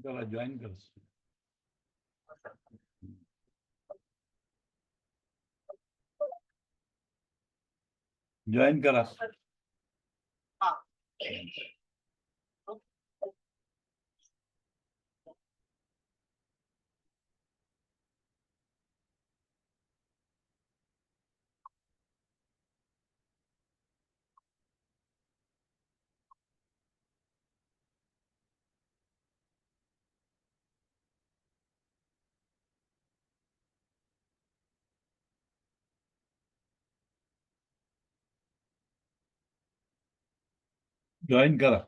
त्याला जॉईन कर. जॉईन करा. जॉईन करा.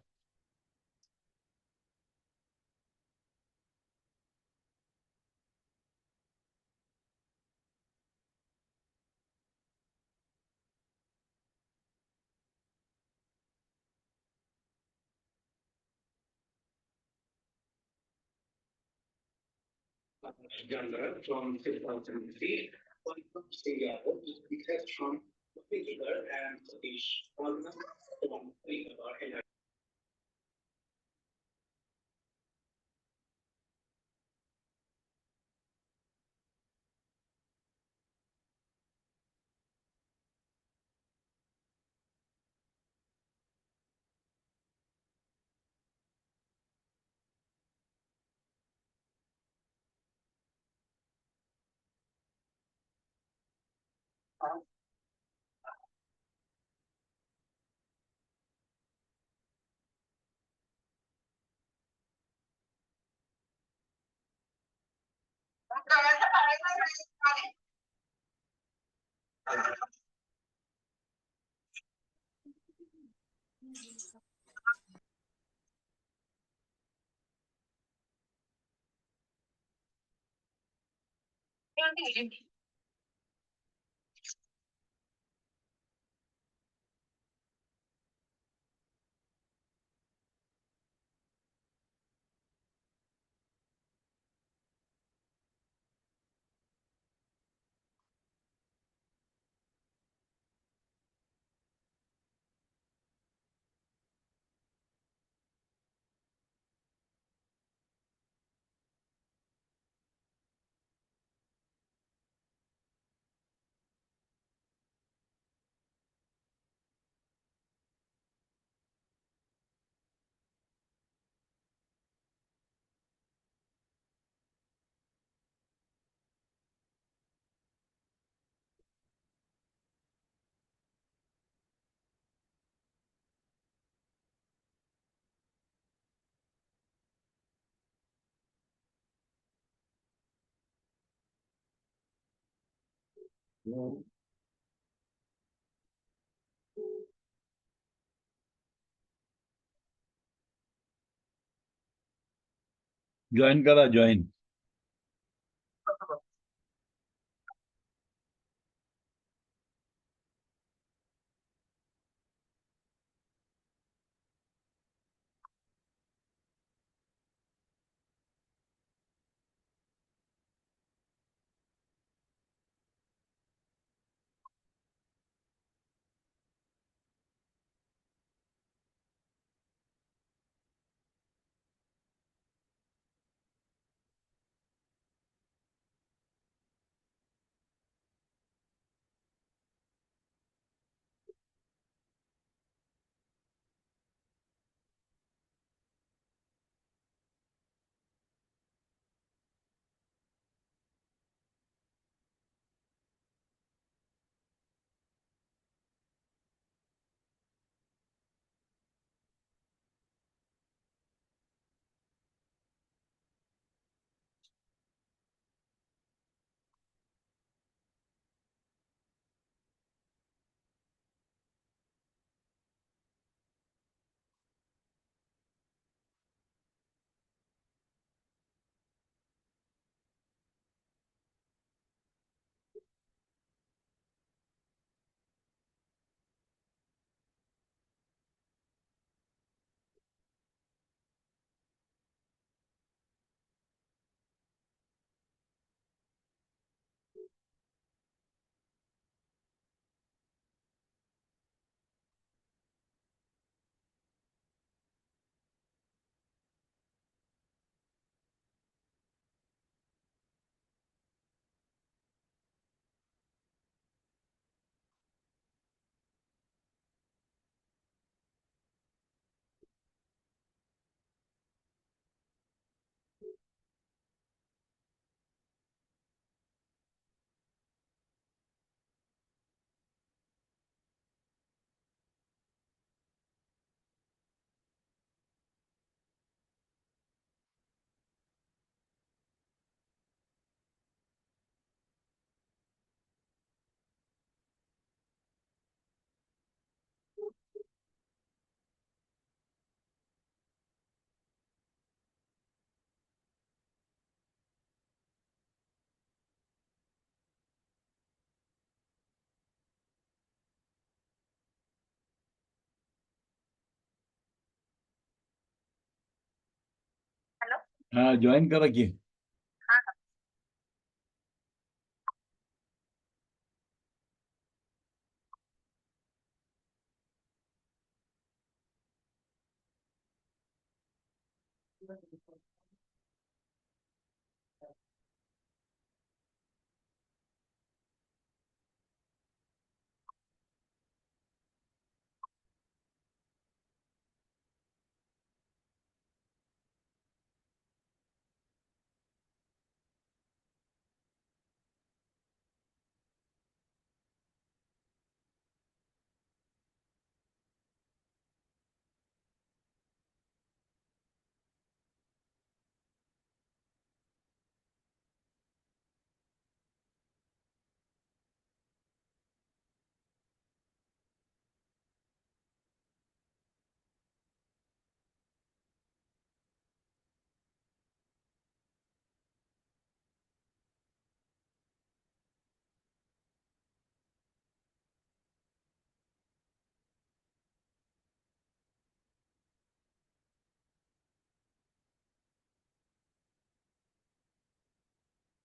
Younger from 2003, Singh Yadav is detached from Vinegar and Satish almost from Vinegar. Join करा. Join. हा जॉईन करा की.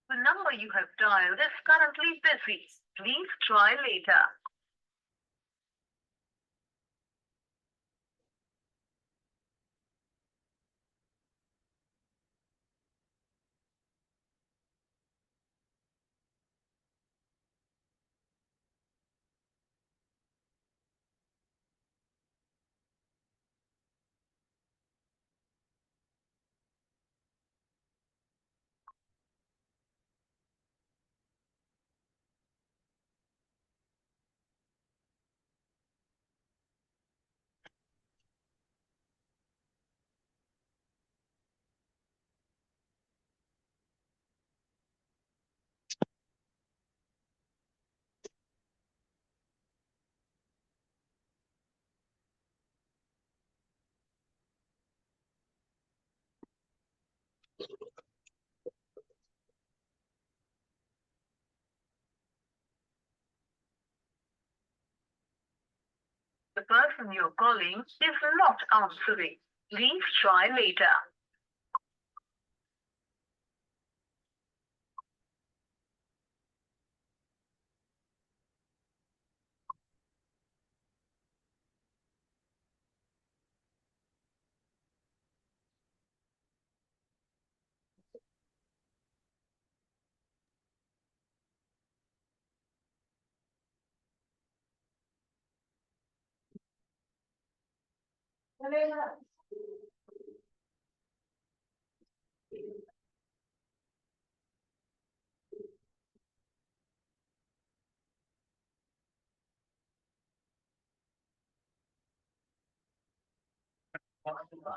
The number you have dialed is currently busy. Please try later. The person you're calling is not answering. Please try later.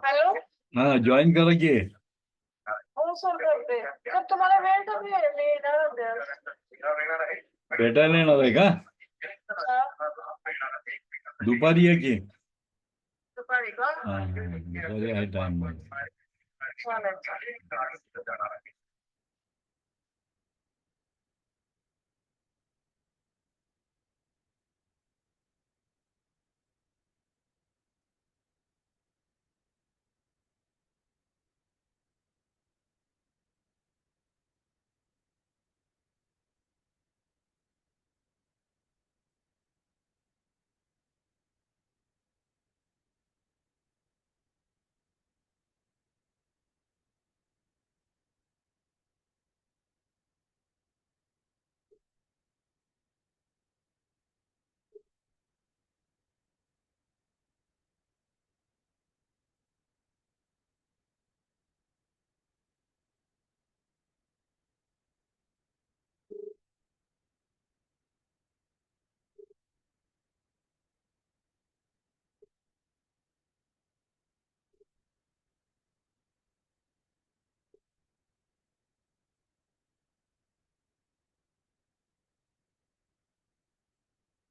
Hello. हा join करा की. हो sir करते. Sir तुम्हाला वेळ कमी आहे, मी येणार होते आज. भेटायला येणार आहे का? हा, दुपारी ये की. दुपारी का? हा दुपारी आहे टाइम. चालेल.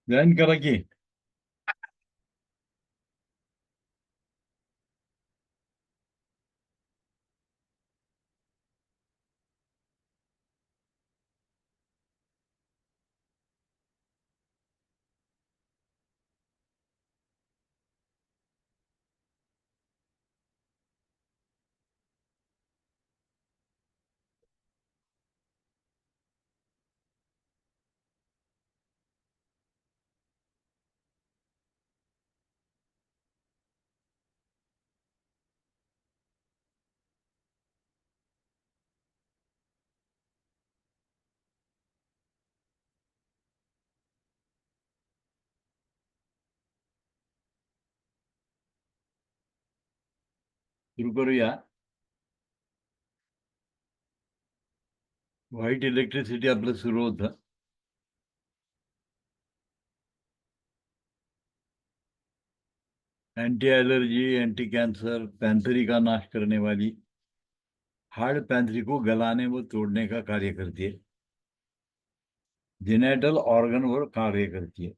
जॉईन करा की. सुरू करूया. व्हाईट इलेक्ट्रिसिटी आपलं सुरू होतं. एंटी एलर्जी, एंटी कैंसर, पैंथरी का नाश करने वाली, हार्ड पैंथरी को गलाने व तोड़ने का कार्य करती है. जेनेटल ऑर्गन वर कार्य करती है.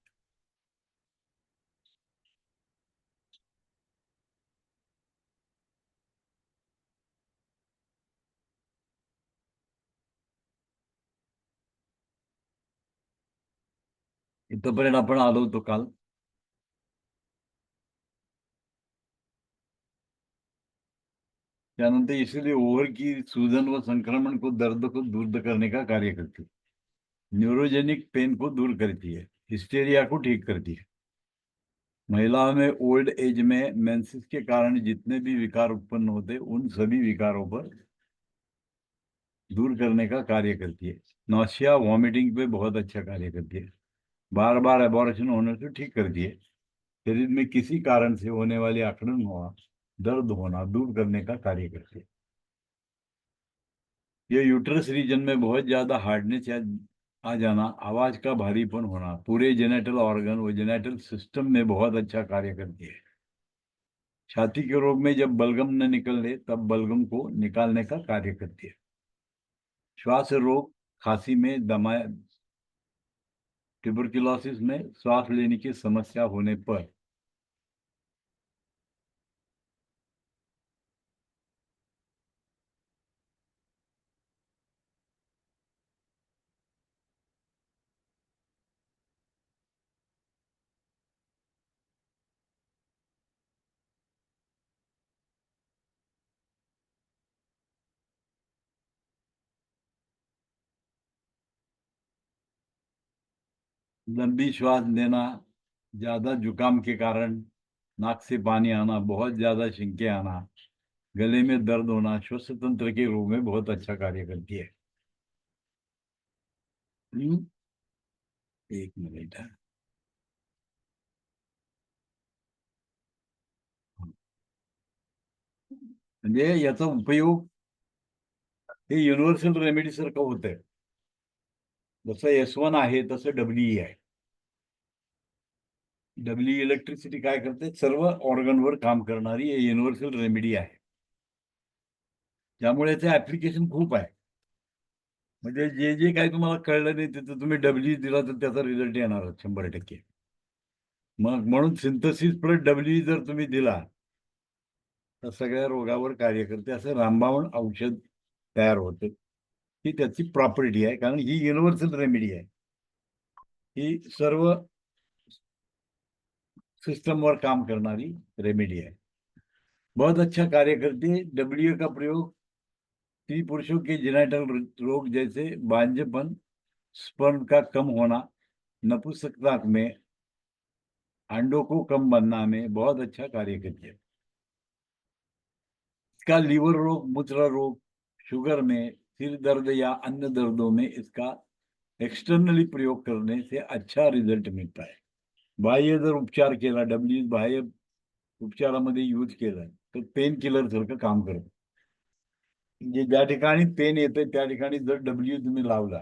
इथपर्यंत आपण आलो होतो काल. त्यानंतर इसलिए ओवर की सूजन व संक्रमण को दर्द को दूर करने का कार्य करती है. न्यूरोजेनिक पेन को दूर करती है. हिस्टेरिया को ठीक करती है. महिलाओं में ओल्ड एज में मेंसेस के कारण जितने भी विकार उत्पन्न होते उन सभी विकारों पर दूर करने का कार्य करती है. नौसिया वॉमिटिंग पे बहुत अच्छा कार्य करती है. बार बार एबॉर्शन होने से ठीक करती है. शरीर में किसी कारण से होने वाली अकड़न होना, दर्द होना दूर करने का कार्य करती है. ये यूट्रस रीजन में बहुत ज्यादा हार्डनेस या आ जाना, आवाज का भारीपन होना, पूरे जेनेटल ऑर्गन व जेनेटल सिस्टम में बहुत अच्छा कार्य करती है. छाती के रोग में जब बलगम न निकले तब बलगम को निकालने का कार्य करती है. श्वास रोग, खांसी में, दमा, ट्यूबरकुलोसिस में, श्वास लेने की समस्या होने पर लंबी श्वास लेना, ज्यादा जुकाम के कारण नाक से पानी आना, बहुत ज्यादा छिंके आना, गले में दर्द होना, श्वसन तंत्र के रोग में बहुत अच्छा कार्य करती है. एक मिनिट है. म्हणजे याचा उपयोग हे युनिव्हर्सल रेमेडी सारखं होतंय. जसं S1 आहे तसं WE आहे. WE इलेक्ट्रिसिटी काय करते, सर्व ऑर्गनवर काम करणारी युनिव्हर्सल रेमेडी आहे. त्यामुळे याचं ऍप्लिकेशन खूप आहे. म्हणजे जे जे काही तुम्हाला कळलं नाही तिथं तुम्ही WE दिला तर त्याचा रिझल्ट येणार 100%. मग म्हणून सिंथसिस प्लस WE जर तुम्ही दिला तर सगळ्या रोगावर कार्य करते. असं रामबाण औषध तयार होते. ही त्याची प्रॉपर्टी आहे, कारण ही युनिव्हर्सल रेमेडी आहे. ही सर्व सिस्टमवर काम करणारी रेमेडी है. बहुत अच्छा कार्य करती है. WE का प्रयोग स्त्री पुरुषों के जेनेटल रोग जैसे बांझपन, स्पर्म का कम होना, नपुंसकता में, अंडों को कम बनना में बहुत अच्छा कार्य करती है. इसका लीवर रोग, मूत्र रोग, शुगर में, सिर दर्द या अन्य दर्दों में इसका एक्सटर्नली प्रयोग करने से अच्छा रिजल्ट मिलता है. बाह्य जर उपचार केला, WE बाह्य उपचारामध्ये यूज केलं तर पेन किलर सारखं काम करतं. म्हणजे ज्या ठिकाणी पेन येते त्या ठिकाणी जर WE तुम्ही लावला,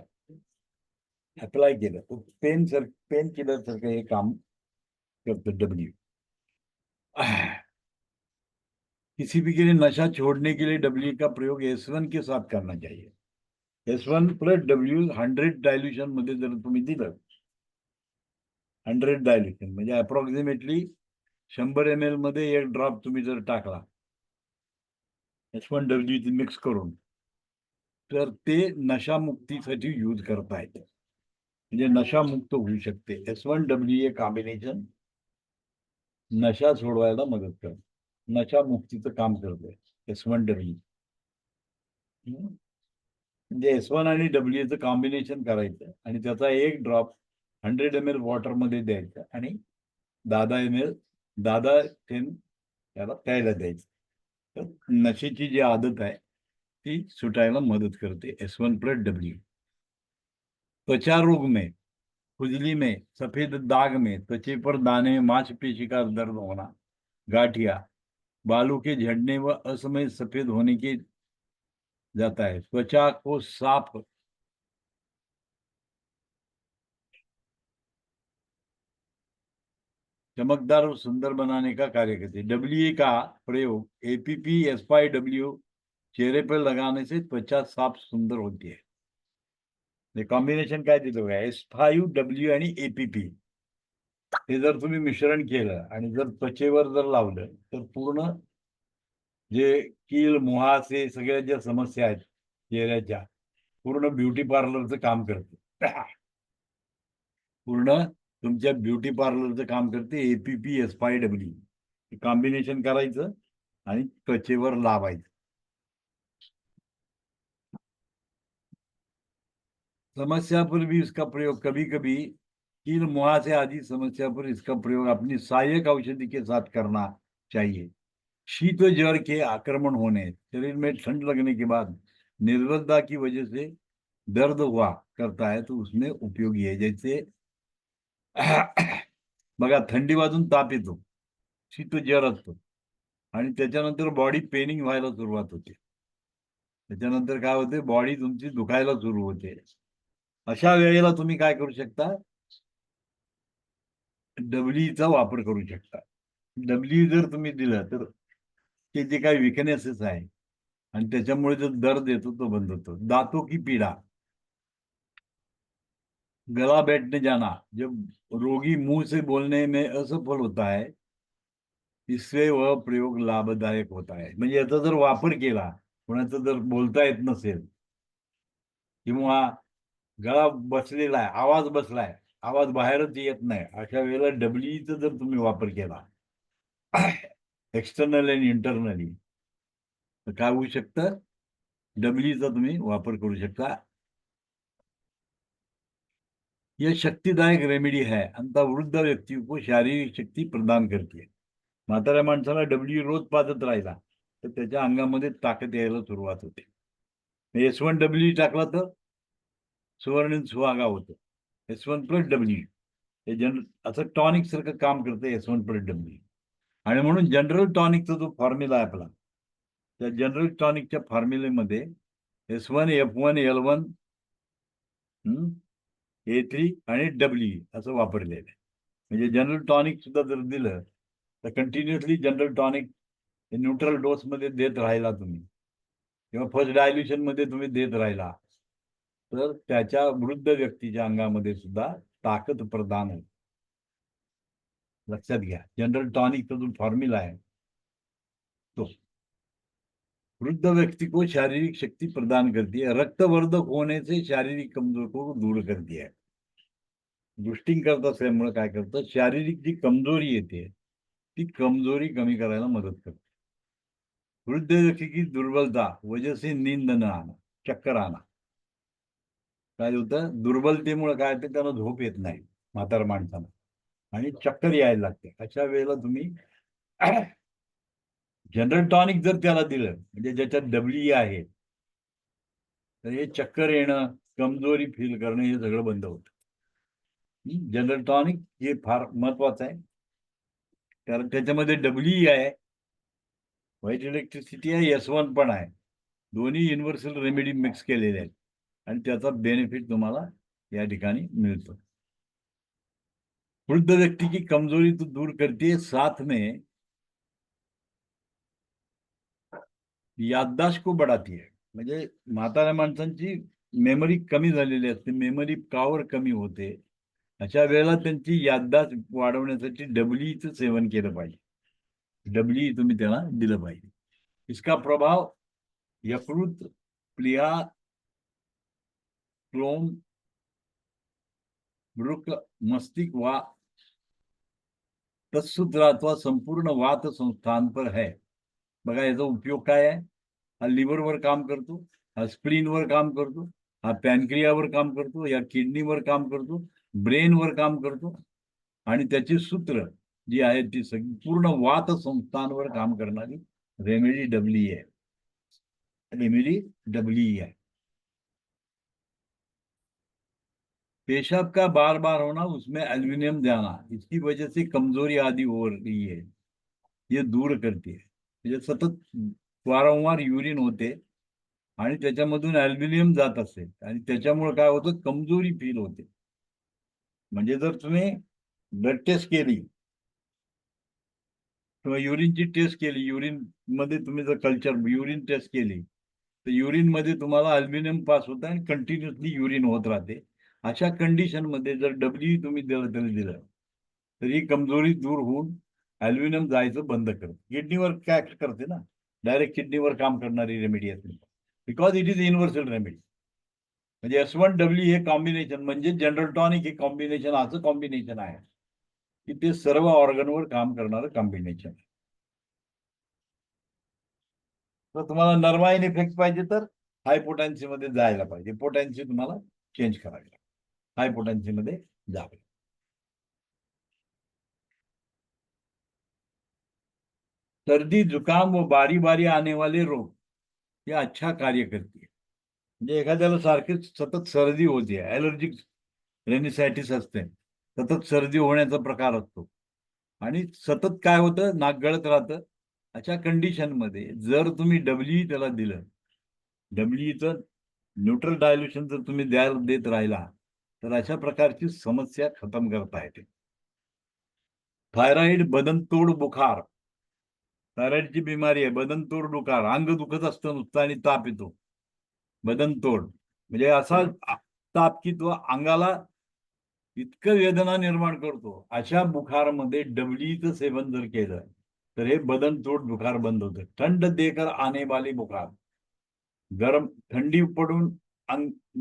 अप्लाय केलं तर पेन किलर सारखं हे काम करतं WE. किसी भी के लिए नशा छोड़ने के लिए WE का प्रयोग S1 के साथ करना चाहिए. S1 प्लस WE 100 डायल्युशन मध्ये जर तुम्ही दिलं, 100 डायल्युशन म्हणजे अप्रॉक्सिमेटली 100 ml मध्ये 1 ड्रॉप तुम्ही जर टाकला S1 WE मिक्स करून, तर ते नशामुक्तीसाठी यूज करता येतं. म्हणजे नशामुक्त होऊ शकते. S1 WE कॉम्बिनेशन नशा सोडवायला मदत करतं. नशामुक्तीचं काम करतोय S1 WE. म्हणजे S1 आणि WEचं कॉम्बिनेशन करायचं आणि त्याचा 1 ड्रॉप 100 ml वॉटरमध्ये द्यायचं आणि 10 थेंब त्याला प्यायला द्यायचं. तर नशेची जी आदत आहे ती सुटायला मदत करते S1 प्लस WE. त्वचा रोग में, खुजली में, सफेद दाग में, त्वचे पर दाने, मांसपेशी का दर्द होना, गाठिया, बालों के झड़ने व असमय सफेद होने के जाता है। त्वचा को साफ चमकदार और सुंदर बनाने का कार्य करती है। डब्ल्यूए का प्रयोग एपीपी एस5डब्ल्यू चेहरे पर लगाने से त्वचा साफ सुंदर होती है। कॉम्बिनेशन काय दिलं बघा, S5W आणि एपीपी हे जर तुम्ही मिश्रण केलं आणि जर त्वचेवर जर लावलं तर पूर्ण जे कील मुहासे सगळ्या ज्या समस्या आहेत चेहऱ्याच्या, पूर्ण ब्युटी पार्लरचं काम करते. पूर्ण तुमच्या ब्युटी पार्लरचं काम करते एपीपी S5W. कॉम्बिनेशन करायचं आणि त्वचेवर लावायचं. समस्या पर भी इसका प्रयोग कभी कभी कील मुहासे आदि समस्या पर इसका प्रयोग अपनी सहायक औषधि के साथ करना चाहिए। शीत ज्वर के आक्रमण होने, शरीर में ठंड लगने के बाद निर्बलता की वजह से दर्द हुआ करता है तो उसमें उपयोगी है। जैसे बघा, थंडी वाजून ताप येतो, शीत ज्वर असतो आणि त्याच्यानंतर बॉडी पेनिंग व्हायला सुरुवात होते. त्याच्यानंतर काय होते, बॉडी तुमची दुखायला सुरू होते. अशा वेळेला तुम्ही काय करू शकता, डब्ल्यूचा वापर करू शकता. डब्ल्यू जर तुम्ही दिलं तर ते जे काही विकनेसेस आहे आणि त्याच्यामुळे जो दर्द येतो तो बंद होतो. दातों की पीड़ा, गला बैठने जाना, जब रोगी मुंह से बोलने में असफल होता है इससे वह प्रयोग लाभदायक होता है. म्हणजे याचा जर वापर केला, कोणाचं जर बोलता येत नसेल किंवा गळा बसलेला आहे, आवाज बसलाय, आवाज बाहेरच येत नाही, अशा वेळेला डब्ल्यूचा जर तुम्ही वापर केला एक्सटर्नल आणि इंटरनली, तर काय होऊ शकतं, डब्ल्यूचा तुम्ही वापर करू शकता. यह शक्तिदायक रेमेडी है, अंततः वृद्ध व्यक्ति को शारीरिक शक्ती प्रदान करते. म्हाताऱ्या माणसाला डब्ल्यू रोज पाजत राहिला तर त्याच्या अंगामध्ये ताकद यायला सुरुवात होते. S1W टाकला तर सुवर्ण सुहागा होतो. S1+W हे असं टॉनिक सारखं काम करतं S1+W. आणि म्हणून जनरल टॉनिकचा जो फॉर्म्युला आहे आपला, त्या general टॉनिकच्या फॉर्म्युलेमध्ये S1 F1 L1 A3 आणि W असं वापरलेलं आहे. म्हणजे जनरल टॉनिक सुद्धा जर दिलं तर continuously general tonic neutral dose मध्ये देत राहिला तुम्ही किंवा फर्स्ट डायल्युशन मध्ये तुम्ही देत राहिला तर त्याच्या वृद्ध व्यक्तीच्या अंगामध्ये सुद्धा ताकद प्रदान होते. लक्षात घ्या, जनरल टॉनिकचा जो फॉर्म्युला आहे तो वृद्ध व्यक्ति को शारीरिक शक्ति प्रदान करती है, रक्तवर्धक होने से शारीरिक कमजोर को दूर करती है. बूस्टिंग करत असल्यामुळे काय करतं, शारीरिक जी कमजोरी येते ती कमजोरी कमी करायला मदत करते. वृद्ध व्यक्ति की दुर्बलता वजह से नींद न आना, चक्कर आना, काय होतं, दुर्बलतेमुळे काय होतं, त्यांना झोप येत नाही म्हातार माणसाला आणि चक्कर यायला लागते. अशा वेळेला तुम्ही जनरल टॉनिक जर त्याला दिलं, म्हणजे ज्याच्यात डब्ल्यू आहे, तर हे चक्कर येणं, कमजोरी फील करणं हे सगळं बंद होतं. जनरल टॉनिक हे फार महत्वाचं आहे, कारण त्याच्यामध्ये डब्ल्यू आहे, व्हाईट इलेक्ट्रिसिटी आहे, S1 पण आहे. दोन्ही युनिव्हर्सल रेमेडी मिक्स केलेले आहेत आणि त्याचा बेनिफिट तुम्हाला या ठिकाणी मिळतो. वृद्ध व्यक्ति की कमजोरी तो दूर करती है, साथ में याददाश्त को बढ़ाती है. म्हणजे म्हाताऱ्या माणसांची मेमरी कमी झालेली असते, मेमरी पॉवर कमी होते. अशा वेळेला त्यांची याददाश्त वाढवण्यासाठी डब्ल्यूचं सेवन केलं पाहिजे. डब्ल्यू तुम्ही त्याला दिलं पाहिजे. इसका प्रभाव यकृत, प्लीहा, क्लोम, वृक, मस्तिष्क व तत्सूत्र अथवा संपूर्ण वात संस्थान पर है. बघा, याचा उपयोग काय आहे, हा लिव्हरवर काम करतो, हा स्प्लीनवर काम करतो, हा पॅनक्रियावर काम करतो, या किडनीवर काम करतो, ब्रेनवर काम करतो आणि त्याची सूत्र जी आहेत ती सगळी पूर्ण वात संस्थांवर काम करणारी रेमेडी डब्ल्यू आहे. रेमेडी डब्ल्यू है. पेशाब का बार बार होना, उसमें एल्यूमिनियम जाना, इसकी वजह से कमजोरी आदि हो रही है, ये दूर करती है. म्हणजे सतत वारंवार युरिन होते आणि त्याच्यामधून अल्बिनियम जात असेल आणि त्याच्यामुळे काय होतं, कमजोरी फील होते. म्हणजे जर तुम्ही ब्लड टेस्ट केली किंवा युरिनची टेस्ट केली, युरिन मध्ये तुम्ही जर कल्चर युरिन टेस्ट केली, तर युरिन मध्ये तुम्हाला अल्बिनियम पास होतं आणि कंटिन्युअसली युरिन होत राहते. अशा कंडिशन मध्ये जर डब्ल्यू तुम्ही दिलं तर ही कमजोरी दूर होऊन अल्बिनियम जायचं बंद करते. किडनीवर काय करते ना, डायरेक्ट किडनीवर काम करणारी रेमेडी असते, because it is universal remedy. म्हणजे S1W हे कॉम्बिनेशन म्हणजे जनरल टॉनिक हे कॉम्बिनेशन असं कॉम्बिनेशन आहे की ते सर्व ऑर्गनवर काम करणारं कॉम्बिनेशन आहे. तर तुम्हाला नर्वाईन इफेक्ट पाहिजे तर हाय पोटॅन्सी मध्ये जायला पाहिजे. पोटॅन्सी तुम्हाला चेंज करावी लागेल, हाय पोटॅन्सी मध्ये जावे. सर्दी जुकाम व बारी बारी आने वाले रोग हे अच्छा कार्य करते. म्हणजे एखाद्याला सारखी सतत सर्दी होते, ॲलर्जिक रेनिसायटिस असते, सतत सर्दी होण्याचा प्रकार असतो आणि सतत काय होतं, नाक गळत राहतं. अशा कंडिशनमध्ये जर तुम्ही डब्ल्यू त्याला दिलं, डब्ल्यूचं न्यूट्रल डायल्युशन जर तुम्ही देत राहिला तर अशा प्रकारची समस्या खतम करता येते. थायरॉइड, बदनतोड, बुखार. थायरॉइडची बिमारी आहे, बदनतोड बुखार, अंग दुखत असतं नुसतं आणि ताप येतो. बदनतोड म्हणजे असा ताप की तो अंगाला इतकं वेदना निर्माण करतो. अशा बुखारमध्ये डब्ल्यूचं सेवन जर केलं तर हे बदनतोड बुखार बंद होतं. थंड देकर आने वाली बुखार, गरम थंडी पडून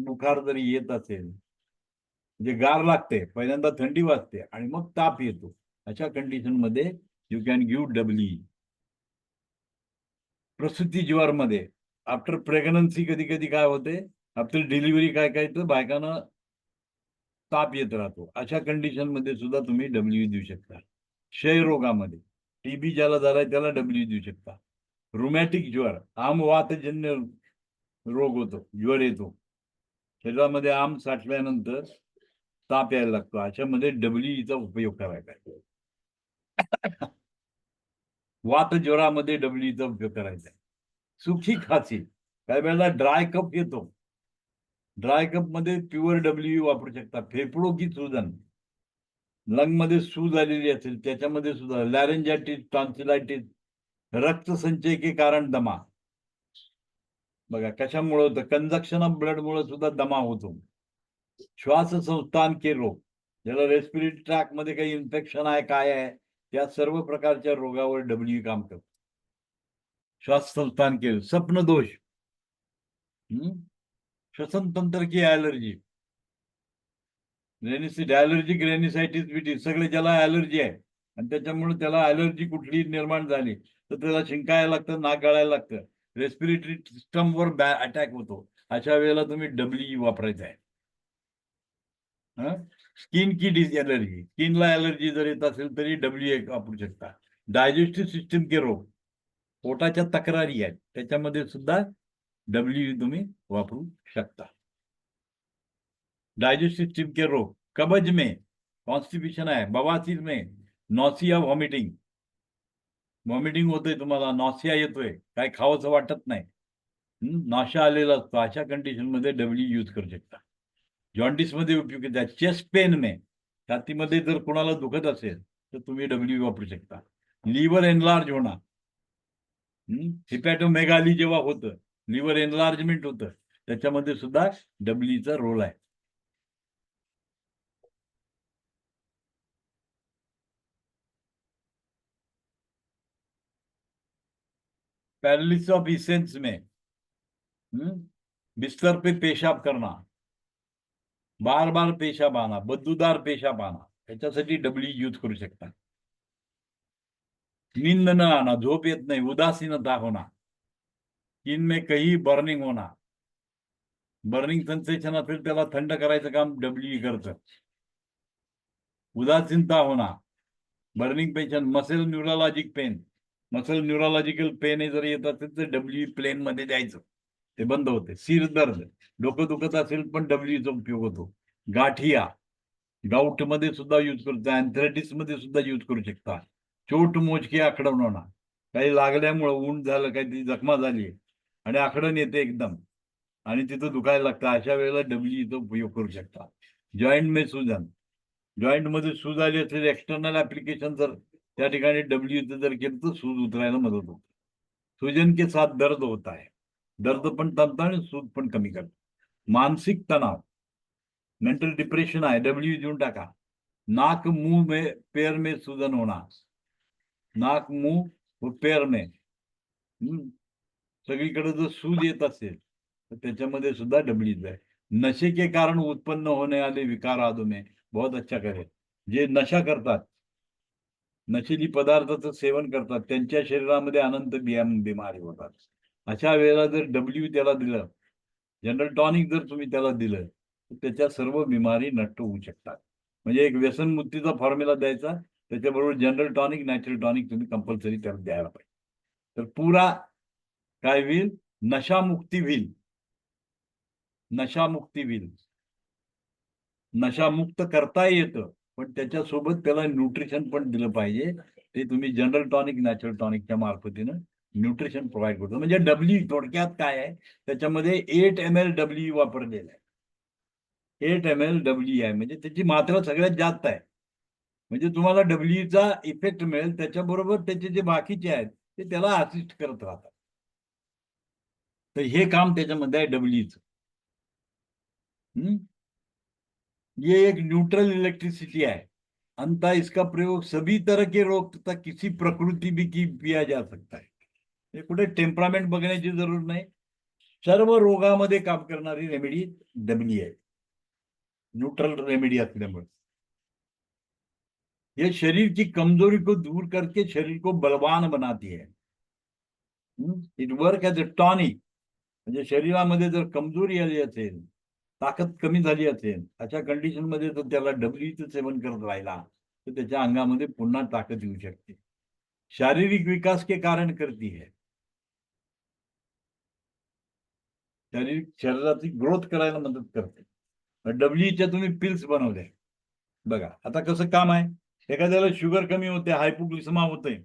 बुखार जरी येत असेल, म्हणजे गार लागते, पहिल्यांदा थंडी वाजते आणि मग ताप येतो, अशा कंडिशन मध्ये यू कॅन गिव्ह डब्ल्यू. प्रसूती ज्वरमध्ये आफ्टर प्रेग्नन्सी कधी कधी काय होते, आफ्टर डिलिव्हरी काय काय तर बायकांना ताप येत राहतो. अशा कंडिशन मध्ये सुद्धा तुम्ही डब्ल्यू देऊ शकता. क्षयरोगामध्ये, टीबी ज्याला झालाय त्याला डब्ल्यू देऊ शकता. रुमॅटिक ज्वर, आमवातजन्य रोग होतो, ज्वर येतो, शरीरामध्ये आम साठल्यानंतर ताप यायला लागतो, अशामध्ये डब्ल्यूचा उपयोग करायचा. वात ज्वरामध्ये डब्ल्यूचा उपयोग करायचा. सुखी खासी, काही वेळेला ड्राय कप येतो, ड्राय कप मध्ये प्युअर डब्ल्यू वापरू शकता. फेफडो की सूजन, लंग मध्ये सूज आलेली असेल त्याच्यामध्ये सुद्धा, लॅरेंजायटिस, टॉन्सिलायटिस, रक्तसंचय के कारण दमा. बघा कशामुळे होतं, कंजक्शन ऑफ ब्लड मुळे सुद्धा दमा होतो. श्वास संस्थान के रोग, ज्याला रेस्पिरेटरी ट्रॅक मध्ये काही इन्फेक्शन आहे काय आहे, त्या सर्व प्रकारच्या रोगावर डब्ल्यू काम करतो. श्वास संस्थान के स्वप्न दोष, श्वसन तंत्र की ॲलर्जी, ॲलर्जिक रेनिसायटिस विटीस, सगळे ज्याला ॲलर्जी आहे आणि त्याच्यामुळे त्याला ॲलर्जी कुठली निर्माण झाली तर त्याला शिंकायला लागतं, नाक गळायला लागतं, रेस्पिरेटरी सिस्टमवर अटॅक होतो. अशा वेळेला तुम्ही डब्ल्यू वापरायचा आहे. स्किन की ॲलर्जी, स्किनला ॲलर्जी जर येत असेल तरी डब्ल्यू वापरू शकता. डायजेस्टिव्ह सिस्टम के रोग, पोटाच्या तक्रारी आहेत त्याच्यामध्ये सुद्धा डब्ल्यू तुम्ही वापरू शकता. डायजेस्टिव सिस्टम के रोग, कब्ज में कॉन्स्टिपेशन आहे, बवासीर में नॉसिया, व्हॉमिटिंग, व्हॉमिटिंग होतोय तुम्हाला, नॉसिया येतोय, काय खावंसं वाटत नाही, नॉशा आलेला असतो, अशा कंडिशन मध्ये डब्ल्यू यूज करू शकता. जॉन्डिस मध्ये उपयोगी आहे. चेस्ट पेन में, छातीमध्ये जर कोणाला दुखत असेल तर तुम्ही डब्ल्यू वापरू शकता. लिव्हर एनलार्ज होणार, हिपॅटोमेगाली जेव्हा होतं, लिव्हर एनलार्जमेंट होतं, त्याच्यामध्ये सुद्धा डब्ल्यूचा रोल आहे. पैरालिसिस ऑफ इसेंस में, बिस्तर पे पेशाब करना, बार बार पेशाब आना, बदबूदार पेशाब आना, त्याच्यासाठी डब्ल्यू यूज करू शकता. नींद न आना, झोप येत नाही, उदासीनता होना, स्किन में कहीं बर्निंग होना, बर्निंग सेन्सेशन असेल त्याला थंड करायचं काम डब्ल्यू करतं. उदासीनता होना, burning passion, muscle neurologic pain, muscle neurological pain जर येत असेल तर डब्ल्यू प्लेन मध्ये द्यायचं, ते बंद होते. सिर दर्द, डोकं दुखत असेल पण डब्ल्यूचा उपयोग होतो. गाठिया, गाऊट मध्ये सुद्धा यूज करतो, अँथ्रायटिस मध्ये सुद्धा यूज करू शकता. चोट मोजके आकडवणं, काही लागल्यामुळं ऊन झालं, काहीतरी जखमा झाली आणि आखडण येते एकदम आणि तिथं दुखायला लागतं, अशा वेळेला डब्ल्यूचा उपयोग करू शकता. जॉईंट में सूजन, जॉईंट मध्ये सूज आली असेल, एक्सटर्नल ऍप्लिकेशन जर त्या ठिकाणी डब्ल्यूचं जर केलं तर सूज उतरायला मदत होते. सूजन के साथ दर्द होता है, दर्द पण थांबतं आणि सूज पण कमी करतं. मानसिक तणाव, मेंटल डिप्रेशन आहे, डब्ल्यू देऊन टाका. नाक मुंह में पैर में सूजन होना, नाक मुंह व पैर में सगळीकडे जर सूज येत असेल तर त्याच्यामध्ये सुद्धा डब्ल्यूज आहे. नशे के कारण उत्पन्न होने वाले विकार आदों में बहुत अच्छा करे. जे नशा करतात, नशेली पदार्थाचं सेवन करतात, त्यांच्या शरीरामध्ये अनंत बिमारी होतात. अशा वेळेला जर डब्ल्यू त्याला दिलं, जनरल टॉनिक जर तुम्ही त्याला दिलं तर त्याच्या सर्व बिमारी नष्ट होऊ शकतात. म्हणजे एक व्यसनमुक्तीचा फॉर्म्युला द्यायचा, त्याच्याबरोबर जनरल टॉनिक, नॅचरल टॉनिक तुम्ही कंपल्सरी त्याला द्यायला पाहिजे. तर पुरा काय होईल, नशामुक्ती होईल, नशामुक्ती होईल. नशामुक्त करता येतं, पण त्याच्यासोबत त्याला न्यूट्रिशन पण दिलं पाहिजे. ते तुम्ही जनरल टॉनिक, नॅचरल टॉनिकच्या मार्फतीनं न्यूट्रिशन प्रोव्हाइड करतो. म्हणजे डब्ल्यू थोडक्यात काय आहे, त्याच्यामध्ये 8 ml डब्ल्यू वापरलेला आहे. 8 ml डब्ल्यू आहे, म्हणजे त्याची मात्रा सगळ्यात जास्त आहे. म्हणजे तुम्हाला डब्ल्यूचा इफेक्ट मिळेल, त्याच्याबरोबर त्याचे जे बाकीचे आहेत ते त्याला असिस्ट करत राहतात. तर हे काम त्याच्यामध्ये आहे डब्ल्यूचं. ये एक न्यूट्रल इलेक्ट्रिसिटी है, अंततः इसका प्रयोग सभी तरह के रोग तथा किसी प्रकृति भी की किया जा सकता है. हे कुठे टेम्परामेंट बघण्याची जरूर नाही, सर्व रोगामध्ये काम करणारी रेमेडी डब्ल्यू आहे, न्यूट्रल रेमेडी असल्यामुळे. ये शरीर की कमजोरी को दूर करके शरीर को बलवान बनाती है. It work as a tonic. म्हणजे शरीरामध्ये जर कमजोरी आली असेल, ताकद कमी झाली असेल, अशा कंडिशन मध्ये जर त्याला डब्ल्यूचं सेवन करत राहिला तर त्याच्या अंगामध्ये पुन्हा ताकद येऊ शकते. शारीरिक विकास के कारण करती है, शरीराची ग्रोथ करायला मदत करते. डब्ल्यूच्या तुम्ही पिल्स बनवल्या, बघा आता कसं काम आहे. एखाद्याला शुगर कमी होते, हायपोग्लिसमा होते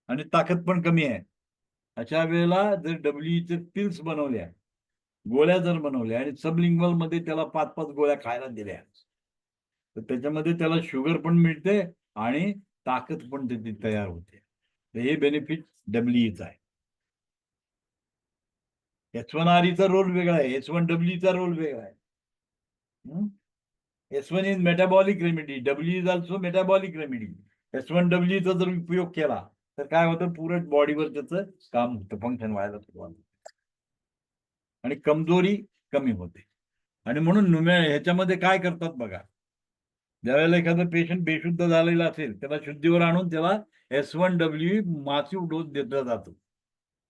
आणि ताकद पण कमी आहे, अशा वेळेला जर डब्ल्यूचे पिल्स बनवल्या, गोळ्या जर बनवल्या आणि सबलिंग्वल मध्ये त्याला 5-5 गोळ्या खायला दिल्या तर त्याच्यामध्ये त्याला शुगर पण मिळते आणि ताकद पण त्याची तयार होते. तर हे बेनिफिट डब्ल्यूचा आहे. H1REचा रोल वेगळा आहे, H1W चा रोल वेगळा आहे. H1 is metabolic remedy, W is also metabolic remedy. H1W चा जर उपयोग केला तर काय होतं, पूर्ण बॉडीवर त्याचं काम होतं, फंक्शन व्हायला सुरुवात होते आणि कमजोरी कमी होते. आणि म्हणून ह्याच्यामध्ये काय करतात बघा, ज्यावेळेला एखादा पेशंट बेशुद्ध झालेला असेल त्याला शुद्धीवर आणून त्याला H1W मासिव डोस देतला जातो.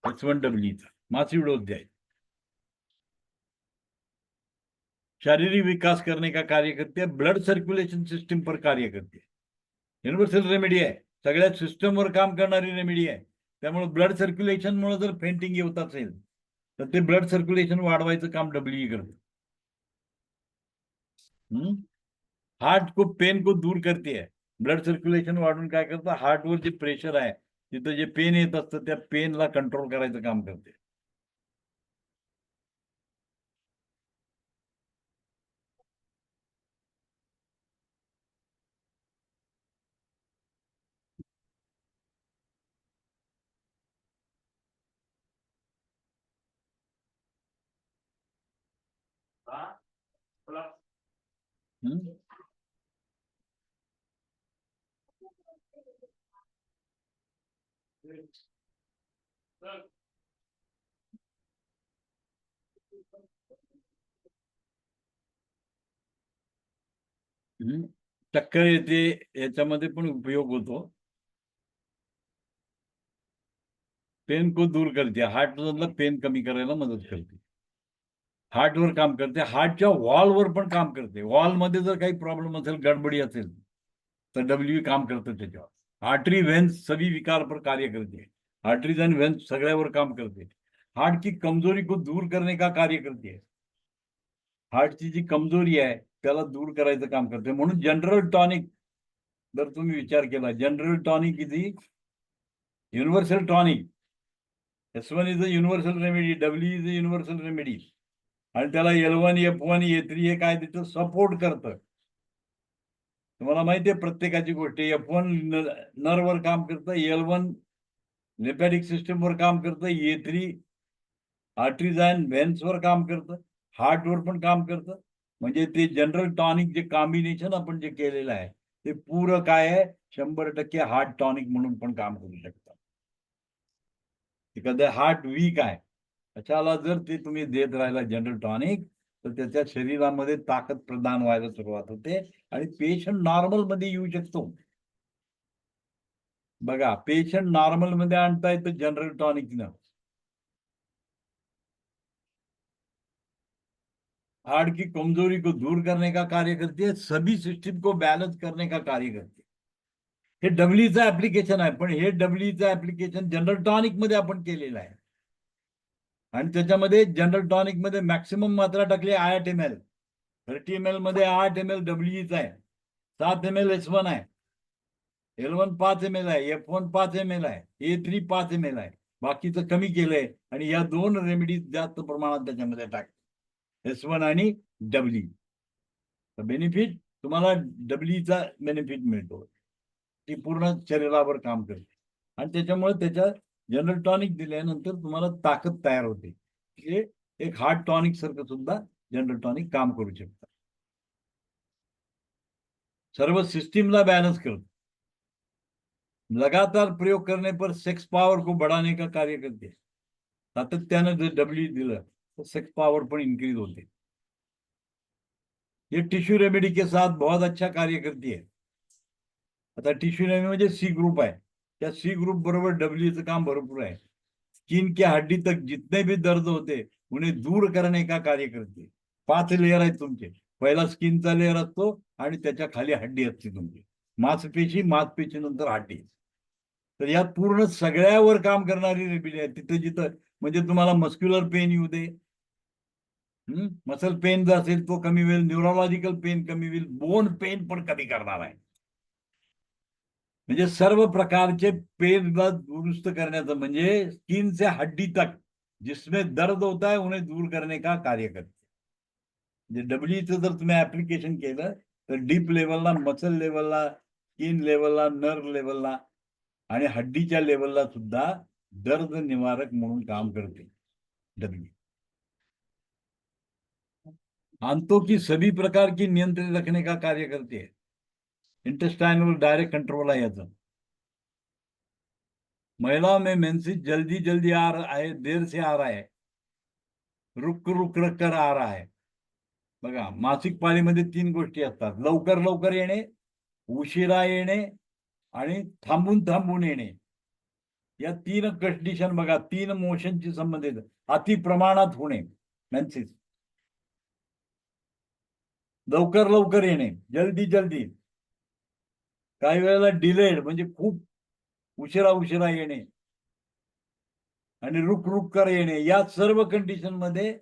H1Wचा मासिव डोस द्यायचा. शारीरिक विकास करने का कार्य करते हैं, ब्लड सर्क्युलेशन सिस्टम पर कार्य करते हैं. युनिव्हर्सल रेमेडी आहे, सगळ्या सिस्टमवर काम करणारी रेमेडी आहे. त्यामुळे ब्लड सर्क्युलेशन मुळे जर फेंटिंग येत असेल तर ते ब्लड सर्क्युलेशन वाढवायचं काम डब्ल्यू करतं. हार्ट को पेन को दूर करते है, ब्लड सर्क्युलेशन वाढून काय करतं, हार्टवर जे प्रेशर आहे तिथं जे पेन येत असतं त्या पेनला कंट्रोल करायचं काम करते. चक्कर येते, याच्यामध्ये पण उपयोग होतो. पेन को दूर करते, हार्टमधलं पेन कमी करायला मदत करते, हार्टवर काम करते, हार्टच्या वॉलवर पण काम करते. वॉलमध्ये जर काही प्रॉब्लेम असेल, गडबडी असेल तर डब्ल्यू काम करतं त्याच्यावर. आर्टरी वेन्स सभी विकार पर कार्य करते, आर्टरीज आणि वेन्स सगळ्यावर काम करते. हार्ट की कमजोरी को दूर करने का कार्य करते, हार्टची जी कमजोरी आहे त्याला दूर करायचं काम करते. म्हणून जनरल टॉनिक जर तुम्ही विचार केला, general tonic is universal tonic. S1 is a universal remedy, W is a universal remedy, आणि त्याला L1, F1, A3 हे काय देतं, सपोर्ट करतं. तुम्हाला माहिती आहे प्रत्येकाची गोष्ट. F1 नर्ववर काम करतं, L1 लिम्फॅटिक सिस्टमवर काम करतं, A3 आर्टरीज अँड व्हेन्सवर काम करतं, हार्टवर पण काम करतं. म्हणजे ते जनरल टॉनिक जे कॉम्बिनेशन आपण जे केलेलं आहे ते पुरं काय आहे, 100% हार्ट टॉनिक म्हणून पण काम करू शकतं. एखादं हार्ट वीक आहे, त्याच्याला जर ते तुम्ही देत राहिला जनरल टॉनिक, तर त्याच्या शरीरामध्ये ताकद प्रदान व्हायला सुरुवात होते आणि पेशंट नॉर्मल मध्ये येऊ शकतो. बघा, पेशंट नॉर्मल मध्ये आणता येतं जनरल टॉनिकनं. हार्ट की कमजोरी को दूर करने का कार्य करती है, सभी सिस्टम को बैलेंस करने का कार्य करते. हे डब्ल्यूचं ऍप्लिकेशन आहे, पण हे डब्ल्यूचं ऍप्लिकेशन जनरल टॉनिक मध्ये आपण केलेलं आहे. आणि त्याच्यामध्ये जनरल टॉनिक मध्ये मॅक्सिमम मात्रा टाकली 8 ml. 30 ml मध्ये 8 ml डब्ल्यूचं आहे, 7 ml S1 आहे, L1 5 ml आहे, F1 5 ml आहे, A3 5 ml आहे. बाकीचं कमी केलंय आणि या 2 रेमेडीज जास्त प्रमाणात त्याच्यामध्ये टाक, S1 आणि डब्ल्यू. बेनिफिट तुम्हाला डब्ल्यूचा बेनिफिट मिळतो, ती पूर्ण शरीरावर काम करते. आणि त्याच्यामुळे त्याच्या जनरल टॉनिक दिल्यानंतर तुम्हाला ताकद तयार होते. हे एक हार्ट टॉनिक सारखं सुद्धा जनरल टॉनिक काम करू शकतं. सर्व सिस्टमला बैलेंस करते. लगातार प्रयोग करने पर सेक्स पावर को बढ़ाने का कार्य करते. सातत्यानं जर डब्ल्यू दिलं तर सेक्स पावर पण इंक्रीज होते. ये टिश्यू रेमेडी के साथ बहुत अच्छा कार्य करती है. आता टिश्यू रेमेडी म्हणजे सी ग्रुप आहे, त्या सी ग्रुप बरोबर डब्ल्यूचं काम भरपूर आहे. स्किन की हड्डी तक जितने भी दर्द होते उन्हें दूर करने का कार्य करते. 5 लेयर आहेत तुमचे. पहिला स्किनचा लेयर असतो आणि त्याच्या खाली हड्डी असते तुमची, मांसपेशी, मांसपेशीनंतर हड्डी. तर यात पूर्ण सगळ्यावर काम करणारी रेमेडी आहे. तिथे जिथं म्हणजे तुम्हाला मस्क्युलर पेन येऊ दे, मसल पेन जर असेल तो कमी होईल, न्यूरोलॉजिकल पेन कमी होईल, बोन पेन पण कमी करणार आहे. म्हणजे सर्व प्रकारचे पेनला दुरुस्त करण्याचं, म्हणजे स्किन से हड्डी तक जिसमें दर्द होता है उन्हें दूर करने का कार्य करते. म्हणजे डब्ल्यूचं जर तुम्ही ऍप्लिकेशन केलं तर डीप लेवलला, मसल लेवलला, स्किन लेवलला, नर्व लेवलला आणि हड्डीच्या लेवलला सुद्धा दर्द निवारक म्हणून काम करते डब्ल्यू. आंतों की सभी प्रकार की नियंत्रित रखने का कार्य करते है. इंटेस्टाइनल डायरेक्ट कंट्रोल है याचा. महिलाओं में मेंसेस जल्दी जल्दी आ रहा है, देर से आ रहा है, रुक रुक रुक कर आ रहा है. बघा, मासिक पाळीमध्ये 3 गोष्टी असतात: लवकर लवकर येणे, उशिरा येणे आणि थांबून थांबून येणे. या 3 कंडिशन बघा, 3 मोशनची संबंधित. अति प्रमाणात होणे मेन्सेस, लवकर लवकर येणे, जल्दी जल्दी, काही वेळेला डिलेड म्हणजे खूप उशिरा उशिरा येणे, आणि रुक रुक कर येणे. या सर्व कंडिशन मध्ये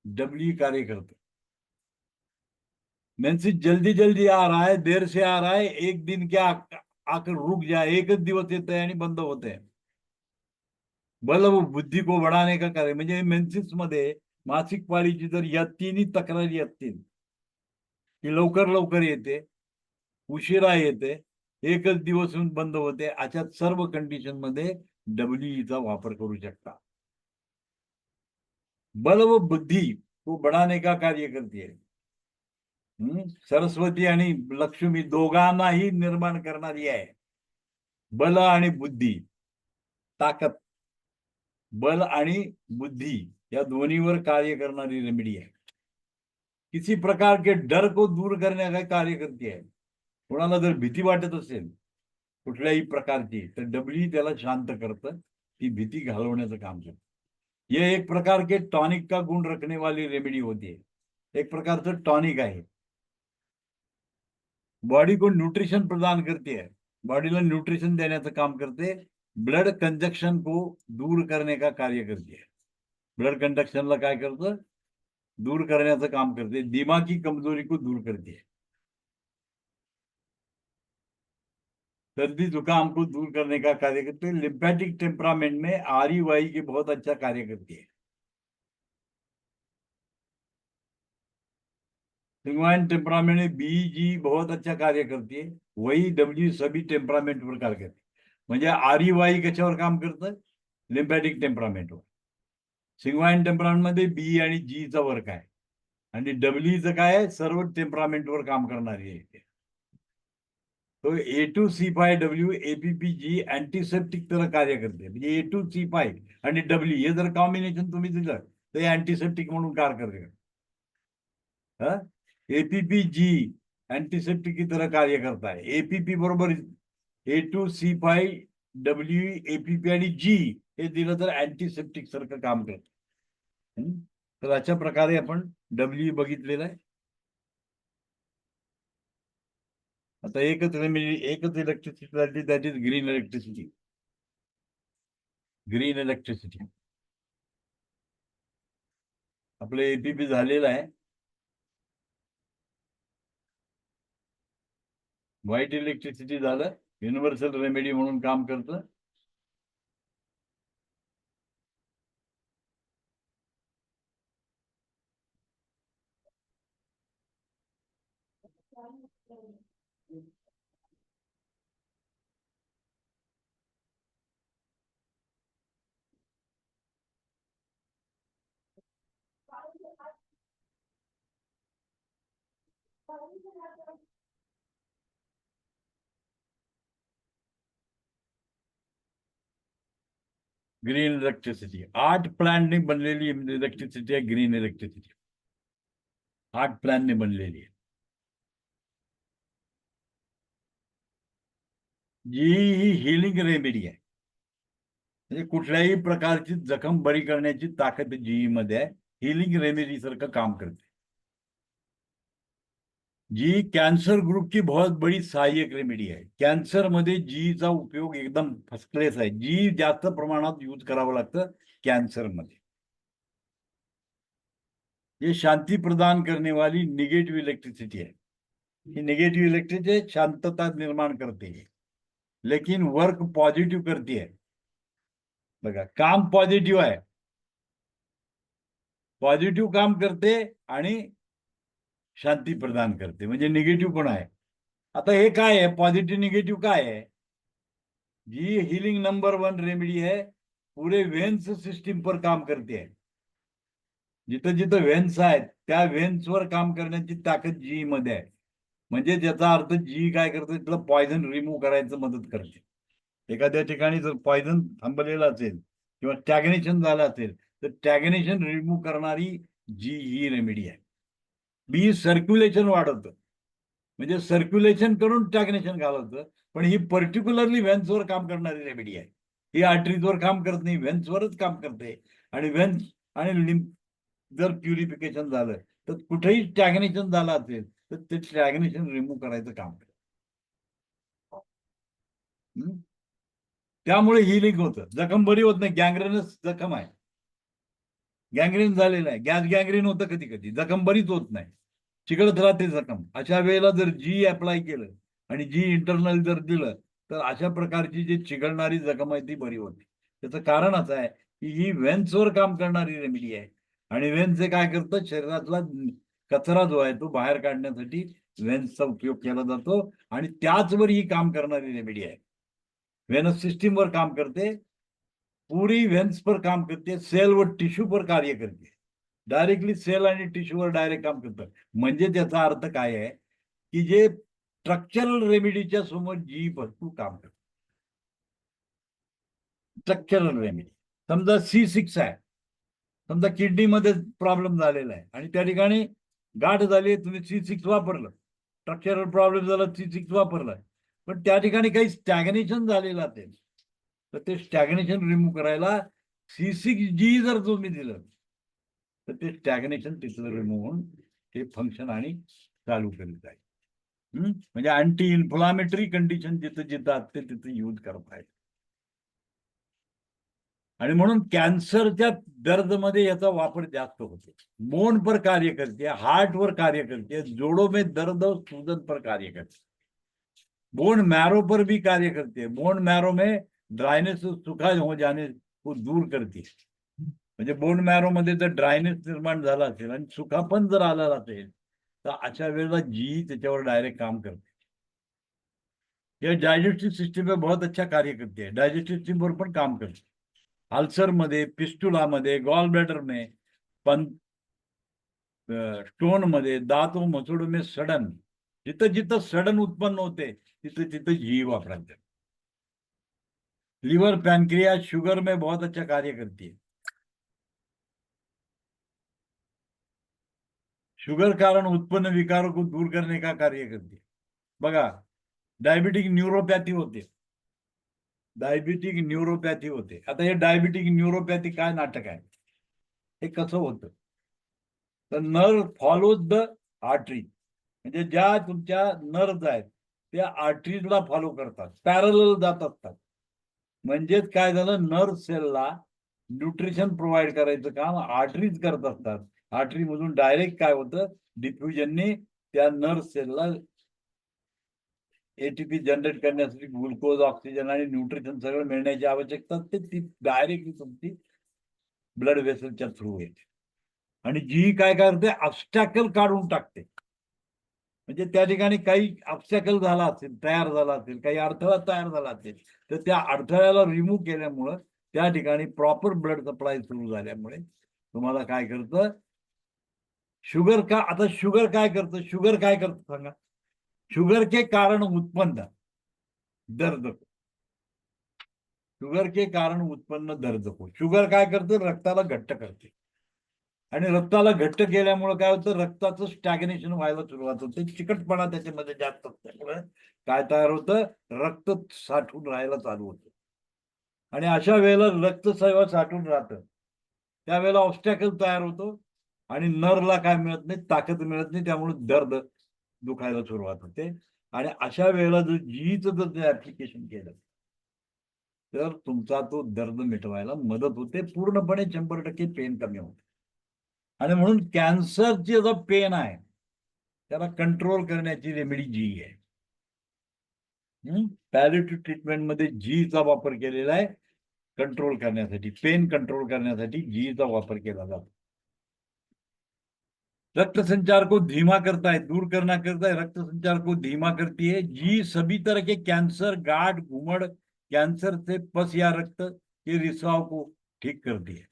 डब्ल्यू कार्य करतो. मेंसेस जल्दी जल्दी आ रहा है, देर से आ रहा है, एक दिन क्या आकर रुक जाए, एकच दिवस येत आहे आणि बंद होत आहे. बल व बुद्धी को बढ़ाने का कार्य. म्हणजे मेन्सेस मध्ये मासिक पाळीची जर या 3ही तक्रारी असतील की लवकर लवकर येते, उशिरा येते, एकच दिवस येऊन बंद होते, अशा सर्व कंडिशन मध्ये डब्ल्यूचा वापर करू शकता. बल व बुद्धी को बढ़ाने का कार्य करते है. सरस्वती आणि लक्ष्मी दोघांनाही निर्माण करणारी आहे. बल आणि बुद्धी, ताकद, बल आणि बुद्धी या दोन्हीवर कार्य करणारी रेमेडी आहे. किसी प्रकार के डर को दूर करने का कार्य करते है. कोणाला जर भीती वाटत असेल कुठल्याही प्रकारची, तर डब्ल्यू त्याला शांत करतं, ती भीती घालवण्याचं काम करतं. ये एक प्रकार के टॉनिक का गुण रखने वाली रेमेडी होती है. एक प्रकारचं टॉनिक आहे. बॉडी को न्यूट्रिशन प्रदान करती है, बॉडीला न्यूट्रिशन देण्याचं काम करते. ब्लड कंजक्शन को दूर करने का कार्य करती है. ब्लड कंडक्शनला काय करतं, दूर करण्याचं काम करते. दिमागी कमजोरी को दूर करते है. सर्दी जुकाम को दूर करने का कार्य करते हैं। लिम्फेटिक टेम्परामेंट में REY की बहुत अच्छा कार्य करती है। संगवाइन टेम्परामेंट में BG बहुत अच्छा कार्य करती है। वही W सभी टेम्परामेंट वर कार्य करते. म्हणजे REY कशावर काम करतं? लिम्फॅटिक टेम्परामेंटवर. सिंग्वाइन टेम्परामेंट मध्ये B आणि G चा वर्क आहे आणि डब्ल्यूचं काय आहे? सर्व टेम्परामेंटवर काम करणारी आहे. तो A2C5W APPG अँटीसेप्टिक तरह कार्य करते. म्हणजे A2C5 आणि W हे जर कॉम्बिनेशन तुम्ही दिलं तर अँटीसेप्टिक म्हणून कार्य करते. APPG अँटीसेप्टिक की तरह कार्य करता है. APP बरोबर A2C5W APP आणि G हे दिलं तर अँटीसेप्टिक सारखं काम करतं. तर अशा प्रकारे आपण W बघितलेलं आहे. आता एकच electricity, that is green electricity. Green electricity आपलं APP झालेलं आहे. व्हाईट इलेक्ट्रिसिटी झालं, युनिव्हर्सल रेमेडी म्हणून काम करतं. ग्रीन इलेक्ट्रिसिटी 8 प्लॅनने बनलेली इलेक्ट्रिसिटी आहे. ग्रीन इलेक्ट्रिसिटी 8 प्लॅनने बनलेली आहे. जी ही हिलिंग रेमेडी आहे. म्हणजे कुठल्याही प्रकारची जखम बरी करण्याची ताकद जी मध्ये आहे. हिलिंग रेमेडी सारखं काम करते. जी कॅन्सर ग्रुप की बहुत बड़ी सहाय्यक रेमेडी आहे. कॅन्सर मध्ये जीचा उपयोग एकदम फर्स्ट क्लास आहे. जी जास्त प्रमाणात यूज करावं लागतं कॅन्सर मध्ये. ये शांति प्रदान करने वाली निगेटिव इलेक्ट्रिसिटी है. ये निगेटिव इलेक्ट्रिसिटी शांतता निर्माण करते है, लेकिन वर्क पॉझिटिव्ह करती है. बघा, काम पॉझिटिव्ह आहे, पॉझिटिव्ह काम करते आणि शांती प्रदान करते. म्हणजे निगेटिव्ह पण आहे. आता हे काय आहे? पॉझिटिव्ह निगेटिव्ह काय आहे? जी हीलिंग नंबर 1 रेमेडी है, पूरे वेन्स सिस्टीम पर काम करते है. जिथं जिथं वेन्स आहेत त्या वेन्सवर काम करण्याची ताकद जी मध्ये आहे. म्हणजे ज्याचा अर्थ जी काय करते, तिथलं पॉयझन रिमूव्ह करायचं मदत करते. एखाद्या ठिकाणी जर पॉयझन थांबलेलं असेल किंवा स्टॅग्नेशन झालं असेल तर स्टॅग्नेशन रिमूव्ह करणारी जी ही रेमेडी आहे. बी सर्क्युलेशन वाढवतं, म्हणजे सर्क्युलेशन करून स्टॅग्नेशन घालवतं. पण ही पर्टिक्युलरली व्हेन्सवर काम करणारी रेमेडी आहे. ही आर्टरीजवर काम करत नाही, व्हेन्सवरच काम करते. आणि व्हेन्स आणि जर प्युरिफिकेशन झालं तर कुठेही स्टॅग्नेशन झालं असेल तर ते स्टॅग्नेशन रिमूव्ह करायचं काम करतं. त्यामुळे हिलिंग होतं. जखम बरी होत नाही. गँग्रेनस जखम आहे, गँग्रीन झालेलं आहे. गँग्रीन होतं कधी कधी, जखम बरीच होत नाही, चिकळत राहते जखम. अशा वेळेला जर जी अप्लाय केलं आणि जी इंटरनल जर दिलं तर अशा प्रकारची जी चिघळणारी जखम आहे ती बरी होते. त्याचं कारण असं आहे की ही वेन्सवर काम करणारी रेमेडी आहे. आणि वेन्स काय करतं? शरीरातला कचरा जो आहे तो बाहेर काढण्यासाठी वेन्सचा उपयोग केला जातो. आणि त्याचवर ही काम करणारी रेमेडी आहे. वेनस सिस्टीमवर काम करते, पूरी वेन्स पर काम करते, सेल व टिश्यू पर कार्य करते. डायरेक्टली सेल आणि टिश्यूवर डायरेक्ट काम करतं. म्हणजे त्याचा अर्थ काय आहे की जे स्ट्रक्चरल रेमेडीच्या समोर जी भरपूर काम करते. स्ट्रक्चरल रेमेडी समजा C6 आहे, समजा किडनीमध्ये प्रॉब्लेम झालेला आहे आणि त्या ठिकाणी गाठ झाली, तुम्ही C6 वापरलं, स्ट्रक्चरल प्रॉब्लेम झाला, C6 वापरलं, पण त्या ठिकाणी काही स्टॅग्नेशन झालेलं असेल तर ते स्टॅग्नेशन रिमूव्ह करायला C6G जर तुम्ही दिलं तर ते स्टॅग्नेशन तिथलं रिमूव्ह होऊन ते फंक्शन आणि चालू केलं जाईल. म्हणजे अँटी इन्फ्लामेटरी कंडिशन जिथं जिथं असते तिथं यूज करता येईल. आणि म्हणून कॅन्सरच्या दर्दमध्ये याचा वापर जास्त होतो. बोन पर कार्य करते, हार्टवर कार्य करते, जोड़ों में दर्द और सूजन पर कार्य करते. बोन मैरो पर भी कार्य करती है। बोन मैरो में ड्रायनेस सुखा हो जाने को दूर करते, म्हणजे बोन मॅरो मध्ये जर ड्रायनेस निर्माण झाला असेल आणि सुखापण जर आला असेल तर अशा वेळेला जी त्याच्यावर डायरेक्ट काम करते। ये डाइजेस्टिव सिस्टम में बहुत अच्छा कार्य करती है, डाइजेस्टिव सिस्टम पर पण काम करते। अल्सर मध्ये, पिस्टुला मध्ये, गॉल ब्लॅडर में, स्टोन मध्ये, दात व मसुड़ में सडन, जिथं जिथं सडन उत्पन्न होते तिथं तिथं जी वापरायचं। लिवर, पैनक्रियाज, शुगर में बहुत अच्छा कार्य करती है। शुगर कारण उत्पन्न विकारों को दूर करने का कार्य करती है। बघा, डायबिटिक न्यूरोपॅथी होते, डायबिटिक न्यूरोपॅथी होते। आता हे डायबिटिक न्यूरोपॅथी काय नाटक आहे, हे कसं होतं तर नर्व फॉलोज द आर्टरी, म्हणजे ज्या तुमच्या नर्व्ज आहेत त्या आर्टरीजला फॉलो करतात, पॅरलल जात असतात। म्हणजेच काय झालं, नर्व सेलला न्यूट्रिशन प्रोव्हाइड करायचं काम आर्टरीज करत असतात। आर्टरी मधून डायरेक्ट काय होतं, डिफ्युजनने त्या नर्व सेलला एटीपी जनरेट करण्यासाठी ग्लुकोज, ऑक्सिजन आणि न्यूट्रिशन सगळं मिळण्याची आवश्यकता असते, ती डायरेक्टली तुमची ब्लड वेसलच्या थ्रू येते। आणि जी काय करते, ऑब्स्टॅकल काढून टाकते। म्हणजे त्या ठिकाणी काही ऑब्स्टॅकल झाला असेल, तयार झाला असेल, काही अडथळा तयार झाला असेल तर त्या अडथळ्याला रिमूव्ह केल्यामुळं त्या ठिकाणी प्रॉपर ब्लड सप्लाय सुरू झाल्यामुळे तुम्हाला काय करतं, शुगर का, आता शुगर काय करतं, शुगर काय करतं सांगा, शुगर के कारण उत्पन्न दर्द को, शुगर के कारण उत्पन्न दर्द को, शुगर काय करतं, रक्ताला घट्ट करते। आणि रक्ताला घट्ट केल्यामुळे काय होतं, रक्ताचं स्टॅग्नेशन व्हायला सुरुवात होते, चिकटपणा त्याच्यामध्ये जास्त असल्यामुळे काय तयार होतं, रक्त साठून राहायला चालू होतं। आणि अशा वेळेला रक्त जेव्हा साठून राहतं त्यावेळेला ऑब्स्टॅकल तयार होतो आणि नर्वला काय मिळत नाही, ताकद मिळत नाही, त्यामुळे दर्द दुखायला सुरुवात होते। आणि अशा वेळेला जर जीचं जर ऍप्लिकेशन केलं तर तुमचा तो दर्द मिटवायला मदत होते, पूर्णपणे 100% पेन कमी होते। आणि म्हणून कॅन्सरची जो पेन आहे त्याला कंट्रोल करण्याची रेमेडी जी आहे, पॅलिएटिव्ह ट्रीटमेंट मध्ये जीचा वापर केलेला आहे, कंट्रोल करण्यासाठी, पेन कंट्रोल करण्यासाठी जीचा वापर केला जातो। रक्त संचार को धीमा करता है, दूर करना करता है, रक्त संचार को धीमा करती है। जी सभी तरह के कैंसर, गांठ, घुमड़, कैंसर से पस या रक्त के रिसाव को ठीक करती है।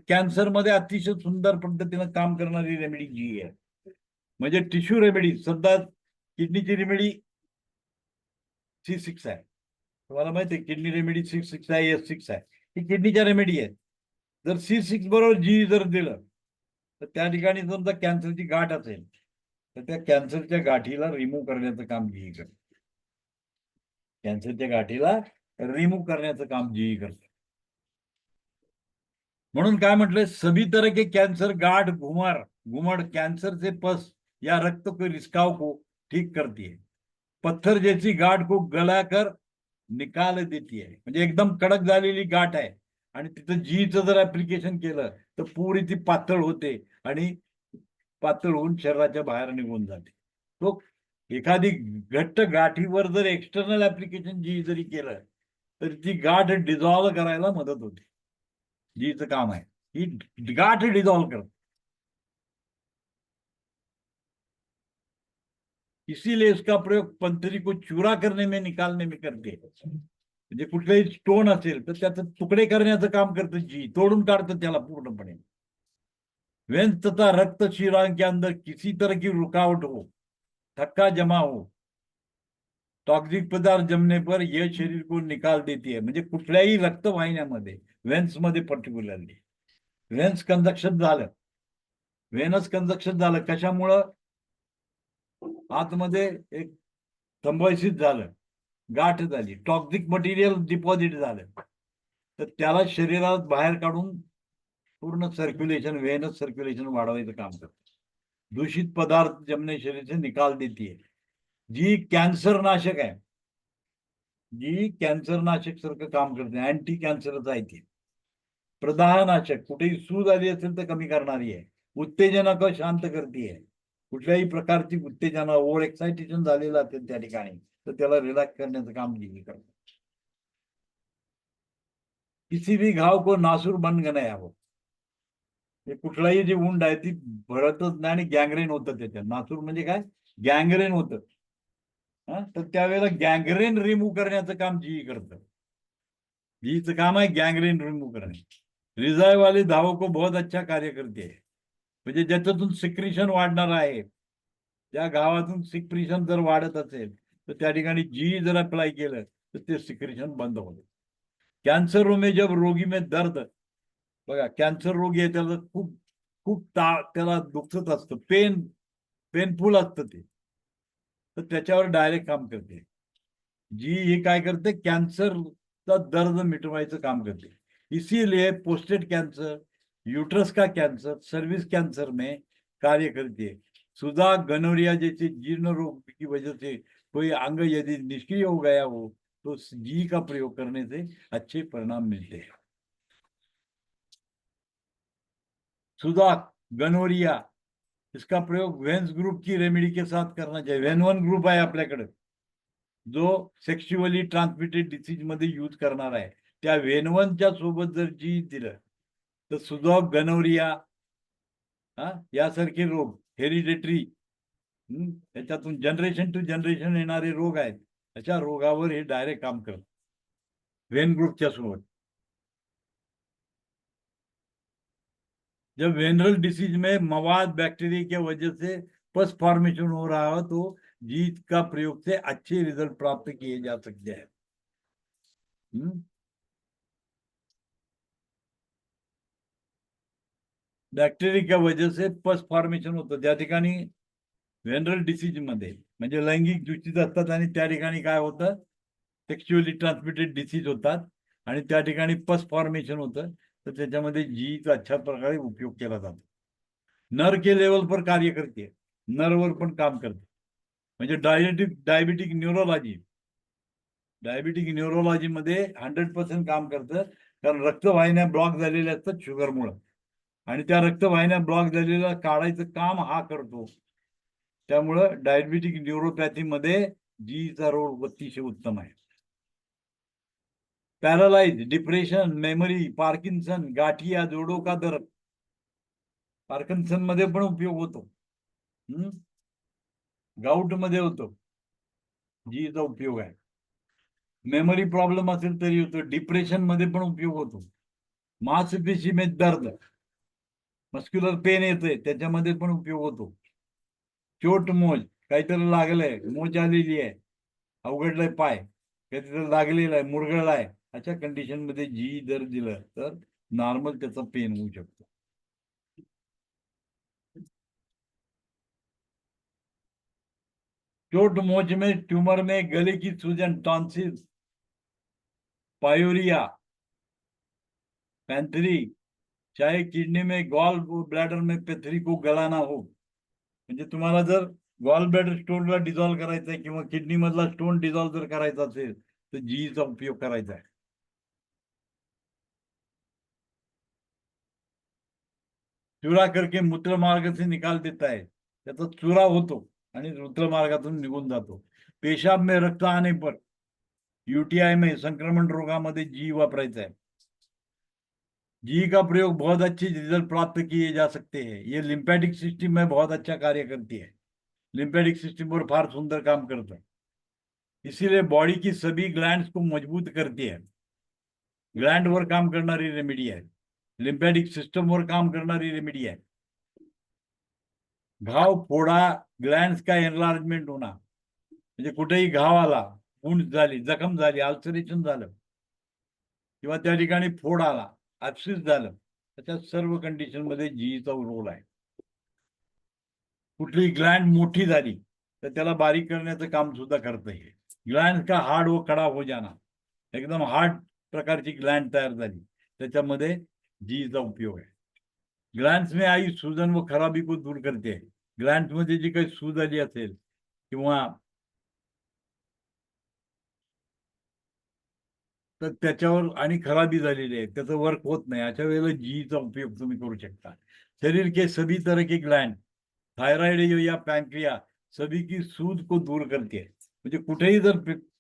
कॅन्सर मध्ये अतिशय सुंदर पद्धतीनं काम करणारी रेमेडी जी आहे, म्हणजे टिश्यू रेमेडी। सध्या किडनीची रेमेडी C6 आहे, तुम्हाला माहिती आहे किडनी रेमेडी C6 आहे, S6 आहे, ही किडनीच्या रेमेडी आहे। जर C6 बरोबर जी जर दिलं तर त्या ठिकाणी समजा कॅन्सरची गाठ असेल तर त्या कॅन्सरच्या गाठीला रिमूव्ह करण्याचं काम जी करते, कॅन्सरच्या गाठीला रिमूव्ह करण्याचं काम जी करते। म्हणून काय म्हटलंय, सभी तरह के कैंसर, गांठ, घुमड़, कैंसर से पस या रक्त के रिसाव को ठीक करती है। पत्थर जैसी गाठ को गलाकर निकाल देती है, म्हणजे एकदम कडक झालेली गाठ आहे आणि तिथं जीचं जर ऍप्लिकेशन केलं तर पुरी ती पातळ होते आणि पातळ होऊन शरीराच्या बाहेर निघून जाते। तो एखादी घट्ट गाठीवर जर एक्सटर्नल ऍप्लिकेशन जी जरी केलं तर ती गाठ डिझॉल्व करायला मदत होते। जीचं काम आहे ही गाठ डिझॉल्व करते। इसीलिए इसका प्रयोग पंथरी को चूरा करने में, निकालने में करते हैं। म्हणजे कुठलेही स्टोन असेल तर त्याचं तुकडे करण्याचं काम करतं जी, तोडून काढतं त्याला पूर्णपणे। वेन्स तथा रक्त शिराओं के अंदर किसी तरह की रुकावट हो, थक्का जमा हो, टॉक्सिक पदार्थ जमने पर यह शरीर को निकाल देती है। म्हणजे कुठल्याही रक्तवाहिन्यामध्ये, वेन्स मध्ये पर्टिक्युलरली वेन्स कंजक्शन झालं, वेनस कंजक्शन झालं, कशामुळं, आतमध्ये एक थ्रोम्बोसिस झालं, गाठ झाली, टॉक्सिक मटेरियल डिपॉझिट झालं तर त्याला शरीरात बाहेर काढून पूर्ण सर्क्युलेशन, वेनस सर्क्युलेशन वाढवायचं काम करतं। दूषित पदार्थ जमने शरीर से निकाल देती है। जी कॅन्सर नाशक आहे, जी कॅन्सर नाशक सारखं काम करते, अँटी कॅन्सरच आहे ती। प्रदाहनाशक, कुठेही सूज आली असेल तर कमी करणारी आहे, उत्तेजनाक शांत करती है, कुठल्याही प्रकारची उत्तेजना ओव्हर एक्साइटेशन झालेलं असेल त्या ठिकाणी तर त्याला रिलॅक्स करण्याचं काम जी करतं. किसी भी घाव को नासूर बन गया हो. हे कुठलाही जी वुंड आहे ती भरतच नाही आणि गँग्रेन होतं त्याच्यात. नासूर म्हणजे काय? गँग्रेन होतं. तर त्यावेळेला गँग्रेन रिमूव्ह करण्याचं काम जी करतं. जीचं काम आहे गँग्रेन रिमूव्ह करणे. रिझाय वाली धावो को बहुत अच्छा कार्य करते आहे. म्हणजे ज्याच्यातून सिक्रिशन वाढणार आहे, त्या गावातून सिक्रिशन जर वाढत असेल तर त्या ठिकाणी जी जर अप्लाय केलं तर ते सिक्रिशन बंद होतं. कॅन्सर में जब रोगी में दर्द, बघा कॅन्सर रोगी आहे त्याला खूप खूप त्याला दुखत असतं, पेनफुल असतं ते, तर त्याच्यावर डायरेक्ट काम करते. जी हे काय करते? कॅन्सरचा दर्द मिटवायचं काम करते. इसीलिए पोस्टेड कैंसर, यूट्रस का कैंसर, सर्विस कैंसर में कार्य करती है. सुधा, गनोरिया जैसे जीर्ण रोग की वजह से कोई अंग यदि निष्क्रिय हो गया हो तो जी का प्रयोग करने से अच्छे परिणाम मिलते हैं. सुधा, गनोरिया, इसका प्रयोग वेन्स ग्रुप की रेमेडी के साथ करना चाहिए. वेन-1 ग्रुप आहे आपल्याकडे जो सेक्शुअली ट्रान्समिटेड डिसीज मध्ये यूज करणार आहे. त्या वेन-1च्या सोबत जर जी दिलं तर सुधा, गनोरिया यासारखे रोग हेरिडेटरी त्याच्यातून जनरेशन टू जनरेशन येणारे रोग आहेत. अशा रोगावर हे डायरेक्ट काम करत वेन ग्रुपच्या सोबत. जब वेनरल डिसीज में मवाद बैक्टीरिया की वजह से पस फॉर्मेशन हो रहा हो तो जीत का प्रयोग से अच्छे रिजल्ट प्राप्त किए जा सकते हैं. बॅक्टेरिया वजह से पस फॉर्मेशन होतं त्या ठिकाणी व्हेनरल डिसीज मध्ये, म्हणजे लैंगिक दूषित असतात आणि त्या ठिकाणी काय होतं? सेक्शुअली ट्रान्समिटेड डिसीज होतात आणि त्या ठिकाणी पस फॉर्मेशन होतं. तर त्याच्यामध्ये जीचा अच्छा प्रकारे उपयोग केला जातो. नर के लेवल पर कार्य करते, नरवर पण काम करते. म्हणजे डायबिटिक न्यूरोलॉजी मध्ये 100% काम करतं. कारण रक्तवाहिन्या ब्लॉक झालेल्या असतात शुगरमुळे आणि त्या रक्तवाहिन्या ब्लॉक झालेल्या काढायचं काम हा करतो. त्यामुळं डायबिटिक न्यूरोपॅथी मध्ये जीचा रोल अतिशय उत्तम आहे. Paralyse, depression, memory, Parkinson, gathiya, जोडो का दर्द, पार्किन्सन मध्ये पण उपयोग होतो. गाउट मध्ये होतो, जीचा उपयोग आहे. मेमरी प्रॉब्लेम असेल तरी होतो. डिप्रेशन मध्ये पण उपयोग होतो. मांसपेशी में दर्द, मस्क्युलर पेन येते त्याच्यामध्ये पण उपयोग होतो. चोट मोज, काहीतरी लागलंय, मोच आलेली आहे, अवघडलाय पाय, काहीतरी लागलेला आहे, मुरगळलाय, अशा कंडिशन मध्ये जी जर दिलं तर नॉर्मल त्याचा पेन होऊ शकतो. चोट मोच में, ट्यूमर में, गले की सूजन, टॉन्सिल, पायोरिया, पैंथरी, चाहे किडनी में, गॉल ब्लैडर में पथरी को गलाना हो, म्हणजे तुम्हाला जर गॉल ब्लॅडर स्टोनला डिझॉल्व्ह करायचा आहे किंवा किडनी मधला स्टोन डिझॉल्व्ह जर करायचा असेल तर जीचा उपयोग करायचा आहे. चुरा करके मूत्रमार्ग से निकाल देता है, त्याचा चुरा होतो आणि मूत्रमार्गातून निघून जातो. पेशाब में रक्त आने पर, यूटीआई में, संक्रमण रोगामध्ये जी वापरायचा आहे. जी का प्रयोग बहुत अच्छे रिजल्ट प्राप्त किए जा सकते हैं. ये लिम्फेटिक सिस्टम में बहुत अच्छा कार्य करती है. लिम्फेटिक सिस्टम पर फार सुंदर काम करता है. इसीलिए बॉडी की सभी ग्लैंड्स को मजबूत करती है. ग्लैंड वर काम करणारी रेमेडी आहे. लिम्फेटिक सिस्टम वर काम करणारी रेमेडी आहे. घाव, फोडा, ग्लॅंड्स का एनलार्जमेंट होणार, म्हणजे कुठेही घाव आला, वुंड झाली, जखम झाली, अल्सरेशन झालं किंवा त्या ठिकाणी फोड आला, ऍब्सिस झालं, अशा सर्व कंडिशन मध्ये जीचा रोल आहे. कुठली ग्लँड मोठी झाली तर त्याला बारीक करण्याचं काम सुद्धा करतं हे. ग्लँड का हार्ड व कडा हो जाना, एकदम हार्ड प्रकारची ग्लँड तयार झाली त्याच्यामध्ये जीचा उपयोग आहे. ग्लँड्स में आई सूजन व खराबी को दूर करते आहे. ग्लँड्स मध्ये जी काही सूज आली असेल किंवा तर त्याच्यावर आणि खराबी झालेली आहे, त्याचं वर्क होत नाही, अशा वेळेला जीचा उपयोग तुम्ही करू शकता. शरीर के सभी तरह के ग्लैंड थायराइड या पॅनक्रिया सभी की सूज को दूर करते. म्हणजे कुठेही जर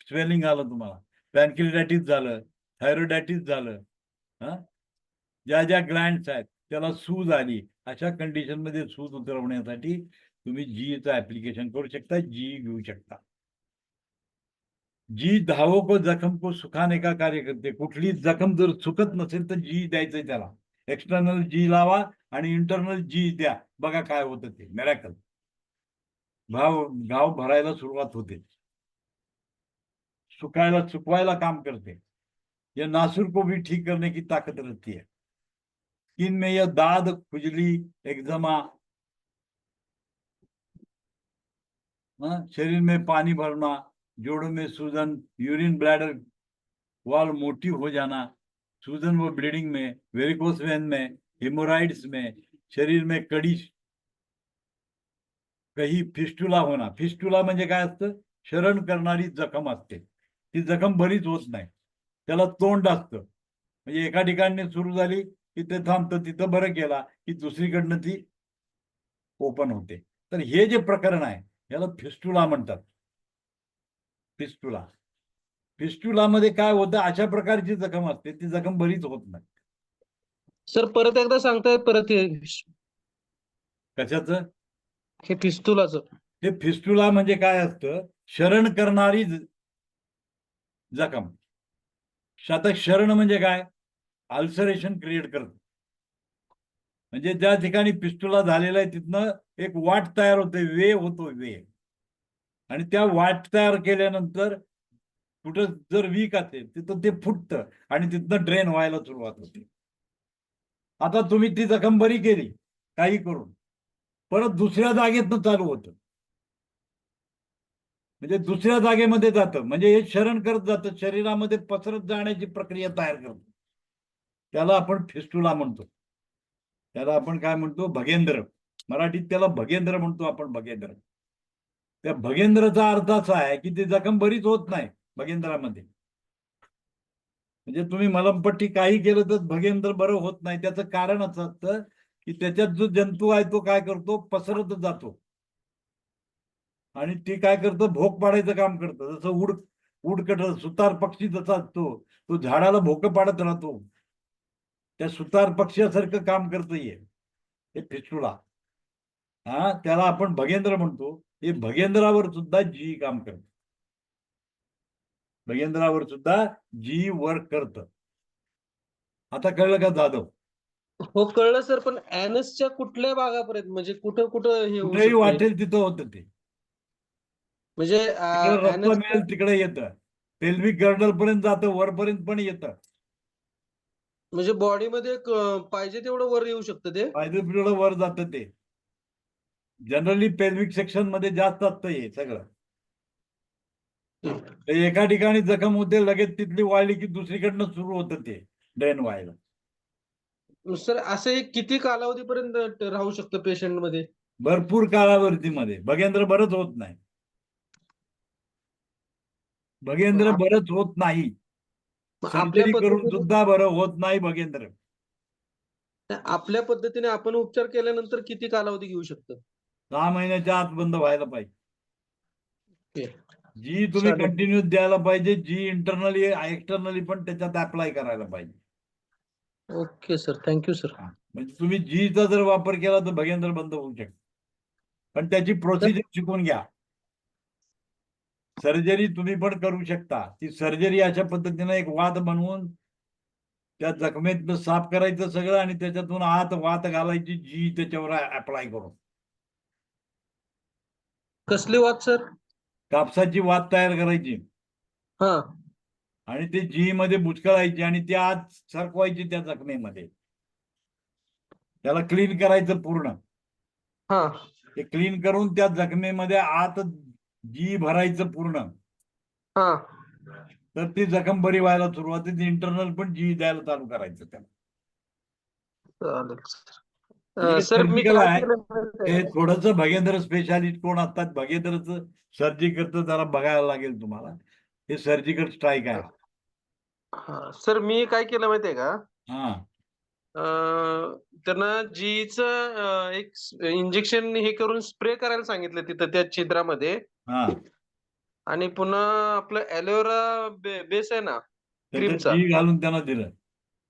स्वेलिंग आलं तुम्हाला, पॅनक्रियाटायटिस झालं, थायरॉइडायटिस झालं, हा, ज्या ज्या ग्लँड्स आहेत त्याला सूज आली, अशा कंडिशन मध्ये सूज उतरवण्यासाठी तुम्ही जीचं ऍप्लिकेशन करू शकता, जी घेऊ शकता. जी धावों को जखम को सुखाने का कार्य करते. कुठली जखम जर सुकत नसेल तर जी द्यायचंय त्याला. एक्सटर्नल जी लावा आणि इंटरनल जी द्या, बघा काय होतं ते. मिरॅकल. घाव भरायला सुरुवात होते, सुकवायला काम करते. ये नासुर को भी ठीक करने की ताकत रहती है. स्किन में यह दाद, खुजली, एक्जिमा, शरीर में पानी भरना, जोड़ों में सूजन, यूरिन ब्लैडर वॉल मोटी हो जाना, सूजन व ब्लीडिंग में, वेरिकोस वेन में, हेमोराइड्स में, शरीर में कड़ी, काही फिस्टुला होना. फिस्टुला म्हणजे काय असतं? शरण करणारी जखम असते. ती जखम बरीच होत नाही, त्याला तोंड असतं. म्हणजे एका ठिकाणी सुरू झाली की ते थांबतं, तिथं बरं केला की दुसरीकडनं ती ओपन होते. तर हे जे प्रकरण आहे याला फिस्टुला म्हणतात. फिस्टुला. फिस्टुलामध्ये काय होतं? अशा प्रकारची जखम असते, ती जखम बरीच होत नाही. सर परत एकदा सांगतायत परत कशाचं? हे फिस्तुलाचं. हे फिस्टुला म्हणजे काय असतं? शरण करणारी जखम. आता शरण म्हणजे काय? अल्सरेशन क्रिएट करत. म्हणजे ज्या ठिकाणी फिस्टुला झालेला आहे तिथनं एक वाट तयार होते, वे होतो, वे. आणि त्या वाट तयार केल्यानंतर कुठं जर वीक असेल तिथं ते फुटतं आणि तिथनं ड्रेन व्हायला सुरुवात होते. आता तुम्ही ती जखम बरी केली काही करून, परत दुसऱ्या जागेतनं चालू होतं. म्हणजे दुसऱ्या जागेमध्ये जातं, म्हणजे हे शरण करत जातं, शरीरामध्ये पसरत जाण्याची प्रक्रिया तयार करतं. त्याला आपण फिस्टुला म्हणतो. त्याला आपण काय म्हणतो? भगेंद्र. मराठीत त्याला भगेंद्र म्हणतो आपण, भगेंद्र. त्या भगेंद्रचा अर्थ असा आहे की ती जखम बरीच होत नाही भगेंद्रामध्ये. म्हणजे तुम्ही मलमपट्टी काही केलं तर भगेंद्र बरं होत नाही. त्याचं कारण असं असतं की त्याच्यात जो जंतू आहे तो काय करतो? पसरत जातो आणि ते काय करतं? भोक पाडायचं काम करतं. जसं उडकटर, सुतार पक्षी जसा असतो, तो झाडाला भोकं पाडत राहतो, त्या सुतार पक्षासारखं काम करतं हे फिस्टुला. त्याला आपण भगेंद्र म्हणतो. हे भगेंद्रावर सुद्धा जी काम करतं. भगेंद्रावर सुद्धा जी वर्क करतं. आता कळलं का जाधव? हो कळलं सर, पण ऍनसच्या कुठल्या भागापर्यंत, म्हणजे कुठं कुठं हे होऊ कुठेही शकतं? वाटेल तिथं होतं ते. म्हणजे तिकडे रस्ता मिळेल तिकडे येतं. पेल्विक गर्डल पर्यंत जातं, वरपर्यंत पण येतं. म्हणजे बॉडीमध्ये पाहिजे तेवढं वर येऊ शकतं ते. पायदळ पिढं वर जातं ते. जनरली पेल्विक सेक्शन मध्ये जास्त असतं हे सगळं. ते एका ठिकाणी जखम होते, लगेच तिथली वाळली की दुसरीकडनं सुरू होतं ते ड्रेन व्हायला. सर असं हे किती कालावधीपर्यंत राहू शकतं पेशंट मध्ये? भरपूर कालावधीमध्ये. भगेंद्र बरंच होत नाही. भगेंद्र बरंच होत नाही. आपल्या सर्जरी करून पद्धतीने सुद्धा बरं होत नाही भगेंद्र. आपल्या पद्धतीने आपण उपचार केल्यानंतर किती कालावधी घेऊ शकतो? 6 महिन्याच्या आत बंद व्हायला पाहिजे. जी तुम्ही चालेल. कंटिन्यू द्यायला पाहिजे, जी इंटरनली एक्सटर्नली पण त्याच्यात अप्लाय करायला पाहिजे. Okay sir, thank you sir. म्हणजे तुम्ही जीचा जर वापर केला तर भगेंद्र बंद होऊ शकतो. पण त्याची प्रोसिजर शिकून घ्या. सर्जरी तुम्ही पण करू शकता. ती सर्जरी अशा पद्धतीने एक वात बनवून त्या जखमेत साफ करायचं सगळं आणि त्याच्यातून आत वात घालायची, जी त्याच्यावर अप्लाय करून. कसली वाद सर? कापसाची वात तयार करायची हा आणि ते जी मध्ये बुचकळायची आणि ती आत सरकवायची त्या जखमेमध्ये. त्याला क्लीन करायचं पूर्ण. हा ते क्लीन करून त्या जखमेमध्ये आत जी भरायचं पूर्ण. हा तर ती जखम बरी व्हायला सुरुवात होते. इंटरनल पण जी द्यायला चालू करायचं त्याला. चालेल हे सर. मी सर्जिकल काय आहे. केलं हे थोडंसं भगेंद्र स्पेशालिस्ट कोण असतात, भगेंद्रचं सर्जिकलचं जरा बघायला लागेल तुम्हाला. हे सर्जिकल स्ट्राईक आहे. सर, मी काय केलं माहितीये का? हा त्यांना जीचं एक इंजेक्शन हे करून स्प्रे करायला सांगितलं तिथं त्या छिद्रामध्ये. हा, आणि पुन्हा आपलं ॲलोवेरा बेस आहे ना त्याच्यात क्रीमचा, जी घालून त्यांना दिलं.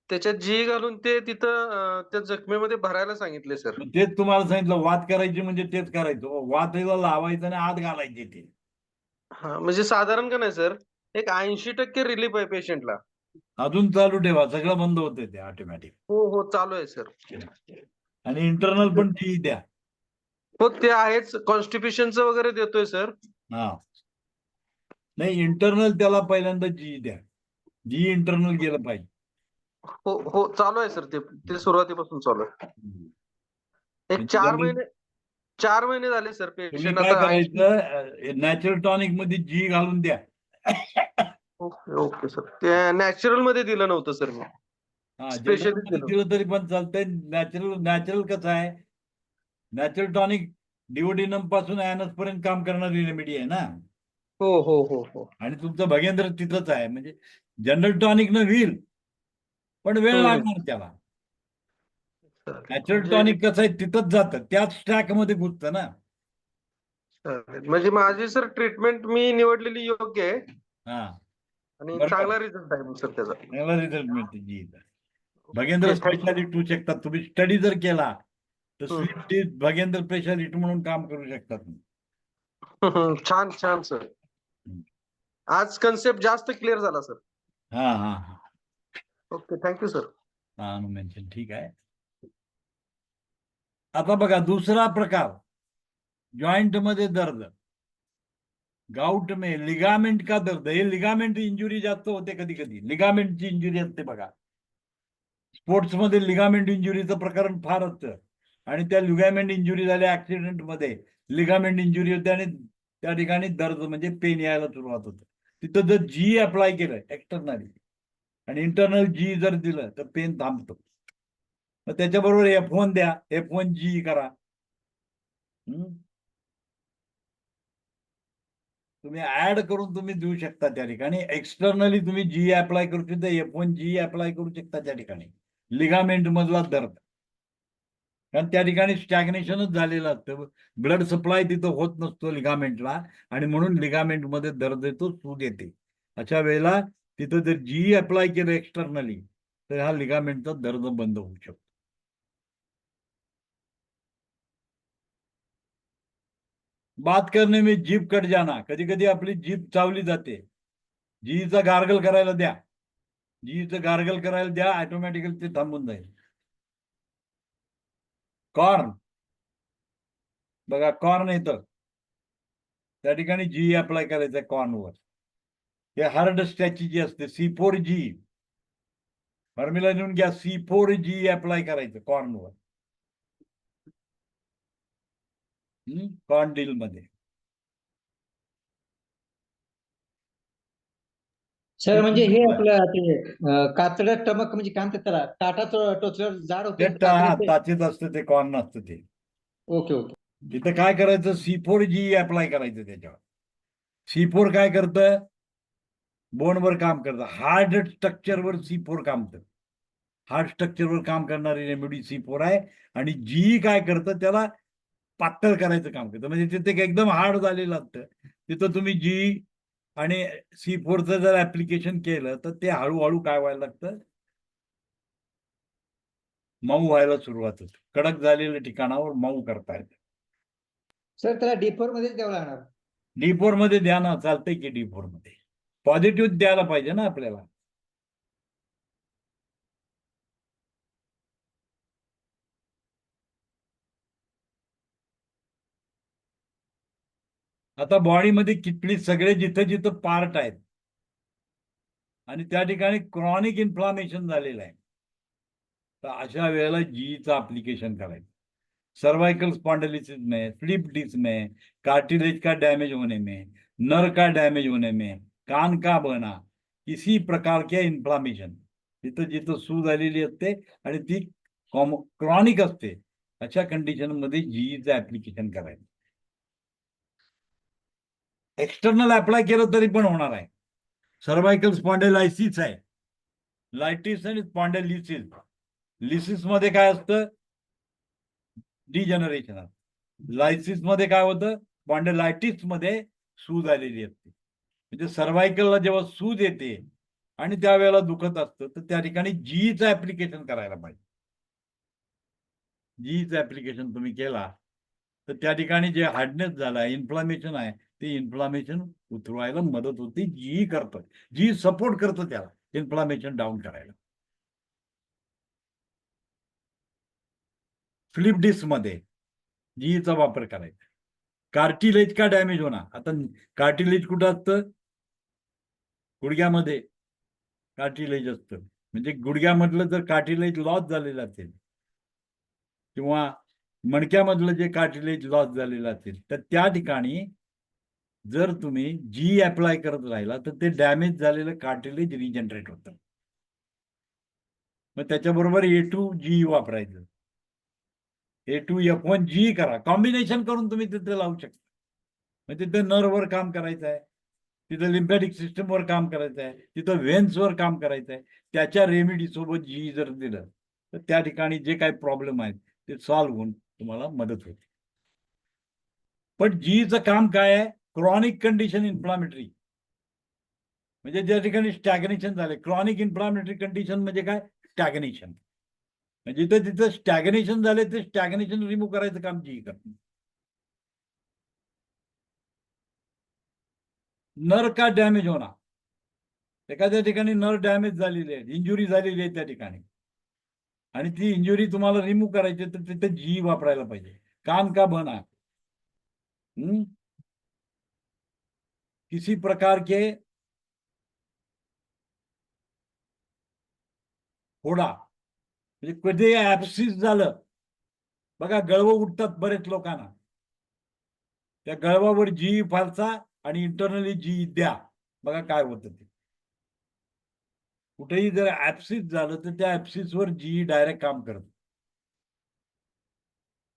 त्याच्यात जी घालून ते तिथं त्या जखमेमध्ये भरायला सांगितले सर. मग तेच तुम्हाला सांगितलं, वात करायची म्हणजे तेच करायचं, वातीला लावायचं आणि आत घालायचे ते. हा म्हणजे साधारण का नाही सर, एक 80% रिलीफ आहे पेशंटला. अजून चालू ठेवा, सगळं बंद होते ते ऑटोमॅटिक. हो हो चालू आहे सर. आणि इंटरनल पण जी द्या. हो ते आहेच, कॉन्स्टिपेशनचं वगैरे देतोय सर. हा, नाही इंटरनल त्याला पहिल्यांदा जी द्या, जी इंटरनल गेलं पाहिजे. हो हो चालू आहे सर, ते ते सुरुवातीपासून चालू आहे. एक म्हणजे 4 महिने झाले सर तुम्ही पेशंट काय आता 80. करायचं, नॅचरल टॉनिक मध्ये जी घालून द्या. ओके ओके सर, ते नॅचरल मध्ये दिलं नव्हतं सर मी, हा, जनरल स्पेशली मध्ये दिलं. दिलं तरी पण चालतंय. नॅचरल नॅचरल कसं आहे, नॅचरल टॉनिक डिओडिनम पासून ऍनस पर्यंत काम करणारी रेमेडी आहे ना. हो हो हो हो. आणि तुमचं भगेंद्र तिथंच आहे, म्हणजे जनरल टॉनिक न होईल, पण वेळ हम्म. लागणार त्याला. नॅचरल म्हणजे टॉनिक कसं आहे, तिथंच जातं, त्याच स्टॅक मध्ये घुसतं ना. म्हणजे माझी सर ट्रीटमेंट मी निवडलेली योग्य आहे हा, आणि बरोबर, चांगला रिझल्ट आहे सर त्याचा. चांगला रिझल्ट मिळते जी. भगेंद्र ओके थँक्यू. स्पेशालिटी ठेवू शकतात तुम्ही, स्टडी जर केला तर स्वीट भगेंद्र स्पेशालिटी म्हणून काम करू शकता तुम्ही. छान छान सर, आज कन्सेप्ट जास्त क्लिअर झाला सर. हा हा हा, ओके थँक्यू सर. हा मेन्शन ठीक आहे. आता बघा दुसरा प्रकार, जॉइंट मध्ये दर्द, गाउट में लिगामेंट का दर्द. हे लिगामेंट इंजुरी जास्त होते कधी कधी, लिगामेंटची इंजुरी असते बघा. स्पोर्ट्स मध्ये लिगामेंट इंजुरीचं प्रकरण फार असतं, आणि त्या लिगामेंट इंजुरी झाल्या ऍक्सिडेंट मध्ये, लिगामेंट इंजुरी होते आणि त्या ठिकाणी दर्द म्हणजे पेन यायला सुरुवात होते. तिथं जर जी अप्लाय केलं एक्सटर्नली आणि इंटरनल जी जर दिलं तर पेन थांबतो. मग त्याच्याबरोबर F1 द्या, F1 जी करा. तुम्ही ऍड करून तुम्ही देऊ शकता त्या ठिकाणी. एक्सटर्नली तुम्ही जी अप्लाय करू शकता, F1 जी अप्लाय करू शकता त्या ठिकाणी लिगामेंट मधला दर्द. कारण त्या ठिकाणी स्टॅग्नेशनच झालेलं असतं, ब्लड सप्लाय तिथं होत नसतो लिगामेंटला, आणि म्हणून लिगामेंट मध्ये दर्द येतो, सूज येते. अशा वेळेला तिथं जर जी अप्लाय केलं एक्सटर्नली तर हा लिगामेंटचा दर्द बंद होऊ शकतो. बात करने में जीभ कट जाना, कधी कधी आपली जीभ चावली जाते, जीचा गार्गल करायला द्या, जीचं गार्गल करायला द्या, ऑटोमॅटिकली ते थांबून जाईल. कॉर्न बघा, कॉर्न येतं त्या ठिकाणी जी अप्लाय करायचं कॉर्नवर. हे हार्ड स्टॅची जी असते C4G, फॉर्म्युला लिहून घ्या, C4G अप्लाय करायचं कॉर्नवर, कॉर्न डील मध्ये. सर म्हणजे हे आपलं ते कातडं टमक म्हणजे काय म्हणतात त्याला, टाटा टोचल्यावर जाड होते हा, कातडे. ताचेच असतं ते, कॉर्न असतं ते. Okay okay. तिथं काय करायचं, C4G अप्लाय करायचं त्याच्यावर. C4 काय करतं, बोनवर काम करतं, हार्ड स्ट्रक्चरवर C4 काम करतं. हार्ड स्ट्रक्चरवर काम करणारी रेमेडी C4 आहे. आणि जी काय करतं, त्याला पातळ करायचं काम करतं. म्हणजे तिथे एकदम हार्ड झालेलं असतं, तिथं तुम्ही जी आणि C4चं जर ऍप्लिकेशन केलं तर ते हळूहळू काय व्हायला लागतं, मऊ व्हायला सुरुवात होते. कडक झालेल्या ठिकाणावर मऊ करता येतं. सर त्याला D4 मध्येच द्यावं लागणार. D4 मध्ये द्या ना, चालतंय की. D4 मध्ये पॉझिटिव्ह द्यायला पाहिजे ना आपल्याला. आता बॉडीमध्ये किटली सगळे जिथं जिथं पार्ट आहेत आणि त्या ठिकाणी क्रॉनिक इन्फ्लामेशन झालेलं आहे, तर अशा वेळेला जीचं अप्लिकेशन करायचं. सर्वाइकल स्पॉन्डिलिसिस में, स्लिप डिस्क में, कार्टिलेज का डैमेज होने में, नर का डैमेज होने में, कान का बना, किसी प्रकार के इन्फ्लामेशन, जिथं जिथं सूज आलेली असते आणि ती क्रॉनिक असते, अशा कंडिशन मध्ये जीचं ऍप्लिकेशन करायचं. एक्सटर्नल अप्लाय केलं तरी पण होणार आहे. सर्वाइकल स्पॉन्डिलायसिस आहे, लायटिस आणि स्पॉन्डिलिसिस, लिसिस मध्ये काय असतं, डिजनरेशन असतं. लायसिस मध्ये काय होतं, स्पॉन्डिलायटिस मध्ये सूज आलेली असते. म्हणजे सर्व्हायकलला जेव्हा सूज येते आणि त्यावेळेला दुखत असतं, तर त्या ठिकाणी जीचं ऍप्लिकेशन करायला पाहिजे. जीचं ऍप्लिकेशन तुम्ही केला तर त्या ठिकाणी जे हार्डनेस झाला, इन्फ्लामेशन आहे, ते इन्फ्लामेशन उतरवायला मदत होती. जी करतं, जी सपोर्ट करतं त्याला इन्फ्लामेशन डाऊन करायला. फ्लिप डिस्क मध्ये जीचा वापर करायचा. कार्टिलेज का डॅमेज होणार, आता कार्टिलेज कुठं असतं, गुडघ्यामध्ये कार्टिलेज असतं. म्हणजे गुडघ्यामधलं जर कार्टिलेज लॉस झालेलं असेल किंवा मणक्यामधलं जे कार्टिलेज लॉस झालेलं असेल, तर त्या ठिकाणी जर तुम्ही जी अप्लाय करत राहिला तर ते डॅमेज झालेलं कार्टिलेज रिजनरेट होतं. मग त्याच्याबरोबर A2G वापरायचं. A2F1G करा, कॉम्बिनेशन करून तुम्ही तिथे लावू शकता. म्हणजे तिथे नर्ववर काम करायचं आहे, तिथं लिम्फॅटिक सिस्टमवर काम करायचं आहे, तिथं व्हेन्सवर काम करायचं आहे. त्याच्या रेमेडी सोबत जी जर दिलं तर त्या ठिकाणी जे काही प्रॉब्लेम आहेत ते सॉल्व्ह होऊन तुम्हाला मदत होते. पण जीचं काम काय आहे, क्रॉनिक कंडिशन इन्फ्लामेटरी, म्हणजे ज्या ठिकाणी स्टॅग्नेशन झाले. क्रॉनिक इन्फ्लामेटरी कंडिशन म्हणजे काय, स्टॅग्नेशन. म्हणजे तिथं स्टॅग्नेशन झाले ते स्टॅग्नेशन रिमूव्ह करायचं काम जी करते. नर का डॅमेज होणार, एखाद्या ठिकाणी नर डॅमेज झालेली आहे, इंजुरी झालेली आहे त्या ठिकाणी, आणि ती इंजुरी तुम्हाला रिमूव्ह करायची तर तिथे जी वापरायला पाहिजे. काम का बना, किसी प्रकार के फोडा, म्हणजे कधी ऍप्सिस झालं बघा, गळवं उठतात बरेच लोकांना, त्या गळवावर जी फालसा आणि इंटरनली जी द्या, बघा काय होतं ते. कुठेही जर ऍप्सिस झालं तर त्या ऍप्सिसवर जी डायरेक्ट काम करत,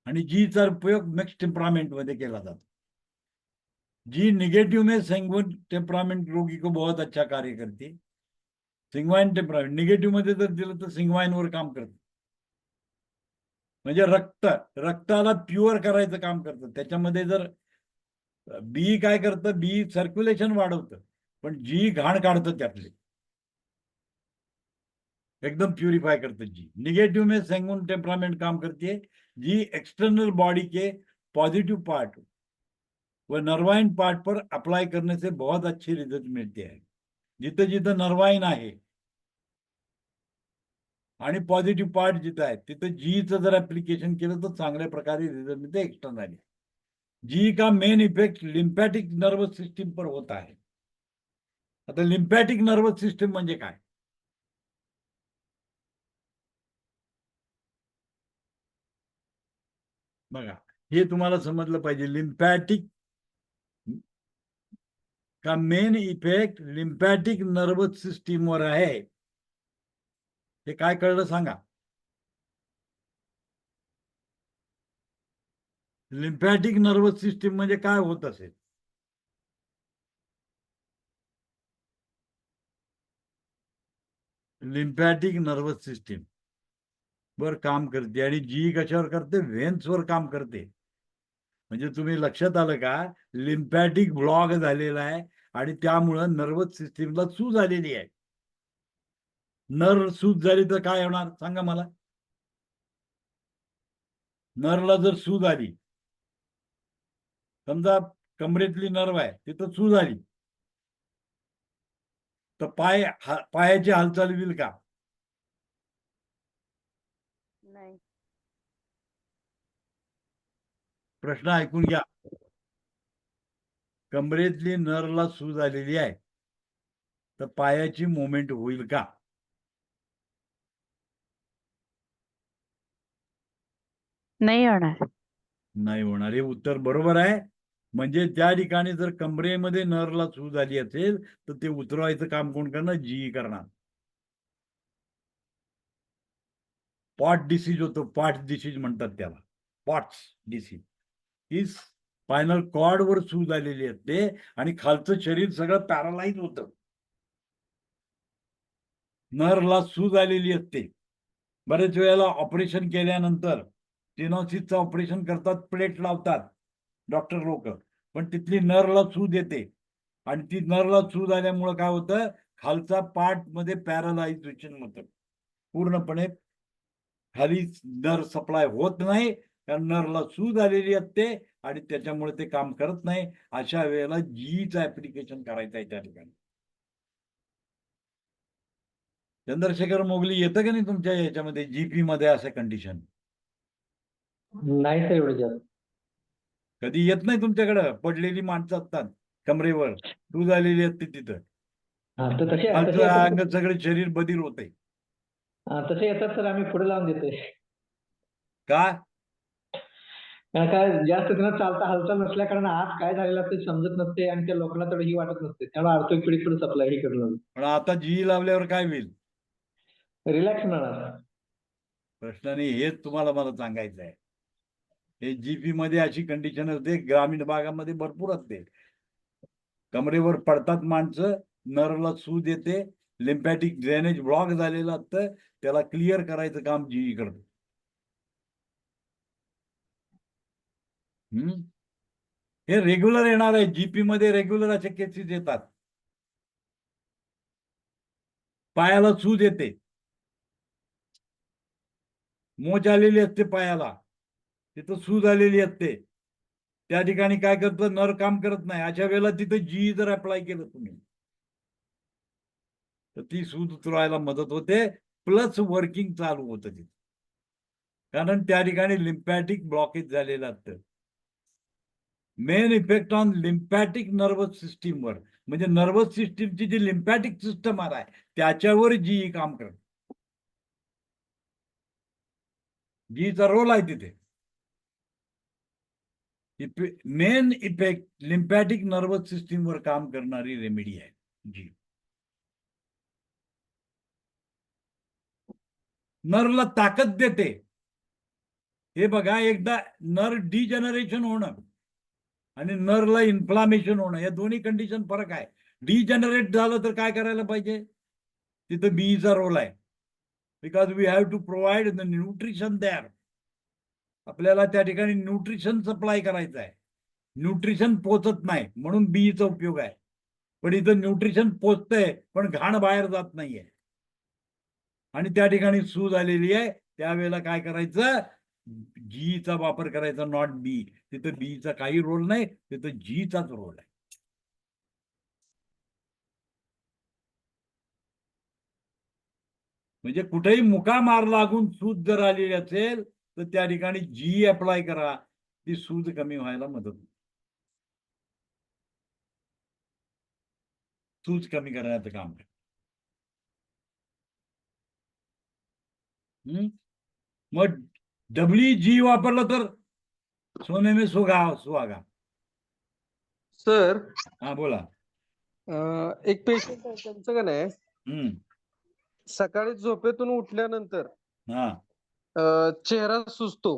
आणि जीचा उपयोग मिक्स टेम्परामेंट मध्ये केला जातो. जी निगेटिव्ह में सैंग्विन टेम्परामेंट रोगी को बहुत अच्छा कार्य करते. सिंग्वाइन टेम्परामेंट निगेटिव्ह मध्ये जर दिलं तर सिंग्वाइनवर काम करतं. म्हणजे रक्ताला प्युअर करायचं काम करतं. त्याच्यामध्ये जर बी काय करतं, बी सर्क्युलेशन वाढवतं, पण जी घाण काढतं त्यातले, एकदम प्यूरिफाई करते जी. निगेटिव में सैंगुइन टेम्परामेंट काम करती है. जी एक्सटर्नल बॉडी के पॉजिटिव पार्ट व नर्वाइन पार्ट पर अप्लाई करने से बहुत अच्छे रिजल्ट मिळते आहे. जिथं जिथं नर्वाइन आहे आणि पॉझिटिव्ह पार्ट जिथं आहे तिथं जीचं जर ऍप्लिकेशन केलं तर चांगल्या प्रकारे रिझल्ट मिळते एक्सटर्नली. जी का main effect lymphatic nervous system पर होता है. आता लिम्फॅटिक नर्वस सिस्टीम म्हणजे काय, बघा हे तुम्हाला समजलं पाहिजे. लिम्फॅटिक का मेन इफेक्ट लिम्फॅटिक नर्वस सिस्टीमवर आहे. हे काय कळलं सांगा. लिम्फॅटिक नर्वस सिस्टीम म्हणजे काय होत असेल, लिम्फॅटिक नर्वस सिस्टीम वर काम करते, आणि जी कशावर करते, व्हेन्सवर काम करते. म्हणजे तुम्ही लक्षात आलं का, लिम्फॅटिक ब्लॉक झालेला आहे आणि त्यामुळं नर्वस सिस्टीमला सूज आलेली आहे. नर सूज झाली तर काय होणार सांगा मला. नरला जर सूज आली, समजा कमरेतली नर्व आहे तिथं सूज आली, तर पायाची हालचाल होईल का, नाही. प्रश्न ऐकून घ्या. कमरेतली नरला सूज आलेली आहे तर पायाची मुवमेंट होईल का, नाही होणार. नाही होणार. हे उत्तर बरोबर आहे. म्हणजे त्या ठिकाणी जर कमरेमध्ये नरला सूज आली असेल तर ते उतरवायचं काम कोण करणार, जी करणार. पॉट डिसीज होतो, पॉट डिसीज म्हणतात त्याला, पॉट्स डिसीज. ही स्पायनल कॉर्ड वर सूज आलेली असते आणि खालचं शरीर सगळं पॅरालाइज होतं. नरला सूज आलेली असते बरेच वेळेला ऑपरेशन केल्यानंतर स्टेनोसिसचं ऑपरेशन करतात, प्लेट लावतात डॉक्टर लोक, पण तिथली नरला सूज येते आणि ती नरला सूज आल्यामुळं काय होतं, खालचा पार्ट मध्ये पॅरालायझेशन होतं, पूर्णपणे खाली नर सप्लाय होत नाही, कारण नरला सूज आलेली असते आणि त्याच्यामुळे ते काम करत नाही. अशा वेळेला जीचं ऍप्लिकेशन करायचं आहे त्या ठिकाणी. चंद्रशेखर मोगली येतं का नाही तुमच्या याच्यामध्ये जीपी मध्ये असं कंडिशन? नाही सर एवढं जास्त. कधी येत नाही तुमच्याकडं? पडलेली माणसं असतात कमरेवर, सूज आलेली असते तिथं, हा तर तसे तसे खालचं येतात अंग सगळे शरीर बधीर होते. तसे येतात सर, आम्ही पुढे लावून देतोय. का? कारण काय जास्त त्यांना चालता हालचाल नसल्या कारण आत काय झालेलं असते समजत नसते आणि त्या लोकांना तेवढं ही वाटत नसते, त्यामुळे ऑर्थोपेडिक पुढे सप्लाय हे करून पण आता जी लावल्यावर काय होईल? रिलॅक्स मिळणार. प्रश्न नाही, हेच तुम्हाला मला सांगायचं आहे. हे जीपी मध्ये अशी कंडिशन असते, ग्रामीण भागामध्ये भरपूर असते. कमरेवर पडतात माणसं, नरला सूज येते, लिम्फॅटिक ड्रेनेज ब्लॉक झालेलं असतं, त्याला क्लिअर करायचं काम जीई करतं. हे रेग्युलर येणार आहे, जीपी मध्ये रेग्युलर असे केसेस येतात. पायाला सूज येते, मोच आलेली असते पायाला, तिथं सूज आलेली असते, त्या ठिकाणी काय करतं, नर काम करत नाही. अशा वेळेला तिथं जीई जर अप्लाय केलं तुम्ही तर ती सूज उतरवायला मदत होते, प्लस वर्किंग चालू होतं तिथे, कारण त्या ठिकाणी लिम्फॅटिक ब्लॉकेज झालेलं असतं. Main effect on lymphatic nervous सिस्टीमवर, म्हणजे नर्वस सिस्टीमची जी लिम्फॅटिक सिस्टम आहे त्याच्यावर जीई काम करत. जीचा रोल आहे तिथे. मेन इफेक्ट लिम्फॅटिक नर्वस सिस्टीमवर काम करणारी रेमेडी आहे जी. नरला ताकद देते. हे बघा, एकदा नर डिजनरेशन होणं आणि नरला इन्फ्लामेशन होणं या दोन्ही कंडिशन फरक आहे. डिजनरेट झालं तर काय करायला पाहिजे? तिथं बीईचा रोल आहे, because we have to provide the nutrition there. आपल्याला त्या ठिकाणी न्यूट्रिशन सप्लाय करायचं आहे. न्यूट्रिशन पोचत नाही म्हणून बीईचा उपयोग आहे. पण इथं न्यूट्रिशन पोचतंय पण घाण बाहेर जात नाहीये आणि त्या ठिकाणी सूज आलेली आहे, त्यावेळेला काय करायचं? जीचा वापर करायचा, नॉट बी. तिथं बीचा काही रोल नाही, तिथं जीचाच रोल आहे. म्हणजे कुठेही मुका मार लागून सूज जर आलेली असेल तर त्या ठिकाणी जी अप्लाय करा, ती सूज कमी व्हायला मदत होते, सूज कमी करण्याचं काम करते. मग WG वापरलं तर सोने में सुहागा. सर हा बोला. एक पेशंट आहे, त्यांचं का नाही हम्म. सकाळी झोपेतून उठल्यानंतर हा, चेहरा सुजतो.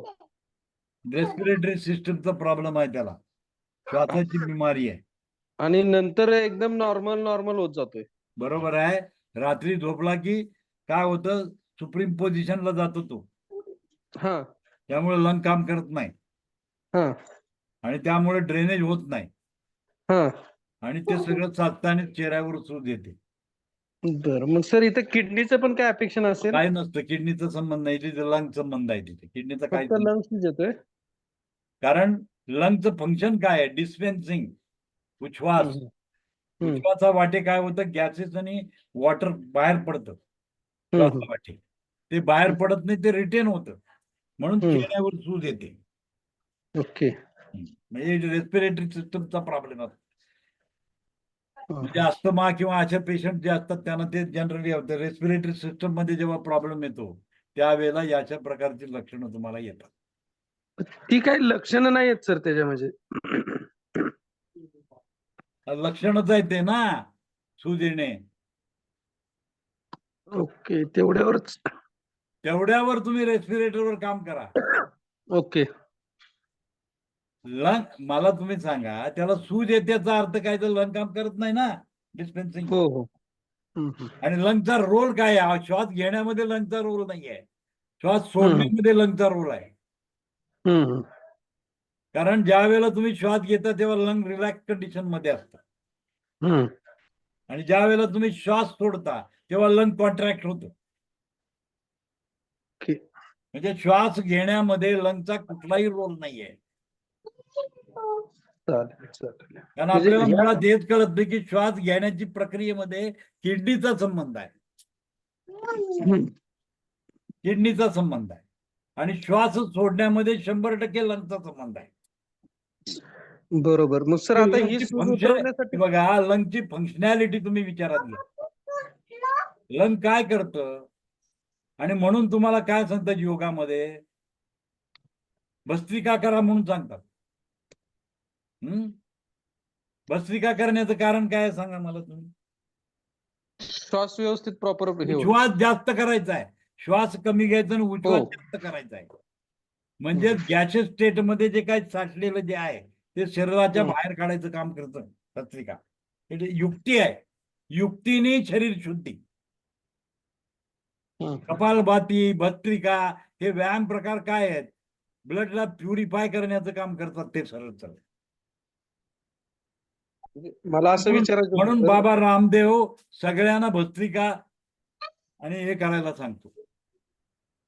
रेस्पिरेटरी सिस्टमचा प्रॉब्लेम आहे त्याला, श्वासाची बिमारी आहे. आणि नंतर एकदम नॉर्मल होत जातोय. बरोबर आहे. रात्री झोपला की काय होतं, सुप्रीम पोझिशनला जातो तो, हा त्यामुळे लंग काम करत नाही हा आणि त्यामुळे ड्रेनेज होत नाही हा. आणि ते सगळं साचताना चेहऱ्यावर सूज येते. बरं, मग सर इथं किडनीचं पण काय अपेक्षण असेल? काय नसतं, किडनीचा संबंध नाही तिथे, लंग संबंध आहे तिथे, किडनीचा काय फक्त लंग्स येतोय. कारण लंगचं फंक्शन काय आहे? डिस्पेन्सिंग, उच्छ्वास. हम्म. उच्छ्वासा वाटे काय होतं, गॅसेस आणि वॉटर बाहेर पडतं, श्वासा वाटे ते बाहेर पडत नाही, ते रिटेन होतं, म्हणून चेहऱ्यावर सूज येते. ओके. म्हणजे रेस्पिरेटरी सिस्टमचा प्रॉब्लेम असतो. म्हणजे अस्थमा किंवा अशा पेशंट जे असतात त्यांना ते जनरली होतं. रेस्पिरेटरी सिस्टम मध्ये जेव्हा प्रॉब्लेम येतो त्यावेळेला याच्या प्रकारची लक्षणं तुम्हाला येतात. ती काही लक्षणं नाही आहेत सर त्याच्या म्हणजे? लक्षणच आहे ते ना, सूज येणे. ओके, तेवढ्यावरच. तेवढ्यावर तुम्ही रेस्पिरेटरवर काम करा. ओके. लंग, मला तुम्ही सांगा, त्याला सूज येत्याचा अर्थ काय? तर लंग काम करत नाही ना, डिस्पेन्सिंग. हो. आणि लंगचा रोल काय आहे? श्वास घेण्यामध्ये लंगचा रोल नाही आहे, श्वास सोडण्यामध्ये लंगचा रोल आहे. हम्म. कारण ज्या वेळेला तुम्ही श्वास घेता तेव्हा लंग रिलॅक्स कंडिशन मध्ये असतात हम्म. आणि ज्या वेळेला तुम्ही श्वास सोडता तेव्हा लंग कॉन्ट्रॅक्ट होतं. ओके. म्हणजे श्वास घेण्यामध्ये लंगचा कुठलाही रोल नाहीये. चालेल चालेल. कारण म्हणजे आपल्याला ह्या- मुळात हेच कळत नाही की श्वास घेण्याची प्रक्रियेमध्ये किडनीचा संबंध आहे. हम्म. किडनीचा संबंध आहे आणि श्वास सोडण्यामध्ये 100% लंगचा संबंध आहे. बरोबर. मग सर आता ही लंगची सूज फंक्शन उतरवण्यासाठी बघा, लंगची फंक्शनॅलिटी तुम्ही विचारात घ्या. लंग काय करतं आणि म्हणून तुम्हाला काय सांगतात योगामध्ये भस्त्रिका करा म्हणून सांगतात. भस्त्रिका करण्याचं कारण काय आहे सांगा मला तुम्ही. श्वास व्यवस्थित प्रॉपर हे होतो. श्वास जास्त करायचा आहे, श्वास कमी घ्यायचा आणि उच्छ्वास हो. जास्त करायचा आहे. म्हणजे गॅसेस स्टेट मध्ये जे काही साठलेलं जे आहे ते शरीराच्या बाहेर काढायचं काम करतं भस्त्रिका. हे युक्ती आहे, युक्तीने शरीर शुद्धी. कपालभाती, भस्त्रिका हे व्यायाम प्रकार काय आहेत? ब्लडला प्युरिफाय करण्याचं काम करतात ते सरळ सरळ. मला असं विचारायचं म्हणून होतं, बाबा रामदेव सगळ्यांना भस्त्रिका आणि हे करायला सांगतो.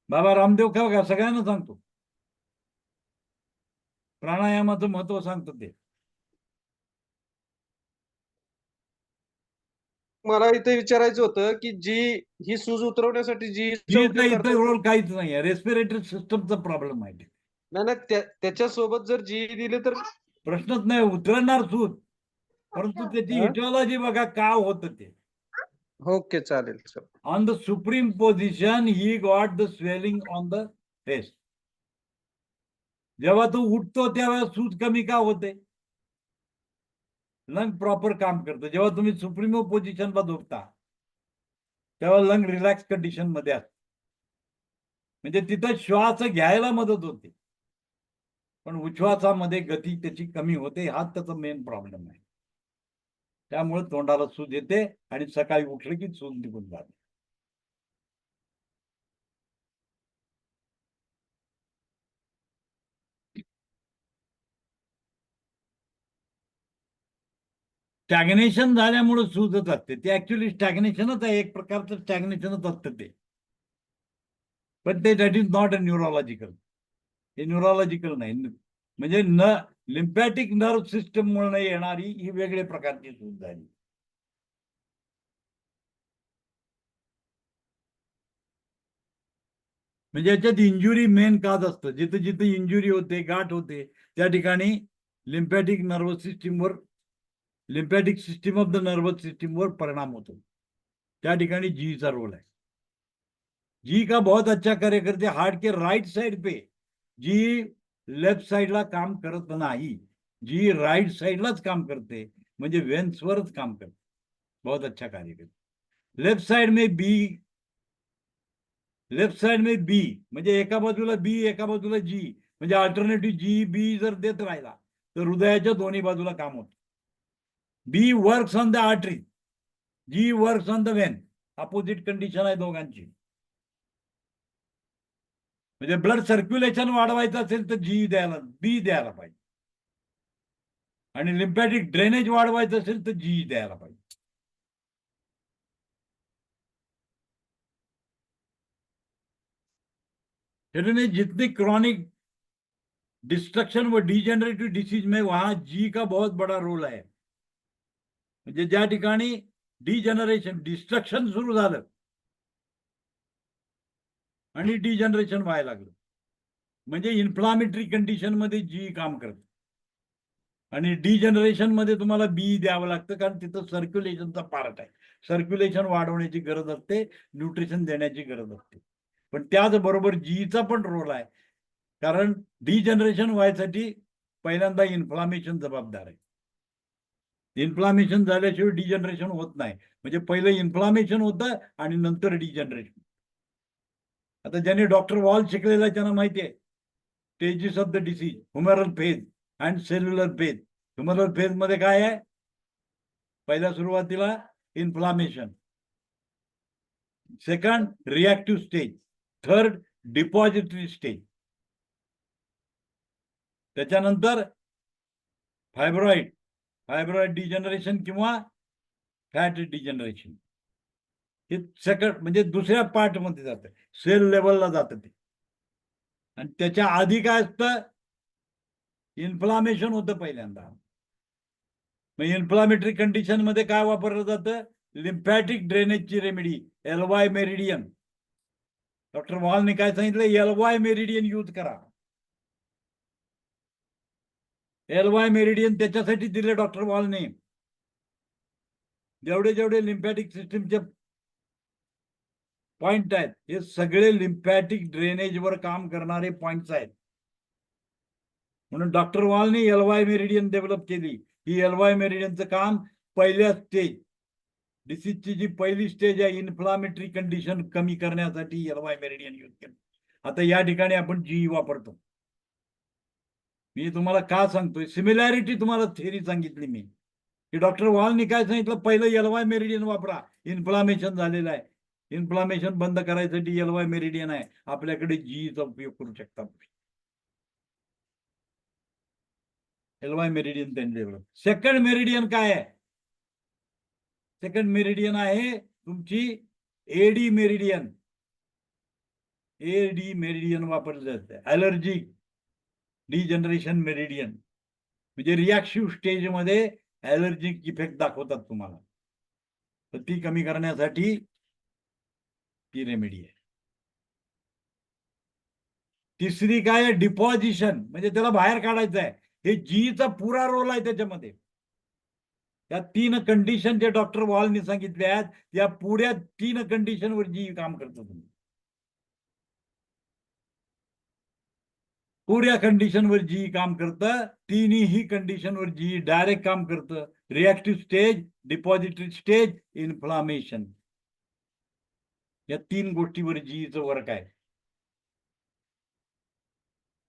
बाबा रामदेव का सगळ्यांना सांगतो, प्राणायामाचं महत्व सांगतो ते. मला इथे विचारायचं होतं की जी ही सूज उतरवण्यासाठी जी जीचा इतर रोल काहीच नाही आहे, रेस्पिरेटरी सिस्टमचा प्रॉब्लेम आहे. नाही त्याच्यासोबत जर जी दिली तर प्रश्नच नाही, उतरणार सूज, परंतु त्याची इटिओलॉजी बघा का होतं ते. ओके चालेल sir. On the supreme position he got the swelling on the face. जेव्हा तो उठतो त्यावेळेस सूज कमी का होते? लंग प्रॉपर काम करतं. जेव्हा तुम्ही सुप्रीमो पोझिशनला झोपता तेव्हा लंग रिलॅक्स कंडिशन मध्ये असते, म्हणजे तिथं श्वास घ्यायला मदत होते, पण उच्छ्वासामध्ये गती त्याची कमी होते. हा त्याचा मेन प्रॉब्लेम आहे. त्यामुळे तोंडाला सूज येते आणि सकाळी उठलं की सूज निघून जाते. स्टॅग्नेशन झाल्यामुळे सूजच असते. ते ऍक्च्युली स्टॅग्नेशनच आहे, एक प्रकारचं स्टॅग्नेशनच असतं ते, पण ते that is not a neurological. हे न्यूरोलॉजिकल नाही, म्हणजे लिम्फॅटिक नर्व सिस्टम मुळे येणारी ही वेगळ्या प्रकारची सूज झाली. म्हणजे याच्यात इंजुरी मेन काज असतं. जिथे जिथे इंजुरी होते, गाठ होते, त्या ठिकाणी लिम्फॅटिक नर्वस सिस्टीमवर, lymphatic system of the nervous सिस्टमवर परिणाम होतो. त्या ठिकाणी जीचा रोल है. जी का बहुत अच्छा कार्य करते. हार्ट के राइट साइड पे जी लेफ्ट साइडला काम करत नाही, जी राइट साइडलाच काम करते, म्हणजे वेन्सवरच काम करते. बहुत अच्छा कार्य करते. लेफ्ट साइड में बी म्हणजे एका बाजूला बी एका बाजूला जी, म्हणजे अल्टरनेटिव्ह जी बी जर देत राहिला तर हृदयाच्या दोन्ही बाजूला काम होतं. B works on the artery, G works on the vein. Opposite condition आहे दोघांची. म्हणजे ब्लड सर्क्युलेशन वाढवायचं असेल तर बी द्यायला पाहिजे, आणि लिम्फॅटिक ड्रेनेज वाढवायचं असेल तर जी द्यायला पाहिजे. जितनी क्रॉनिक डिस्ट्रक्शन व डिजेनरेटिव डिसीज में वहां जी का बहुत बड़ा रोल है. म्हणजे ज्या ठिकाणी डिजनरेशन, डिस्ट्रक्शन सुरू झालं आणि डिजनरेशन व्हायला लागलं, म्हणजे इन्फ्लामेटरी कंडिशन मध्ये जी काम करते, आणि डिजनरेशन मध्ये तुम्हाला बी द्यावं लागतं, कारण तिथं सर्क्युलेशनचा पार्ट आहे. सर्क्युलेशन वाढवण्याची गरज असते, न्यूट्रिशन देण्याची गरज असते, पण त्याचबरोबर जीचा पण रोल आहे. कारण डिजनरेशन व्हायसाठी पहिल्यांदा इन्फ्लामेशन जबाबदार आहे. इन्फ्लामेशन झाल्याशिवाय डिजनरेशन होत नाही. म्हणजे पहिलं इन्फ्लामेशन होतं आणि नंतर डिजनरेशन. आता ज्यांनी डॉक्टर वॉल शिकलेला आहे त्यांना माहिती आहे stages of the disease, humoral phase and cellular phase. Humoral phase मध्ये काय आहे? पहिल्या सुरुवातीला inflammation, second reactive stage, third depository stage, त्याच्यानंतर फायब्रॉइड डिजनरेशन किंवा फॅट डिजनरेशन, हे सेकंड म्हणजे दुसऱ्या पार्ट मध्ये जातं, सेल लेवलला जातं ते. आणि त्याच्या आधी काय असतं, इन्फ्लामेशन होतं पहिल्यांदा. मग इन्फ्लामेटरी कंडिशन मध्ये काय वापरलं जातं, लिम्फॅटिक ड्रेनेजची रेमेडी एलवाय मेरिडियन. डॉक्टर वॉलने काय सांगितलं, एलवाय मेरिडियन यूज करा. एलवाय मेरिडियन त्याच्यासाठी दिले डॉक्टर वॉलने, जेवढे जेवढे लिम्फॅटिक सिस्टीमचे पॉइंट आहेत हे सगळे लिम्फॅटिक ड्रेनेजवर काम करणारे पॉइंट्स आहेत. म्हणून डॉक्टर वॉलने एलवाय मेरिडियन डेव्हलप केली. ही एलवाय मेरिडियनचं काम पहिल्या स्टेज, डिसीजची जी पहिली स्टेज आहे, इन्फ्लामेटरी कंडिशन कमी करण्यासाठी एलवाय मेरिडियन यूज केलं. आता या ठिकाणी आपण जीई वापरतो. मी तुम्हाला का सांगतोय, सिमिलॅरिटी तुम्हाला थेरी सांगितली मी, की डॉक्टर वॉलने काय सांगितलं, पहिलं एलवाय मेरिडियन वापरा, इन्फ्लामेशन झालेलं आहे, इन्फ्लामेशन बंद करायसाठी एलवाय मेरिडियन आहे, आपल्याकडे जीईचा उपयोग करू शकता. एलवाय मेरिडियन त्यांनी डेव्हलप. सेकंड मेरिडियन काय आहे, सेकंड मेरिडियन आहे तुमची एडी मेरिडियन. एडी मेरिडियन वापरलं जातं, ॲलर्जिक डिजनरेशन मेरिडियन, म्हणजे रिॲक्टिव्ह स्टेजमध्ये ॲलर्जिक इफेक्ट दाखवतात तुम्हाला, तर ती कमी करण्यासाठी ती रेमेडी आहे. तिसरी काय आहे, डिपॉझिशन, म्हणजे त्याला बाहेर काढायचं आहे. हे जीचा पुरा रोल आहे त्याच्यामध्ये. या 3 कंडिशन जे डॉक्टर वॉलने सांगितले आहेत, या पुऱ्या 3 कंडिशनवर जी काम करतो तुम्ही. पुऱ्या कंडिशनवर जी काम करतं, तिन्ही कंडिशनवर जी डायरेक्ट काम करतं. Reactive stage, depository stage, inflammation, या 3 गोष्टीवर जीचं वर्क आहे.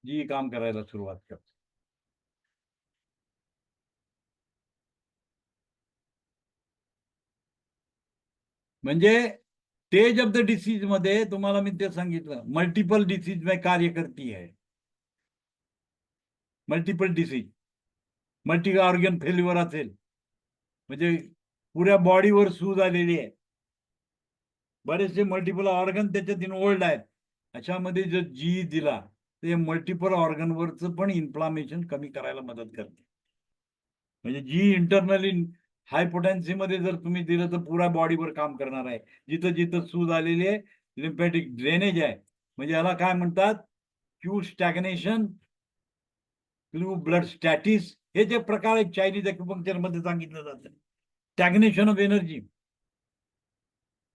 जी काम करायला सुरुवात करते. म्हणजे स्टेज ऑफ द डिसीज मध्ये तुम्हाला मी ते सांगितलं, मल्टिपल डिसीज में कार्य करती है. Multiple disease, multi organ failure असेल, म्हणजे पुऱ्या बॉडीवर सूज आलेली आहे, बरेचसे मल्टिपल ऑर्गन त्याच्यात इन्व्हॉल्ड आहेत, अशामध्ये जर जी दिला ते मल्टिपल ऑर्गनवरचं पण इन्फ्लामेशन कमी करायला मदत करते. म्हणजे जी इंटरनली हाय पोटेन्सी मध्ये जर तुम्ही दिलं तर पुऱ्या बॉडीवर काम करणार आहे. जिथं जिथं सूज आलेली आहे, लिम्फॅटिक ड्रेनेज आहे, म्हणजे याला काय म्हणतात, Q stagnation, Q blood stasis, हे जे प्रकार आहेत चायनीज ॲक्युपंक्चर मध्ये सांगितलं जातं. Stagnation of energy,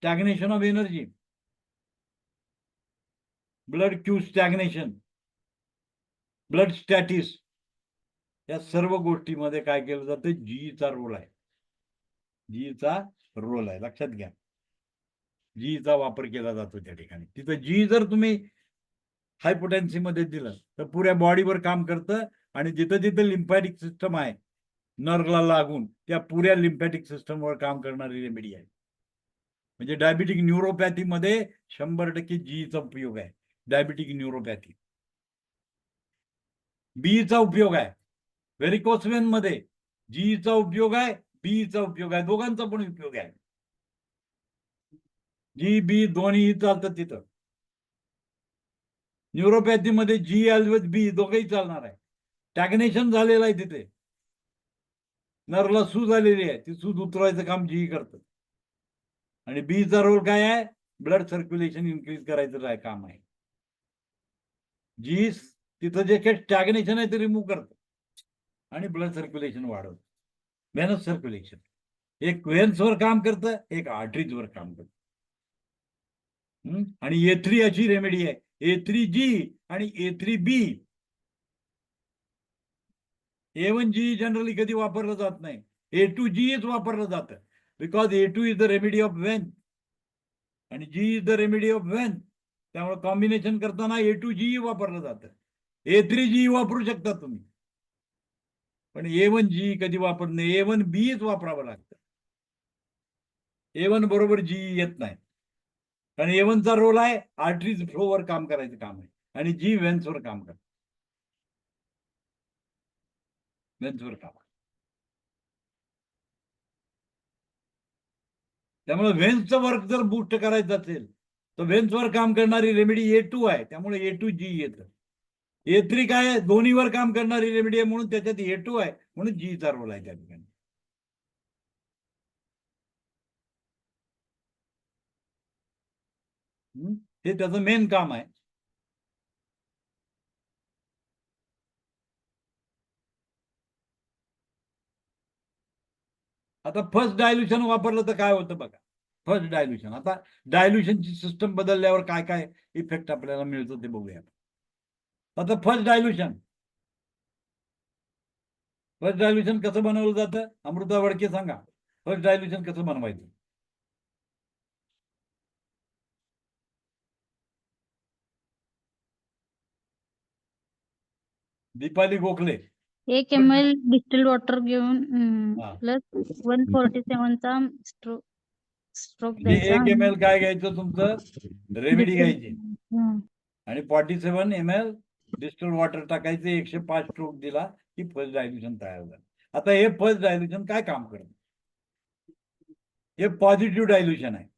stagnation of energy, blood Q stagnation, blood stasis, या सर्व गोष्टीमध्ये काय केलं जातं, जीचा रोल आहे. जीचा रोल आहे, लक्षात घ्या. जीचा वापर केला जातो त्या ठिकाणी. तिथं जी जर तुम्ही हाय पोटेन्सी मध्ये दिलं तर पुऱ्या बॉडीवर काम करतं, आणि जिथं जिथं लिम्फॅटिक सिस्टम आहे नर्वला लागून, त्या पुऱ्या लिम्फॅटिक सिस्टमवर काम करणारी रेमेडी आहे. म्हणजे डायबिटिक न्यूरोपॅथी मध्ये 100% जीचा उपयोग आहे. डायबिटिक न्यूरोपॅथी, बीचा उपयोग आहे. व्हेरिकोस वेन मध्ये जीचा उपयोग आहे, बीचा उपयोग आहे, दोघांचा पण उपयोग आहे. जी बी दोन्ही चालतं तिथं. न्यूरोपॅथी मध्ये जी ऐवजी बी दोघंही चालणार आहे. स्टॅग्नेशन झालेलं आहे तिथे, नर्वला सूज आलेली आहे, ती सूज उतरवायचं काम जी करतं. आणि बीचा रोल काय आहे, ब्लड सर्क्युलेशन इन्क्रीज करायचं काम आहे. जी तिथं जे काही स्टॅग्नेशन आहे ते रिमूव्ह करतं आणि ब्लड सर्क्युलेशन वाढवतं. व्हेनस सर्क्युलेशन, एक व्हेन्सवर काम करतं, एक आर्टरीजवर काम करतं. आणि A3 अशी रेमेडी आहे, A3G आणि A3B. A1G जनरली कधी वापरलं जात नाही, A2G वापरलं जातं, because A2 is the remedy of Wien आणि G is the remedy of Wien. त्यामुळे कॉम्बिनेशन करताना A2G वापरलं जातं. A3G वापरू शकता तुम्ही, पण A1G कधी वापर नाही, A1B वापरावं लागतं. A1 बरोबर G येत नाही. कारण A1 चा रोल आहे आर्टरीज फ्लोवर काम करायचं काम आहे आणि जी वेन्सवर काम करते. वेन्सवर काम. त्यामुळे व्हेन्सचं वर्क जर बूस्ट करायचं असेल तर व्हेन्सवर काम करणारी रेमेडी A2 आहे, त्यामुळे A2G येतं. A3 काय आहे, दोन्हीवर काम करणारी रेमेडी आहे म्हणून त्याच्यात A2 आहे, म्हणून G चा रोल आहे त्या ठिकाणी. हे त्याचं मेन काम आहे. आता फर्स्ट डायल्युशन वापरलं तर काय होतं बघा. फर्स्ट डायल्युशन, आता डायल्युशनची सिस्टम बदलल्यावर काय काय इफेक्ट आपल्याला मिळतो ते बघूया. आता फर्स्ट डायल्युशन कसं बनवलं जातं, अमृता वडके सांगा. फर्स्ट डायल्युशन कसं बनवायचं? Deepali Gokhale. 1 ml distilled water घेऊन हा. प्लस 147 चा स्ट्रोक म्हणजे द्यायचा. 1 ml काय घ्यायचं तुमचं, रेमेडी घ्यायची हं. आणि 47 ml डिस्टिल्ड वॉटर टाकायचे, 105 स्ट्रोक दिला की फर्स्ट डायल्युशन तयार झालं. आता हे फर्स्ट डायल्यूशन काय काम करतं, ये पॉजिटिव डाइल्यूशन है,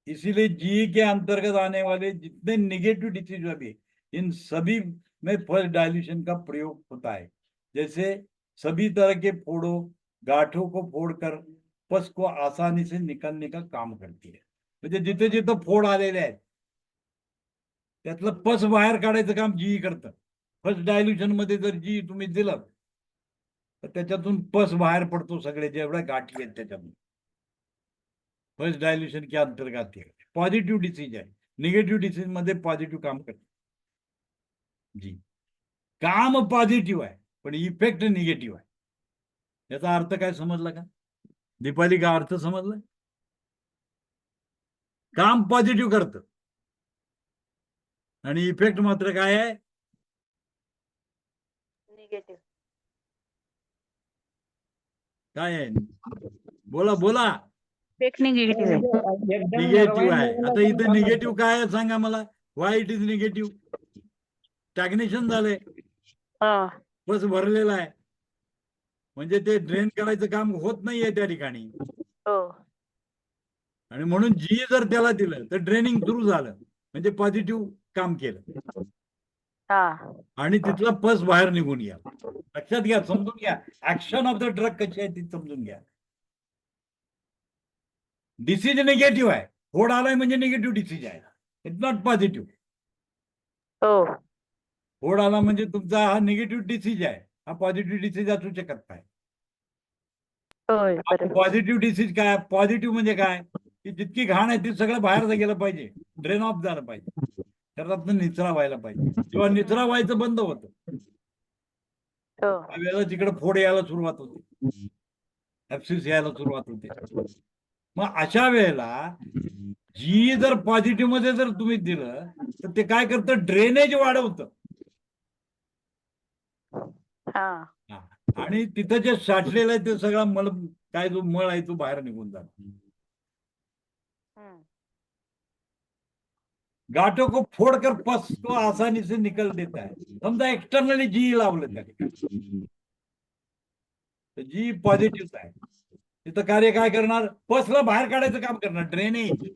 इसीलिए जी के अंतर्गत आने वाले जितने निगेटिव डिसीजन भी इन सभी में फर्स्ट डाइल्यूशन का प्रयोग होता है. जैसे सभी तरह के फोड़ों गांठों को फोड़कर पस को आसानी से निकलने का काम करती है. म्हणजे जिथे जिथे फोड आलेले आहेत त्यातलं पस बाहेर काढायचं काम जी करतं. फर्स्ट डायल्यूशन मध्ये जर जी तुम्ही दिलं तर त्याच्यातून पस बाहेर पडतो, सगळे जेवढ्या गाठी आहेत त्याच्यातून. फर्स्ट डायल्यूशन के अंतर्गत है. पॉझिटिव्ह डिसीज आहे, निगेटिव्ह डिसीज मध्ये पॉझिटिव्ह काम करते. जी काम पॉझिटिव्ह आहे पण इफेक्ट निगेटिव्ह आहे. याचा अर्थ काय समजला का दीपाली, का अर्थ समजला? काम पॉझिटिव्ह करतं आणि इफेक्ट मात्र काय आहे, निगेटिव्ह. काय आहे, बोला बोला. इफेक्ट निगेटिव्ह आहे. निगेटिव्ह आहे. आता इथे निगेटिव्ह काय आहे सांगा मला, why it is negative? Stagnation झालंय, बस भरलेला आहे, म्हणजे ते ड्रेन करायचं काम होत नाहीये त्या ठिकाणी. आणि म्हणून जी जर त्याला दिलं तर ड्रेनिंग सुरू झालं, म्हणजे पॉझिटिव्ह काम केलं आणि तिथला पस बाहेर निघून घ्या. लक्षात घ्या, समजून घ्या, ऍक्शन ऑफ द ड्रग कशी आहे ती समजून घ्या. डिसीज निगेटिव्ह आहे, फोड आलाय म्हणजे निगेटिव्ह डिसीज आहे, इट्स नॉट पॉझिटिव्ह. फोड आला म्हणजे तुमचा हा निगेटिव्ह डिसीज आहे, हा पॉझिटिव्ह डिसीज असू शकत नाही. पॉझिटिव्ह डिसीज काय, पॉझिटिव्ह म्हणजे काय की जितकी घाण आहे ती सगळं बाहेर गेलं पाहिजे, ड्रेन ऑफ झालं पाहिजे, शरीरातून निचरा व्हायला पाहिजे. किंवा निचरा व्हायचं बंद होतं त्यावेळेला तिकडे फोड यायला सुरुवात होते, ऍब्सिस यायला सुरुवात होते. मग अशा वेळेला जी जर पॉझिटिव्ह मध्ये जर तुम्ही दिलं तर ते काय करतं, ड्रेनेज वाढवतं. आणि तिथं जे साठलेलं आहे ते सगळा मळ, काय जो मळ आहे तो बाहेर निघून जातो. गाठों को फोड़कर पस को आसानी से निकल देता है. समजा एक्सटर्नली जी लावलं त्या ठिकाणी तर जी पॉझिटिव्ह आहे, तिथं कार्य काय करणार, पसला बाहेर काढायचं काम करणार, ड्रेनेज.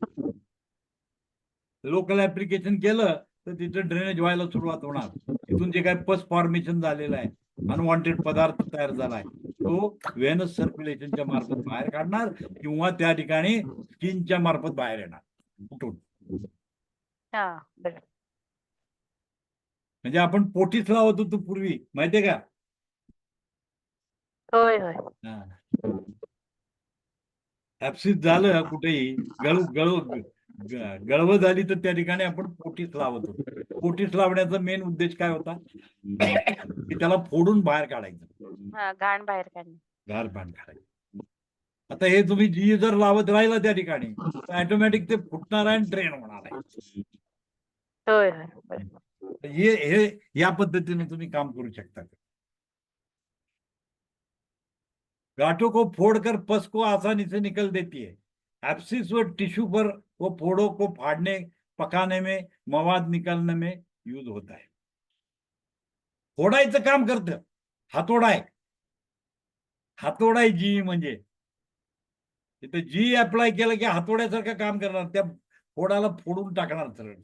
लोकल ऍप्लिकेशन केलं तर तिथं ड्रेनेज व्हायला सुरुवात होणार. तिथून जे काय पस फॉर्मेशन झालेलं आहे, अनवॉन्टेड पदार्थ तयार झालाय, तो व्हेनस सर्क्युलेशनच्या मार्फत बाहेर काढणार किंवा त्या ठिकाणी स्किनच्या मार्फत बाहेर येणार कुठून. म्हणजे आपण पोटीच लावत होतो पूर्वी, माहितीये का? होय होय. ऍप्सिस झालं कुठेही, गळव झाली तर त्या ठिकाणी आपण पोटीस लावत होतो. पोटीस लावण्याचा मेन उद्देश काय होता की त्याला फोडून बाहेर काढायचं, घाण बाहेर काढणे. घाण बाहेर काढायचं. आता हे तुम्ही जी जर लावत राहिला त्या ठिकाणी तर ऑटोमॅटिक ते फुटणार आहे आणि ड्रेन होणार आहे. होय होय. हे या पद्धतीने तुम्ही काम करू शकता. गांठों को फोड़कर पस को आसानी से निकल देती है. एब्सिस व टिश्यू पर वो फोड़ों को फाड़ने पकाने में मवाद निकालने में यूज होता है. फोडायचं काम करतं. हातोडा आहे. हातोडा आहे जी म्हणजे. तिथे जी अप्लाय केलं की हातोड्यासारखं काम करणार, त्या फोडाला फोडून टाकणार सरळ.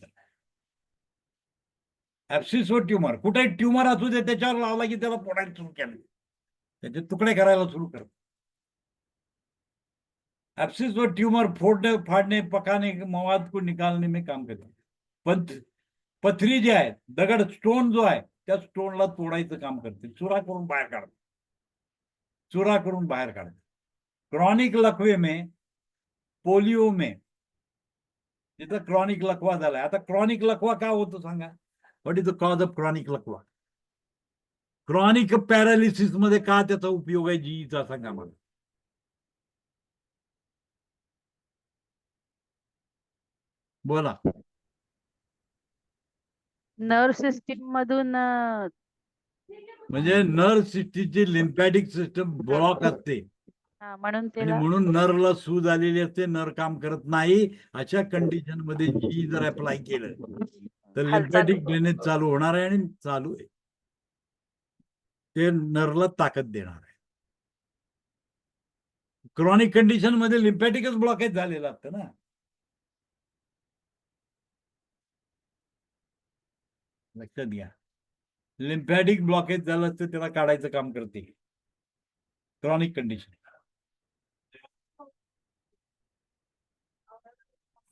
ऍब्सिस व ट्युमर, कुठे ट्युमर असू दे त्याच्यावर लावला की त्याला फोडायला सुरू केलं, त्याचे तुकडे करायला सुरू कर. ऍब्सिस व ट्यूमर फोड़ने फाड़ने पकाने मवाद को निकालने में काम करते. पण पथरी जी आहे, दगड स्टोन जो आहे, त्या स्टोनला तोडायचं काम करते, चुरा करून बाहेर काढते. चुरा करून बाहेर काढते. क्रॉनिक लकवे में, पोलिओ में, तिथं क्रॉनिक लकवा झालाय. आता क्रॉनिक लकवा का होतो सांगा? What is the cause of chronic लकवा? क्रॉनिक पॅरालिसिस मध्ये का त्याचा उपयोग आहे जीचा सांगा मला. बोला. नर्व सिस्टीम मधून म्हणजे नर्व सिस्टीमची लिम्फॅटिक सिस्टम ब्लॉक असते म्हणून आणि त्याला म्हणून नर्वला सूज आलेली असते, नर्व काम करत नाही. अशा कंडिशन मध्ये जी जर अप्लाय केलं तर लिम्फॅटिक ड्रेनेज चालू होणार आहे आणि चालू आहे. ते नर्वला ताकद देणार आहे. क्रॉनिक कंडिशन मध्ये लिम्फॅटिकच ब्लॉकेज झालेलं असतं ना. लक्षात घ्या. लिम्फॅटिक ब्लॉकेज झालं असतं, त्याला काढायचं काम करते क्रॉनिक कंडिशन.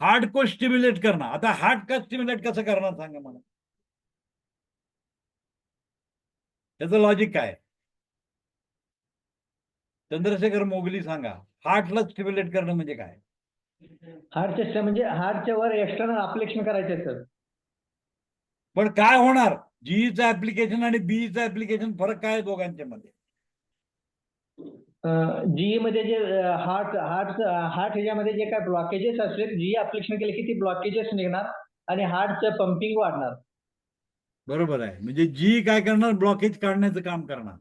हार्ट को स्टिम्युलेट करणं. आता हार्ट का स्टिम्युलेट कसं करणार सांगा मला. त्याचं लॉजिक काय? चंद्रशेखर मोगली सांगा. हार्टला स्टिम्युलेट करणं म्हणजे काय? हार्टच्या म्हणजे हार्टच्या वर एक्सटर्नल अप्लिकेशन करायचे सर. पण काय होणार? जीचं ऍप्लिकेशन आणि बीचं ऍप्लिकेशन फरक काय आहे दोघांच्या मध्ये? जी मध्ये जे हार्ट ह्याच्यामध्ये जे काय ब्लॉकेजेस असतील, जी ऍप्लिकेशन केले की ती ब्लॉकेजेस निघणार आणि हार्टचं पंपिंग वाढणार. बरोबर आहे. म्हणजे जी काय करणार? ब्लॉकेज काढण्याचं काम करणार.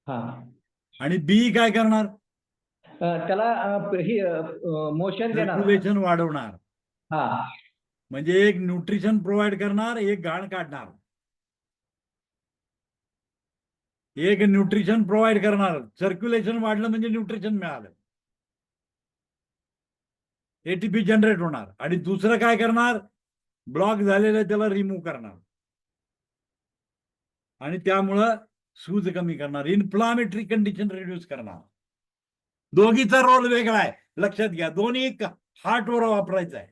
हा. आणि बी काय करणार? त्याला मोशन देणार. सर्क्युलेशन वाढवणार. हा. म्हणजे एक न्यूट्रिशन प्रोव्हाइड करणार, एक घाण काढणार. एक न्यूट्रिशन प्रोव्हाइड करणार, सर्क्युलेशन वाढलं म्हणजे न्यूट्रिशन मिळालं, एटीपी जनरेट होणार. आणि दुसरं काय करणार? ब्लॉक झालेलं त्याला रिमूव्ह करणार आणि त्यामुळं सूज कमी करणार, इन्फ्लामेटरी कंडिशन रिड्यूस करणार. दोघीचा रोल वेगळा आहे, लक्षात घ्या. दोन्ही हार्टवर वापरायचं आहे.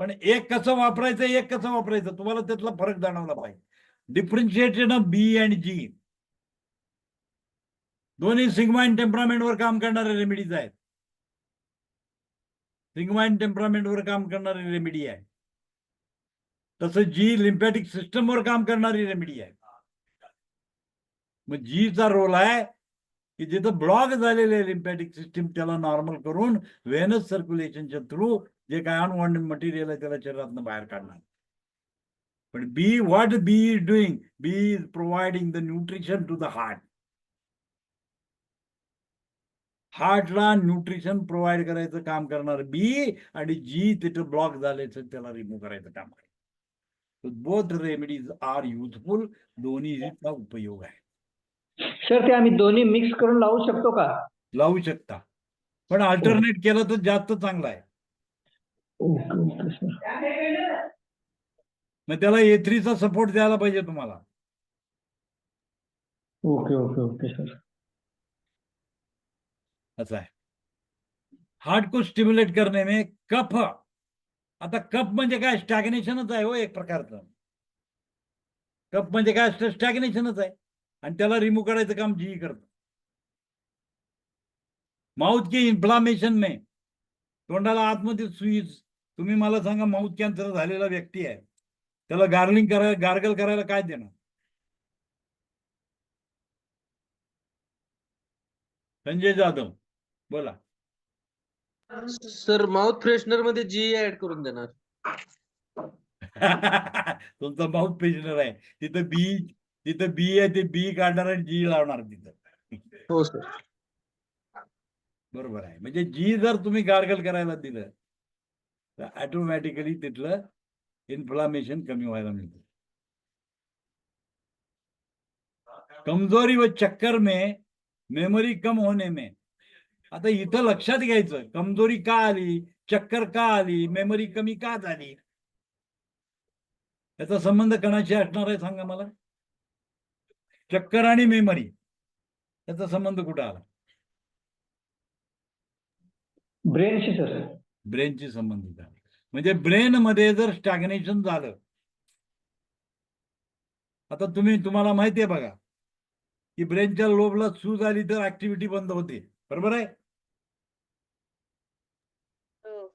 पण एक कसं वापरायचं, एक कसं वापरायचं, तुम्हाला त्यातला फरक जाणवला पाहिजे. Differentiated of B and G. दोन्ही सिग्मा टेम्परामेंटवर काम करणारे रेमेडीज आहेत. सिग्मा टेम्परामेंटवर काम करणारी रेमेडी आहे. तसं जी लिम्फॅटिक सिस्टमवर काम करणारी रेमेडी आहे. मग जीचा रोल आहे की जिथं ब्लॉक झालेले लिम्फॅटिक सिस्टीम त्याला नॉर्मल करून व्हेनस सर्क्युलेशनच्या थ्रू जे काय अनवॉन्टेड मटेरियल आहे त्याला शरीरातून बाहेर काढणार. पण B, what B is doing? B is providing the nutrition to the heart. हार्टला न्यूट्रिशन प्रोव्हाइड करायचं काम करणार बी, आणि जी तिथं ब्लॉक झाल्याचं त्याला रिमूव्ह करायचं काम आहे. Both remedies are useful. दोन्हीचा उपयोग आहे. सर ते आम्ही दोन्ही मिक्स करून लावू शकतो का? लावू शकता, पण अल्टरनेट केलं तर जास्त चांगलं आहे. Okay okay sir. मग त्याला A3चा सपोर्ट द्यायला पाहिजे तुम्हाला. Okay okay okay sir. असं आहे. हार्ट को स्टिम्युलेट करणे में कफ. आता कफ म्हणजे काय? स्टॅग्नेशनच आहे हो एक प्रकारचं. कफ म्हणजे काय असतं? स्टॅग्नेशनच आहे, आणि त्याला रिमूव्ह करायचं काम जी करतं. माउथ की इन्फ्लामेशन में, तोंडाला आतमध्ये सुईज. तुम्ही मला सांगा, माउथ कॅन्सर झालेला व्यक्ती आहे, त्याला गार्गल करायला काय देणार? संजय जाधव बोला. सर माउथ फ्रेशनर मध्ये जी ऍड करून देणार. तुमचा माउथ फ्रेशनर आहे, तिथं बी आहे, ते बी काढणार आणि जी लावणार तिथं. हो सर. बरोबर आहे. म्हणजे जी जर तुम्ही गार्गल करायला दिलं तर ऑटोमॅटिकली तिथलं इन्फ्लामेशन कमी व्हायला मिळतं. कमजोरी व चक्कर में मेमोरी कम होने में, आता इथं लक्षात घ्यायचं कमजोरी का आली, चक्कर का आली, मेमरी कमी का झाली, याचा संबंध कोणाशी असणार आहे सांगा मला. चक्कर आणि मेमरी याचा संबंध कुठं आला? ब्रेनशी सर. ब्रेनशी संबंधित आहे. म्हणजे ब्रेन मध्ये जर स्टॅग्नेशन झालं, आता तुम्हाला माहिती आहे बघा की ब्रेनच्या लोबला सूज आली तर ऍक्टिव्हिटी बंद होते, बरोबर आहे?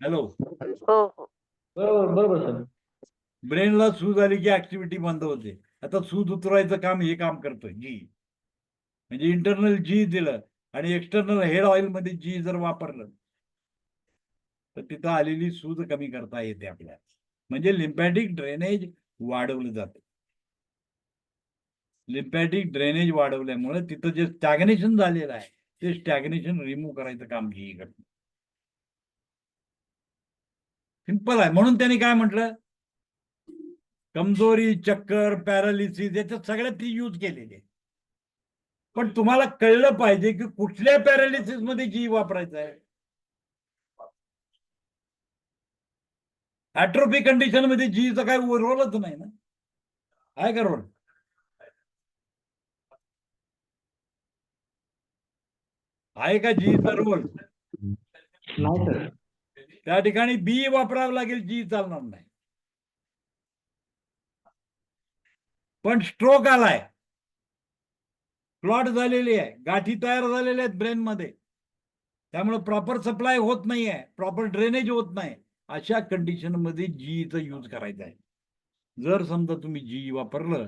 हॅलो, हो हो बरोबर बरोबर सर. ब्रेनला सूज आली की ऍक्टिव्हिटी बंद होते. आता सूज उतरवायचं काम हे काम करतोय जी, म्हणजे इंटरनल जी दिलं आणि एक्सटर्नल हेड ऑइल मध्ये जी जर वापरलं तर तिथं आलेली सूज कमी करता येते आपल्याला. म्हणजे लिम्फॅटिक ड्रेनेज वाढवलं जातं. लिम्फॅटिक ड्रेनेज वाढवल्यामुळे तिथं जे स्टॅग्नेशन झालेलं आहे ते स्टॅग्नेशन रिमूव्ह करायचं काम जी करते. सिंपल आहे. म्हणून त्यांनी काय म्हटलं, कमजोरी, चक्कर, पॅरालिसिस याच्यात सगळ्यात ती यूज केलेली आहे. पण तुम्हाला कळलं पाहिजे की कुठल्या पॅरालिसिस मध्ये जी वापरायचं आहे. ऍट्रोफी कंडिशन मध्ये जीचा काय रोलच नाही ना, आहे का रोल? आहे का जीचा रोल? नाही सर. त्या ठिकाणी बी वापरावं लागेल, जी चालणार नाही. पण स्ट्रोक आलाय, क्लॉट झालेली आहे, गाठी तयार झालेल्या आहेत ब्रेन मध्ये, त्यामुळे प्रॉपर सप्लाय होत नाहीये, प्रॉपर ड्रेनेज होत नाही. अशा कंडिशन मध्ये जीचा यूज करायचा आहे. जर समजा तुम्ही जी वापरलं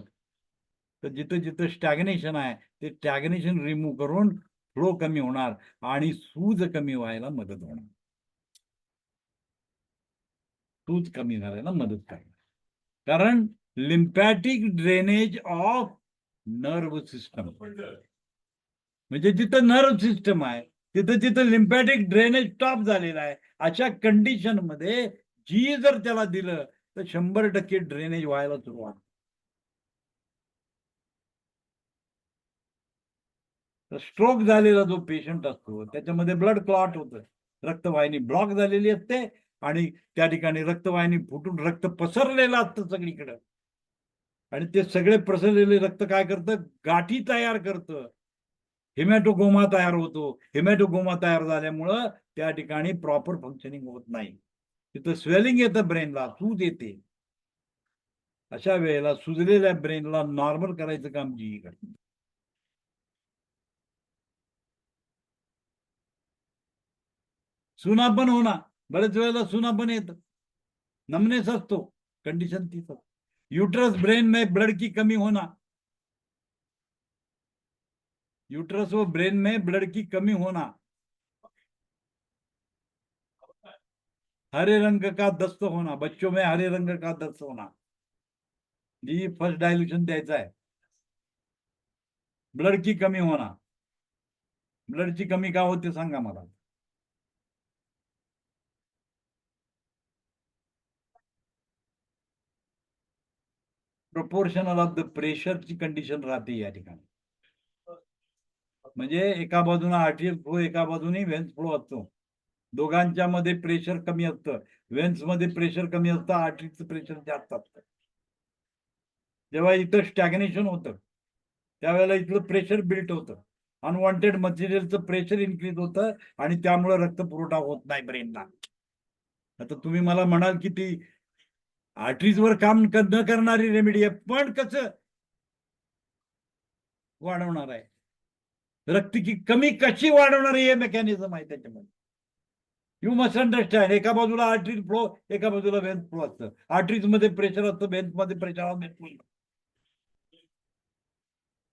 तर जिथं जिथं स्टॅग्नेशन आहे ते स्टॅग्नेशन रिमूव्ह करून फ्लो कमी होणार आणि सूज कमी व्हायला मदत होणार. सूज कमी करायला मदत करणार. कारण lymphatic drainage of nerve system, म्हणजे जिथं नर्व सिस्टम आहे तिथं तिथं लिम्फॅटिक ड्रेनेज स्टॉप झालेला आहे. अशा कंडिशन मध्ये जी जर त्याला दिलं तर 100% ड्रेनेज व्हायला सुरुवात. तर स्ट्रोक झालेला जो पेशंट असतो त्याच्यामध्ये ब्लड क्लॉट होतं, रक्तवाहिनी ब्लॉक झालेली असते आणि त्या ठिकाणी रक्तवाहिनी फुटून रक्त पसरलेलं असतं सगळीकडे, आणि ते सगळे पसरलेले रक्त काय करतं, गाठी तयार करतं, हिमॅटोगोमा तयार होतो. हिमॅटोगोमा तयार झाल्यामुळं त्या ठिकाणी प्रॉपर फंक्शनिंग होत नाही, तिथं स्वेलिंग येतं, ब्रेनला सूज येते. अशा वेळेला सुजलेल्या ब्रेनला नॉर्मल करायचं काम जी करते. सुनापण होणार, बरेच वेळेला सुनापण येतं, नमनेस असतो, कंडिशन तीच. यूट्रस ब्रेन में ब्लड की कमी होना, यूट्रस व ब्रेन में ब्लड की कमी होना, हरे रंग का दस्त होना, बच्चों में हरे रंग का दस्त होना, जी फर्स्ट डायल्यूशन द्यायचा आहे. ब्लड की कमी होना, ब्लडची कमी का होते सांगा मला. प्रोपोर्शनल ऑफ द प्रेशरची कंडिशन राहते या ठिकाणी. म्हणजे एका बाजूने आर्टियल फ्लो, एका बाजूने व्हेन्स फ्लो असतो. दोघांच्या मध्ये प्रेशर कमी असतं. व्हेन्स मध्ये प्रेशर कमी असतं, आर्टरीचं प्रेशर जास्त असतं. जेव्हा इथं स्टॅग्नेशन होतं त्यावेळेला इथलं प्रेशर बिल्ट होतं, अनवॉन्टेड मटेरियलचं प्रेशर इन्क्रीज होतं आणि त्यामुळे रक्त पुरवठा होत नाही ब्रेनला. आता तुम्ही मला म्हणाल की ती आर्टरीजवर काम न करणारी रेमेडी आहे, पण कसं वाढवणार आहे, रक्त की कमी कशी वाढवणार हे मेकॅनिझम आहे त्याच्यामध्ये. You must understand. एका बाजूला आर्टरी फ्लो, एका बाजूला व्हेन्स फ्लो असतं. आर्टरीज मध्ये प्रेशर असतं, व्हेन्स मध्ये प्रेशर असतं.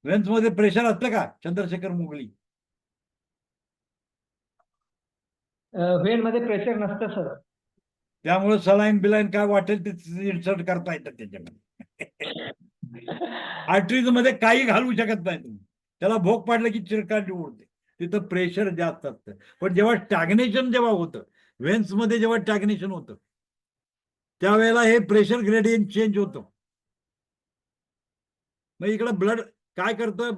व्हेन्स मध्ये प्रेशर असतं का चंद्रशेखर मुगली? व्हेन मध्ये प्रेशर नसतं सर. त्यामुळे सलाईन बिलाईन काय वाटेल ते इन्सर्ट करता येतात त्याच्यामध्ये. आर्टरीज मध्ये काही घालू शकत नाही तुम्ही, त्याला भोग पाडलं की चिरकांडी उडते. तिथं प्रेशर जास्त असतं. पण जेव्हा स्टॅग्नेशन जेव्हा होतं, व्हेन्स मध्ये जेव्हा स्टॅग्नेशन होतं, त्यावेळेला हे प्रेशर ग्रेडियंट चेंज होतं. मग इकडे ब्लड काय करतोय,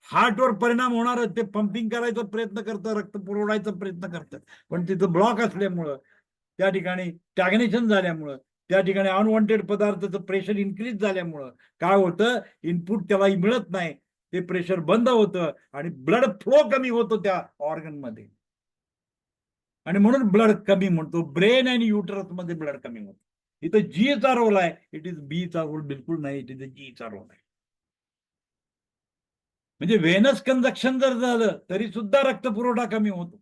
हार्टवर परिणाम होणार, ते पंपिंग करायचा प्रयत्न करतं, रक्त पुरवण्याचा प्रयत्न करतं, पण तिथं ब्लॉक असल्यामुळं, त्या ठिकाणी स्टॅग्नेशन झाल्यामुळं, त्या ठिकाणी अनवॉन्टेड पदार्थाचं प्रेशर इन्क्रीज झाल्यामुळं काय होतं, इनपुट त्याला मिळत नाही, ते प्रेशर बंद होतं आणि ब्लड फ्लो कमी होतो त्या ऑर्गन मध्ये, आणि म्हणून ब्लड कमी म्हणतो. ब्रेन आणि युटरस मध्ये ब्लड कमी होतो. इथं जी चा रोल आहे, इट इज बी चा रोल बिलकुल नाही, इट इज जी चा रोल आहे. म्हणजे व्हेनस कंजक्शन जर झालं तरी सुद्धा रक्तपुरवठा कमी होतो.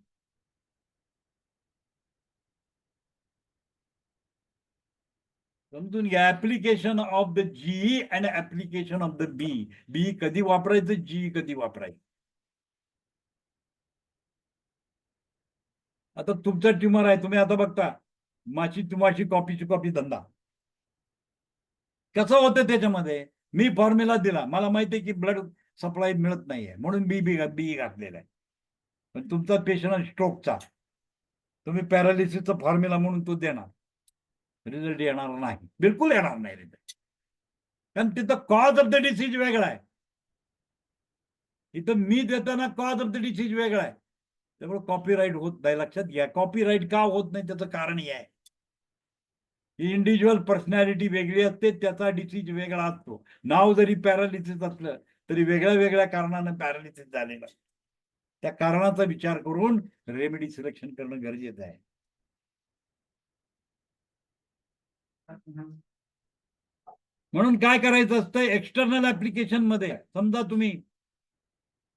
समजून घ्या, application of the G and application of the B. B कधी वापरायचं, जी कधी वापरायचं. आता तुमचा ट्युमर आहे, तुम्ही आता बघता माशी कॉपीची कॉपी धंदा कसं होतं त्याच्यामध्ये. मी फॉर्म्युला दिला, मला माहिती आहे की ब्लड सप्लाय मिळत नाहीये म्हणून बी घातलेला आहे. पण तुमचा पेशंट स्ट्रोकचा, तुम्ही पॅरालिसिसचा फॉर्म्युला म्हणून तो देणार, रिझल्ट येणार नाही, बिलकुल येणार नाही रिझल्ट. कारण तिथं कॉज ऑफ द डिसीज वेगळा आहे, इथं मी देताना कॉज ऑफ द डिसीज वेगळा आहे. त्यामुळे कॉपीराईट होत नाही. लक्षात घ्या, कॉपीराईट का होत नाही त्याचं कारण हे आहे, इंडिव्हिज्युअल पर्सनॅलिटी वेगळी असते, त्याचा डिसीज वेगळा असतो. नाव जरी पॅरालिसिस असलं तरी वेगळ्या वेगळ्या कारणानं पॅरालिसिस झालेलं, त्या कारणाचा विचार करून रेमेडी सिलेक्शन करणं गरजेचं आहे. म्हणून काय करायचं असतं, एक्सटर्नल ऍप्लिकेशन मध्ये समजा तुम्ही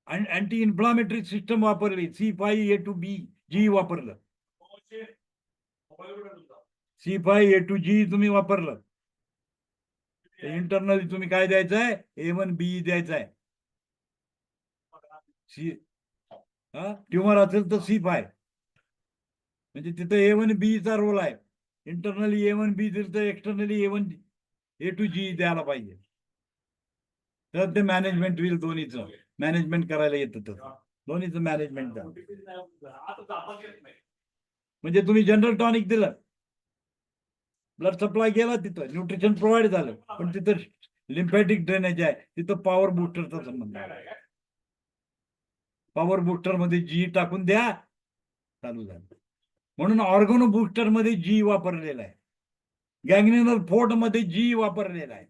अँटी इन्फ्लामेटरी सिस्टम वापरली, C5A2B वापरलं, C5A2G तुम्ही वापरलं, इंटरनली तुम्ही काय द्यायचं आहे, A1B द्यायचं आहे. ट्युमर असेल तर C5, म्हणजे तिथं A1B चा रोल आहे. इंटरनली A1B दिलं तर एक्सटर्नली A2G द्यायला पाहिजे, तर ते मॅनेजमेंट होईल. दोन्हीचं मॅनेजमेंट करायला येतं, दोन्हीचं मॅनेजमेंट. म्हणजे तुम्ही जनरल टॉनिक दिलं, ब्लड सप्लाय गेला, तिथं न्यूट्रिशन प्रोव्हाइड झालं, पण तिथं लिम्फॅटिक ड्रेनेज आहे, तिथं पॉवर बुस्टरचा संबंध आहे. पॉवर बुस्टर मध्ये जी टाकून द्या, चालू झालं. म्हणून ऑर्गनो बुस्टर मध्ये जी वापरलेला आहे, गँग्रेनल फोर्ट मध्ये जी वापरलेला आहे.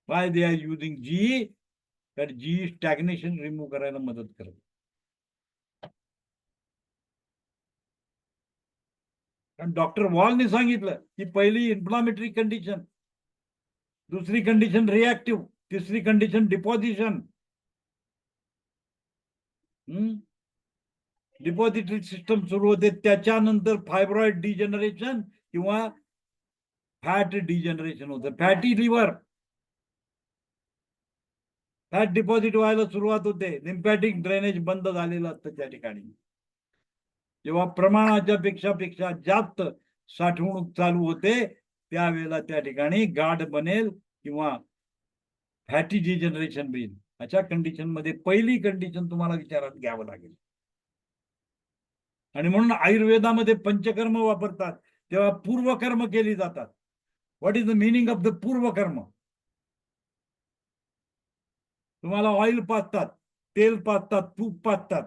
वाय दे आर युझिंग जी, तर जी स्टॅग्नेशन रिमूव्ह करायला मदत करते. कारण डॉक्टर वॉलने सांगितलं की पहिली इन्फ्लामेटरी कंडिशन, दुसरी कंडिशन रिॲक्टिव्ह, तिसरी कंडिशन डिपॉझिशन. डिपॉझिटरी सिस्टम सुरू होते, त्याच्यानंतर फायब्रॉइड डिजनरेशन किंवा फॅट डिजनरेशन होतं. फॅटी लिव्हर, फॅट डिपॉझिट व्हायला सुरुवात होते, लिम्फॅटिक ड्रेनेज बंद झालेलं असतं त्या ठिकाणी. जेव्हा प्रमाणाच्या पेक्षा जास्त साठवणूक चालू होते, त्यावेळेला त्या ठिकाणी गाठ बनेल किंवा फॅटी डिजनरेशन होईल. अशा कंडिशन मध्ये पहिली कंडिशन तुम्हाला विचारात घ्यावं लागेल. आणि म्हणून आयुर्वेदामध्ये पंचकर्म वापरतात, तेव्हा पूर्वकर्म केली जातात. What is the meaning of the purvakarma? तुम्हाला ऑइल पाजतात, तेल पाजतात, तूप पाजतात,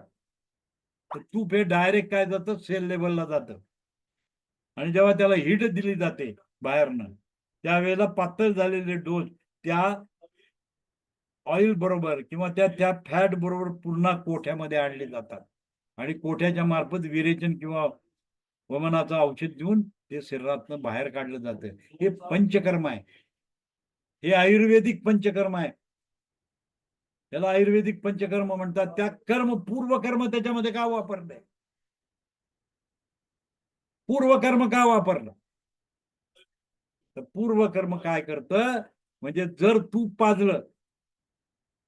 तर तूप हे डायरेक्ट काय जातं, सेल लेवलला जातं, आणि जेव्हा त्याला हीट दिली जाते बाहेरनं, त्यावेळेला पातळ झालेले डोस त्या ऑइल बरोबर किंवा त्या फॅट बरोबर पुन्हा कोठ्यामध्ये आणले जातात, आणि कोठ्याच्या मार्फत विरेचन किंवा वमनाचं औषध देऊन ते शरीरातनं बाहेर काढलं जातं. हे पंचकर्म आहे, हे आयुर्वेदिक पंचकर्म आहे. त्याला आयुर्वेदिक पंचकर्म म्हणतात. त्या कर्म, पूर्वकर्म त्याच्यामध्ये का वापरलंय? पूर्वकर्म का वापरलं? तर पूर्वकर्म काय करतं, म्हणजे जर तूप पाजलं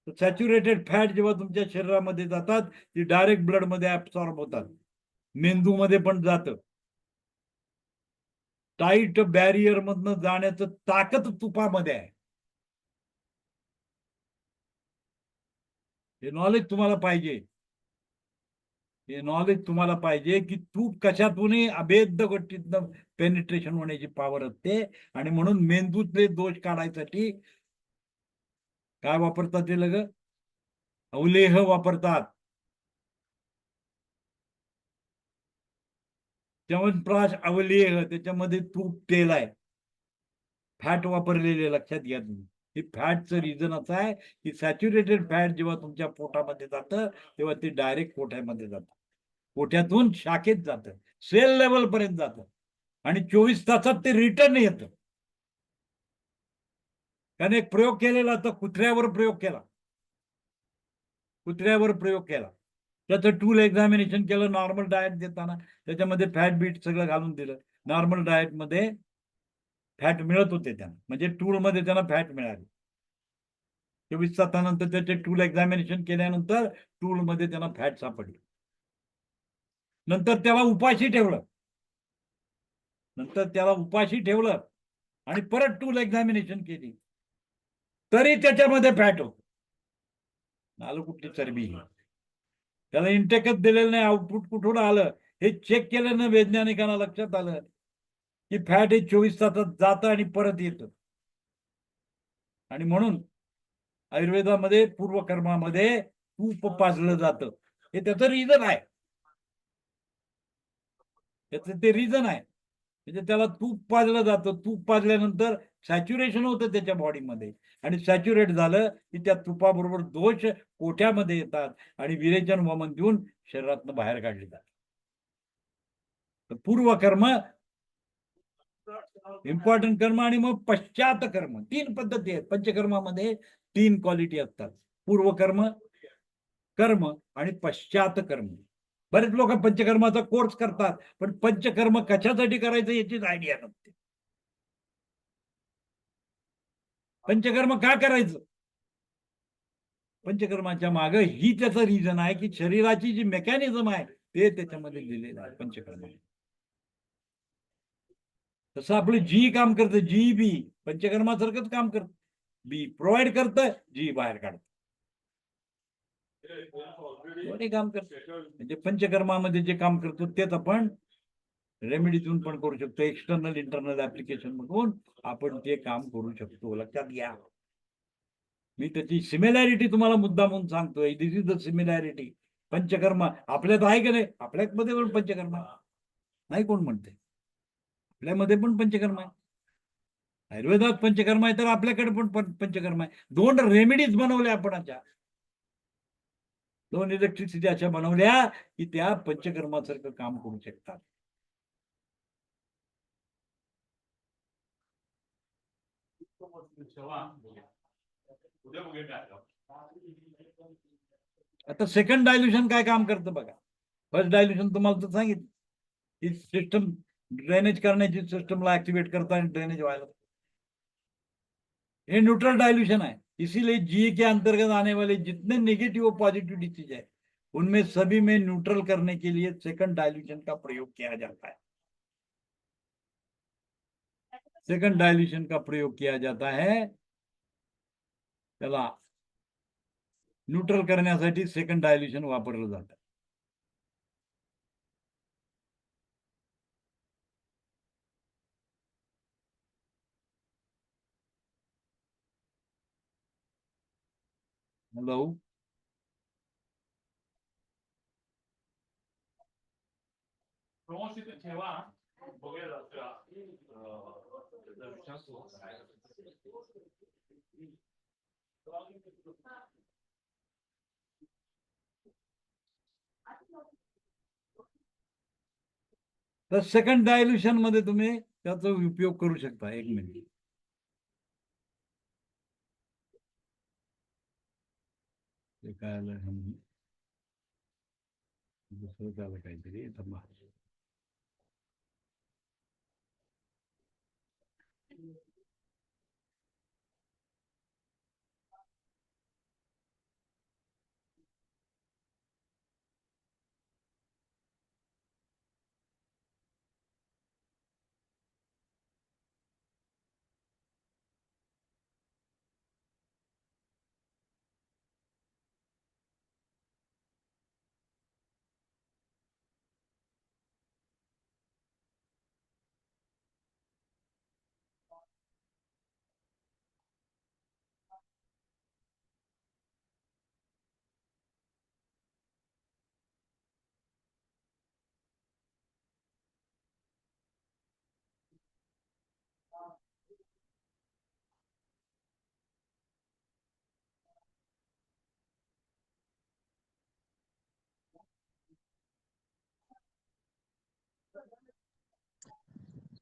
तर सॅच्युरेटेड फॅट जेव्हा तुमच्या शरीरामध्ये जातात, ती डायरेक्ट ब्लड मध्ये ऍब्सॉर्ब होतात, मेंदूमध्ये पण जातं. टाईट बॅरियर मधनं जाण्याचं ताकद तुपामध्ये आहे. हे नॉलेज तुम्हाला पाहिजे. हे नॉलेज तुम्हाला पाहिजे की तूप कशातूनही अभेद्य गोष्टीतनं पेनिट्रेशन होण्याची पॉवर असते. आणि म्हणून मेंदूतले दोष काढायसाठी काय वापरतात ते लग अवलेह वापरतात. च्यवनप्राश अवलेह, त्याच्यामध्ये तूप तेल आहे, फॅट वापरलेले, लक्षात घ्या तुम्ही. हे फॅटचं रिझन असं आहे की सॅच्युरेटेड फॅट जेव्हा तुमच्या पोटामध्ये जातं तेव्हा ते डायरेक्ट पोटामध्ये जातं, पोट्यातून शाखेत जातं, सेल लेवल पर्यंत जातं आणि 24 तासात ते रिटर्न येतं. त्याने एक प्रयोग केलेला, तर कुत्र्यावर प्रयोग केला, त्याचं टूल एक्झामिनेशन केलं, नॉर्मल डाएट देताना त्याच्यामध्ये फॅट बीट सगळं घालून दिलं. नॉर्मल डाएट मध्ये फॅट मिळत होते त्यांना, म्हणजे टूल मध्ये त्यांना फॅट मिळाली. 24 तासानंतर त्याचे टूल एक्झामिनेशन केल्यानंतर टूल मध्ये त्यांना फॅट सापडली. नंतर त्याला उपाशी ठेवलं आणि परत टूल एक्झामिनेशन केली, तरी त्याच्यामध्ये फॅट होत. आलं कुठली चरबी, त्याला इंटेकच दिलेलं नाही, आउटपुट कुठून आलं हे चेक केलं ना वैज्ञानिकांना, लक्षात आलं की फॅट हे 24 तासात जातं आणि परत येतं. आणि म्हणून आयुर्वेदामध्ये पूर्वकर्मामध्ये तूप पाजलं जातं, हे त्याचं रिझन आहे. त्याचं ते रिझन आहे, म्हणजे त्याला तूप पाजलं जातं. तूप पाजल्यानंतर सॅच्युरेशन होतं त्याच्या बॉडीमध्ये, आणि सॅच्युरेट झालं की त्या तुपाबरोबर दोष पोट्यामध्ये येतात आणि विरेचन वमन देऊन शरीरातनं बाहेर काढले जातात. तर पूर्वकर्म इम्पॉर्टंट कर्म आणि मग पश्चात कर्म, 3 पद्धती आहेत. पंचकर्मामध्ये 3 क्वालिटी असतात, पूर्वकर्म, कर्म आणि पश्चात कर्म. बरेच लोक पंचकर्माचा कोर्स करतात, पण पंचकर्म कशासाठी करायचं याचीच आयडिया नसते. पंचकर्म का करायचं, पंचकर्माच्या मागे ही त्याचं रिझन आहे की शरीराची जी मेकॅनिझम आहे ते त्याच्यामध्ये दिलेलं आहे पंचकर्म. तसं आपलं जी काम करतं, जी बी पंचकर्मासारखंच काम करतं. बी प्रोव्हाइड करतं, जी बाहेर काढतं, काम करतं. म्हणजे पंचकर्मामध्ये जे काम करतो तेच आपण रेमेडीतून पण करू शकतो, एक्सटर्नल इंटरनल ऍप्लिकेशन मधून आपण ते काम करू शकतो. लक्षात घ्या, मी त्याची सिमिलॅरिटी तुम्हाला मुद्दा म्हणून सांगतोय. दिस इज द सिमिलॅरिटी. पंचकर्म आपल्यात आहे की नाही, आपल्यामध्ये पण पंचकर्म नाही कोण म्हणते, आपल्यामध्ये पण पंचकर्म आहे. आयुर्वेदात पंचकर्म आहे तर आपल्याकडे पण पंचकर्म आहे. 2 रेमेडीज बनवल्या आपण अशा, 2 इलेक्ट्रिसिटी अशा बनवल्या की त्या पंचकर्मासारखं काम करू शकतात. आता सेकंड डायल्युशन काय काम करतं बघा. फर्स्ट डायल्युशन तुम्हाला तर सांगितलं, ही सिस्टम ड्रेनेज करण्याची सिस्टमला ऍक्टिवेट करता आणि ड्रेनेज व्हायला. ये न्यूट्रल डाइल्यूशन है, इसीलिए जी के अंतर्गत आने वाले जितने नेगेटिव और पॉजिटिव डिसीज है उनमें सभी में न्यूट्रल करने के लिए सेकंड डाइल्यूशन का प्रयोग किया जाता है. सेकंड डाइल्यूशन का प्रयोग किया जाता है, त्याला न्यूट्रल करण्यासाठी सेकंड डाइल्यूशन वापरलं जातं. हॅलो, तर सेकंड डायल्युशन मध्ये तुम्ही त्याचा उपयोग करू शकता. 1 मिनिट, ते काय आलं, दुसरं झालं काहीतरी. थांबा.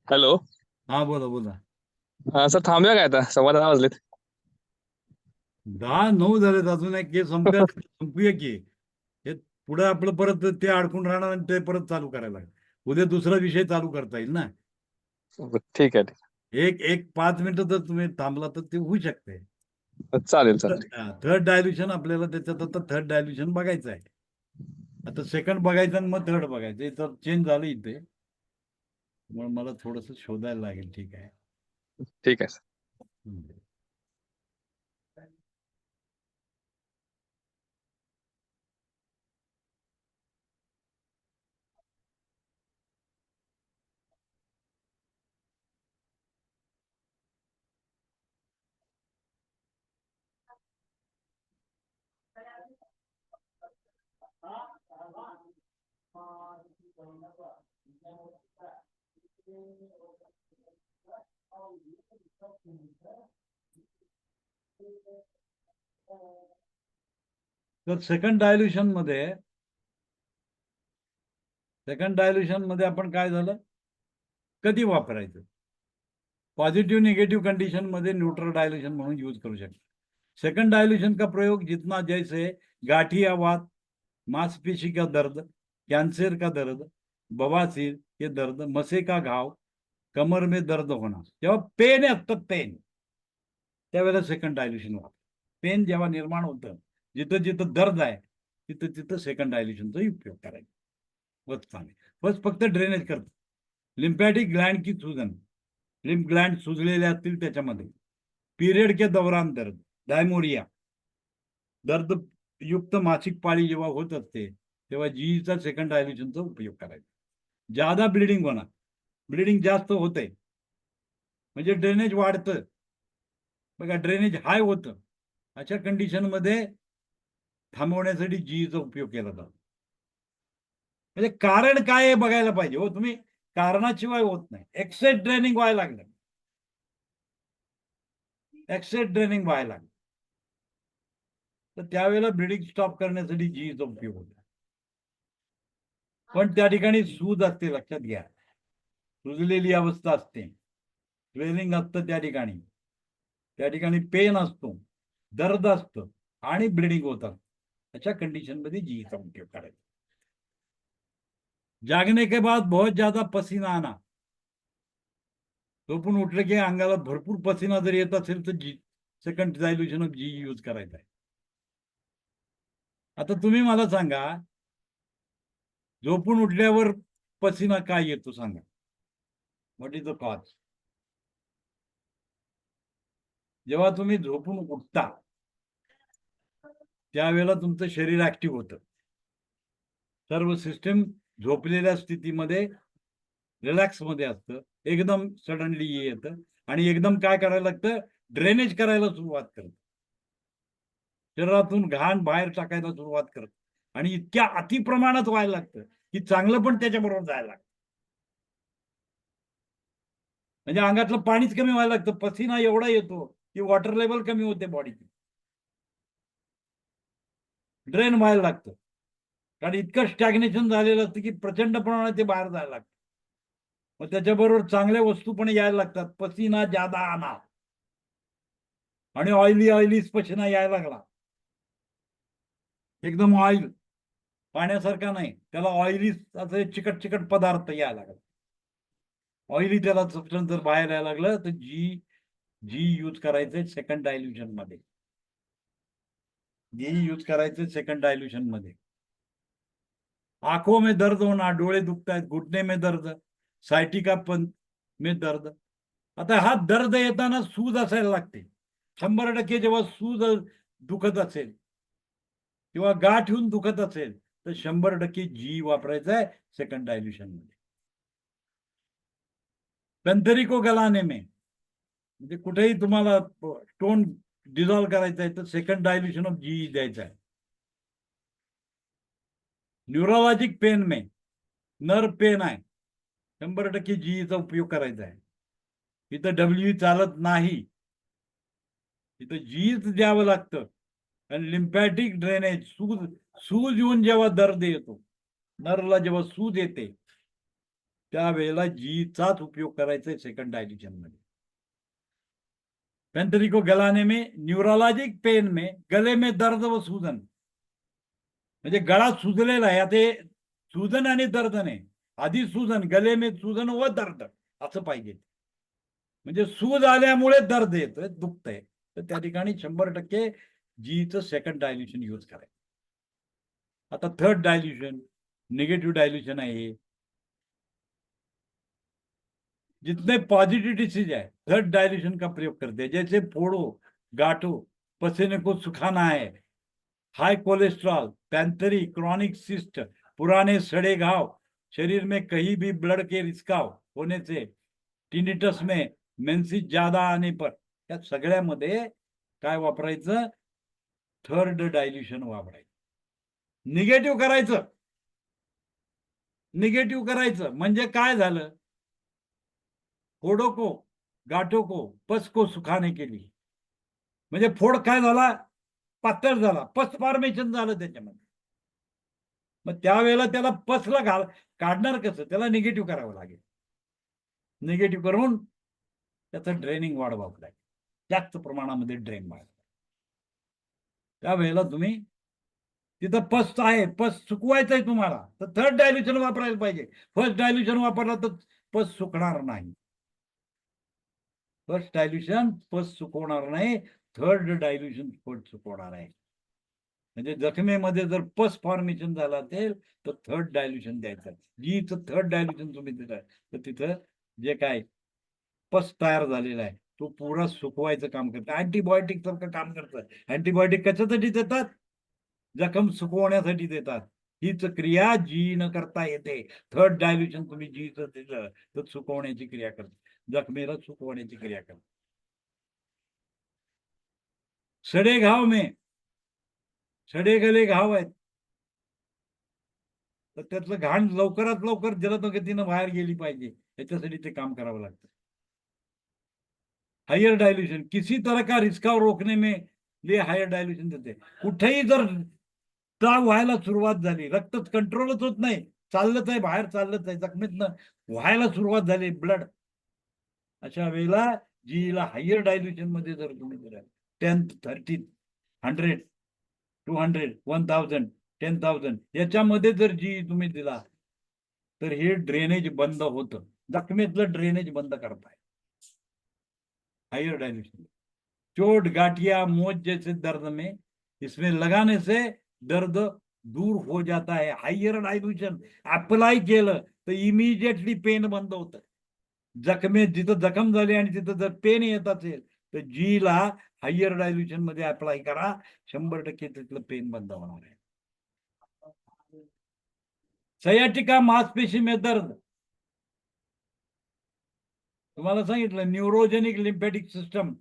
हॅलो. हा बोला बोला. हा सर, थांबूया काय आता? 10:15 वाजलेत. 10-9 झालेत, अजून एक केस संपूया की. हे पुढे आपलं परत ते अडकून राहणार आणि ते परत चालू करायला लागेल. उद्या दुसरा विषय चालू करता येईल ना. ठीक आहे, एक 5 मिनिटं जर तुम्ही थांबला तर ते होऊ शकते. चालेल चालेल. थर्ड डायल्युशन आपल्याला त्याच्यात आता थर्ड डायल्युशन बघायचं आहे. आता सेकंड बघायचं आणि मग थर्ड बघायचं. इथं चेंज झालं इथे, म्हणून मला थोडस शोधायला लागेल. ठीक आहे. ठीक आहे सर. तर सेकंड डायल्युशन मध्ये आपण काय झालं, कधी वापरायचं? पॉझिटिव्ह निगेटिव्ह कंडीशन मध्ये न्यूट्रल डायल्यूशन म्हणून यूज करू शकतो. सेकंड डायल्यूशन का प्रयोग जितना जैसे गाठियावात, मांसपेशी का दर्द, कैंसर का दर्द, बवासीर के दर्द, मसे का घाव, कमर में दर्द होना, जेव्हा पेन असतं पेन त्यावेळेला सेकंड डायल्यूशन वापर. पेन जेव्हा निर्माण होतं, जिथं जिथं दर्द आहे तिथं तिथं सेकंड डायल्यूशनचा उपयोग करायचा. बस फक्त ड्रेनेज करतं. लिम्फॅटिक ग्लँड की सूजन, लिम्फ ग्लँड सुजलेले असतील त्याच्यामध्ये, पीरियड के दौरान दर्द, डायमोरिया, दर्द युक्त मासिक पाळी जेव्हा होत असते तेव्हा जीचा सेकंड डायल्यूशनचा उपयोग करायचा. ज्यादा ब्लिडिंग होणार, ब्लिडिंग जास्त होते म्हणजे ड्रेनेज वाढतं बघा, ड्रेनेज हाय होतं, अशा कंडिशन मध्ये थांबवण्यासाठी जीचा उपयोग केला जातो. म्हणजे कारण काय आहे बघायला पाहिजे हो तुम्ही. कारणाशिवाय होत नाही. एक्सेस ड्रेनिंग व्हायला लागलं, एक्सेस ड्रेनिंग व्हायला लागलं तर त्यावेळेला ब्लिडिंग स्टॉप करण्यासाठी जीचा उपयोग होतो. पण त्या ठिकाणी सूज असते, लक्षात घ्या. सुजलेली अवस्था असते, स्वेलिंग असतं त्या ठिकाणी पेन असतो, दर्द असतं आणि ब्लिडिंग होतात. अशा कंडिशन मध्ये जीचा उपयोग करायचा. जागने के बाद बहुत ज्यादा पसीना आना, झोपून उठलं की अंगाला भरपूर पसीना जर येत असेल तर G second dilution of G use करायचा आहे. आता तुम्ही मला सांगा, झोपून उठल्यावर पसीना काय येतो सांगा? What is the cause? जेव्हा तुम्ही झोपून उठता त्यावेळेला तुमचं शरीर ऍक्टिव्ह होतं, सर्व सिस्टम झोपलेल्या स्थितीमध्ये रिलॅक्स मध्ये असतं. एकदम सडनली येतं आणि एकदम काय करायला लागतं, ड्रेनेज करायला सुरुवात करतं, शरीरातून घाण बाहेर टाकायला सुरुवात करतं आणि इतक्या अति प्रमाणात व्हायला लागतं की चांगलं पण त्याच्याबरोबर जायला लागतं. म्हणजे अंगातलं पाणीच कमी व्हायला लागतं, पसीना एवढा येतो की वॉटर लेवल कमी होते बॉडीची, ड्रेन व्हायला लागतं. कारण इतकं स्टॅग्नेशन झालेलं असतं की प्रचंड प्रमाणात ते बाहेर जायला लागतं. मग त्याच्याबरोबर चांगल्या वस्तू पण यायला लागतात. पसीना ज्यादा आना आणि ऑइली पसीना यायला लागला, एकदम ऑइल, पाण्यासारखा नाही, त्याला ऑइली असे चिकट पदार्थ यायला लागला, ऑइली त्याला सबस्टन्स जर बाहेर यायला लागलं तर जी यूज करायचंय सेकंड डायल्यूशन मध्ये. जी यूज करायचं सेकंड डायल्यूशन मध्ये. आंखों में दर्द होना, डोळे दुखतायत, घुटने में दर्द, सायटिका पण में दर्द. आता हा दर्द येताना सूज असायला लागते. 100% जेव्हा सूज दुखत असेल किंवा गाठ येऊन दुखत असेल तर 100% जी वापरायचा आहे सेकंड डायल्यूशन मध्ये. पेंथरी को गलाने में, म्हणजे कुठेही तुम्हाला स्टोन डिझॉल्व करायचा आहे तर सेकंड डायल्यूशन ऑफ जी द्यायचा आहे. न्यूरोलॉजिक पेन में, नर्व पेन आहे, 100% जीचा उपयोग करायचा आहे. इथं डब्ल्यू चालत नाही, इथं जीच द्यावं लागतं. आणि लिम्फॅटिक ड्रेनेज, सूज येऊन जेव्हा दर्द येतो, नर्वला जेव्हा सूज येते त्यावेळेला जीचाच उपयोग करायचा सेकंड डायल्यूशन मध्ये. पेंथरी को गलाने में न्यूरोलॉजिक पेन में गले में दर्द व सूजन, म्हणजे गळा सुजलेला आहे, ते सूजन आणि दर्द नाही, आधी सूजन, गले में सूजन व दर्द असं पाहिजे. म्हणजे सूज आल्यामुळे दर्द येतोय, दुखतंय, तर त्या ठिकाणी 100% जीचं सेकंड डायल्यूशन यूज करायचं. आता थर्ड डायल्यूशन निगेटिव्ह डायल्यूशन आहे. जितने पॉजिटिव डिसीज है थर्ड डायल्यूशन का प्रयोग करते हैं, जैसे फोड़ो, गांठो, पसीने को सुखाना है, हाई कोलेस्ट्रॉल, पैंथरी, क्रॉनिक सिस्ट, पुराने सड़े घाव, शरीर में कहीं भी ब्लड के रिसाव होने से, टिनिटस में मेन्सिस ज्यादा आने पर, या सगळ्यामध्ये काय वापरायचं? थर्ड डायल्यूशन वापरायचं. निगेटिव्ह करायचं. निगेटिव्ह करायचं म्हणजे काय झालं? फोड़ों को, गांठों को, पस को सुखाने के लिए, म्हणजे फोड काय झाला? पातळ झाला, पस फॉर्मेशन झालं त्याच्यामध्ये. मग त्यावेळेला त्याला पसला काढणार कसं? त्याला निगेटिव्ह करावं लागेल. निगेटिव्ह करून त्याचं ड्रेनिंग वाढवावं लागेल, जास्त प्रमाणामध्ये ड्रेन व्हायला. त्यावेळेला तुम्ही तिथं पस आहे, पस सुकवायचं आहे तुम्हाला, तर थर्ड डायल्यूशन वापरायला पाहिजे. फर्स्ट डायल्यूशन वापरला तर पस सुकणार नाही. फर्स्ट डायल्यूशन पस सुकवणार नाही, थर्ड डायल्यूशन पस सुकवणार आहे. म्हणजे जखमेमध्ये जर पस फॉर्मेशन झालं असेल तर थर्ड डायल्यूशन द्यायचं. जीचं थर्ड डायल्यूशन तुम्ही दिलं तर तिथं जे काय पस तयार झालेला आहे तो पुरा सुकवायचं काम करतं. अँटीबायोटिक सारखं काम करतं. अँटीबायोटिक कशासाठी देतात? जखम सुकवण्यासाठी देतात. हीच क्रिया जी न करता येते. थर्ड डायल्यूशन तुम्ही जीचं दिलं तर सुकवण्याची क्रिया करते, जखमेला सुकवण्याची क्रिया करते. सडे घाव में, सडे गले घाव आहेत तर त्यातलं घाण लवकरात लवकर जलदगतीनं बाहेर गेली पाहिजे, याच्यासाठी ते काम करावं लागतं. हायर डायल्यूशन किसी तरह का रिस्काव रोकने में लिए हायर डायल्यूशन देते. कुठेही जर त्राव व्हायला सुरुवात झाली, रक्त कंट्रोलच होत नाही, चाललंच आहे, बाहेर चाललंच आहे, जखमेतनं व्हायला सुरुवात झाली ब्लड, अशा वेळेला जीला हायर डायल्यूशन मध्ये जर तुम्ही दिलं 10, 30, 100, 200, 1000, 10,000 याच्यामध्ये जर जी तुम्ही दिला तर हे ड्रेनेज बंद होतं, जखमेतलं ड्रेनेज बंद करताय. Higher dilution. चोट, गांठिया, मोच जैसे दर्द में इसमें लगाने से दर्द दूर हो जाता है. हायर डायल्यूशन अप्लाय केलं तर इमिजिएटली पेन बंद होतं. जखमेत जिथं जखम झाली आणि तिथं जर पेन येत असेल तर जीला हायर डायल्यूशन मध्ये अप्लाय करा, 100% तिथलं पेन बंद होणार आहे. सयाटिका मांसपेशी में दर्द, तुम्हाला सांगितलं न्यूरोजेनिक लिम्फॅटिक सिस्टम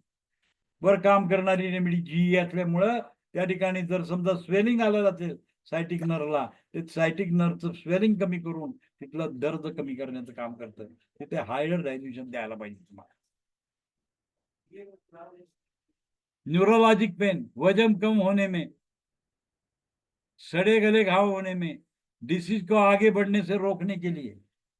वर काम करणारी रेमेडी जी असल्यामुळं त्या ठिकाणी जर समजा स्वेलिंग आलेलं असेल सायटिक नर्वला, ते सायटिक नर्वचं स्वेलिंग कमी करून तिथलं दर्द कमी करण्याचं काम करतं. तिथे हायर डायल्यूशन द्यायला पाहिजे तुम्हाला. न्यूरोलॉजिक पेन, वजन कम होने में, सड़े गले घाव होने में, डिसीज को आगे बढ़ने से रोकने के लिए,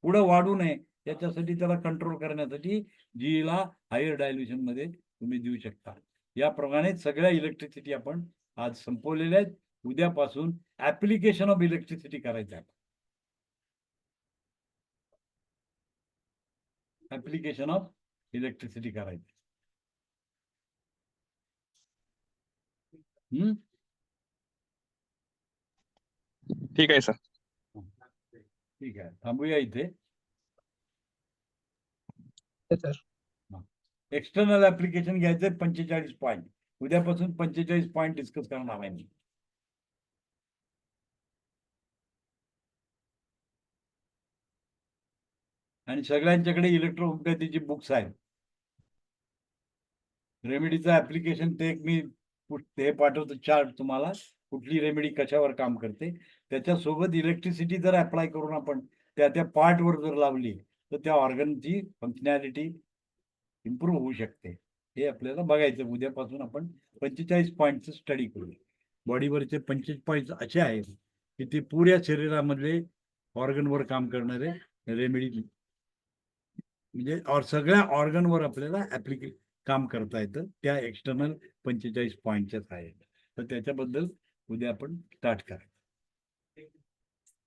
पुढे वाढू नये त्याच्यासाठी, त्याला कंट्रोल करण्यासाठी जीला हायर डायल्यूशन मध्ये तुम्ही देऊ शकता. याप्रमाणे सगळ्या इलेक्ट्रिसिटी आपण आज संपवलेल्या आहेत. उद्यापासून ऍप्लिकेशन ऑफ इलेक्ट्रिसिटी करायचं आहे. ऍप्लिकेशन ऑफ इलेक्ट्रिसिटी करायचं. ठीक आहे सर. ठीक आहे, थांबूया इथे. एक्सटर्नल ऍप्लिकेशन घ्यायचे 45 पॉईंट. उद्यापासून 45 पॉईंट डिस्कस करणार आहे मी. आणि सगळ्यांच्याकडे इलेक्ट्रोहोमिओपॅथीची बुक्स आहेत. रेमेडीचं ऍप्लिकेशन ते एक मी ते पाठवतो चार्ट तुम्हाला, कुठली रेमेडी कशावर काम करते. त्याच्यासोबत इलेक्ट्रिसिटी जर अप्लाय करून आपण त्या पार्टवर जर लावली तर त्या ऑर्गनची फंक्शनॅलिटी इम्प्रूव्ह होऊ शकते. हे आपल्याला बघायचं. उद्यापासून आपण 45 पॉईंटचं स्टडी करूया. बॉडीवरचे 25 पॉईंट असे आहेत की ते पुऱ्या शरीरामधले ऑर्गनवर काम करणारे रेमेडी म्हणजे सगळ्या ऑर्गनवर आपल्याला काम करता येतं त्या एक्सटर्नल 45 पॉईंटच्या सहाय्याने. तर त्याच्याबद्दल उद्या आपण स्टार्ट करा.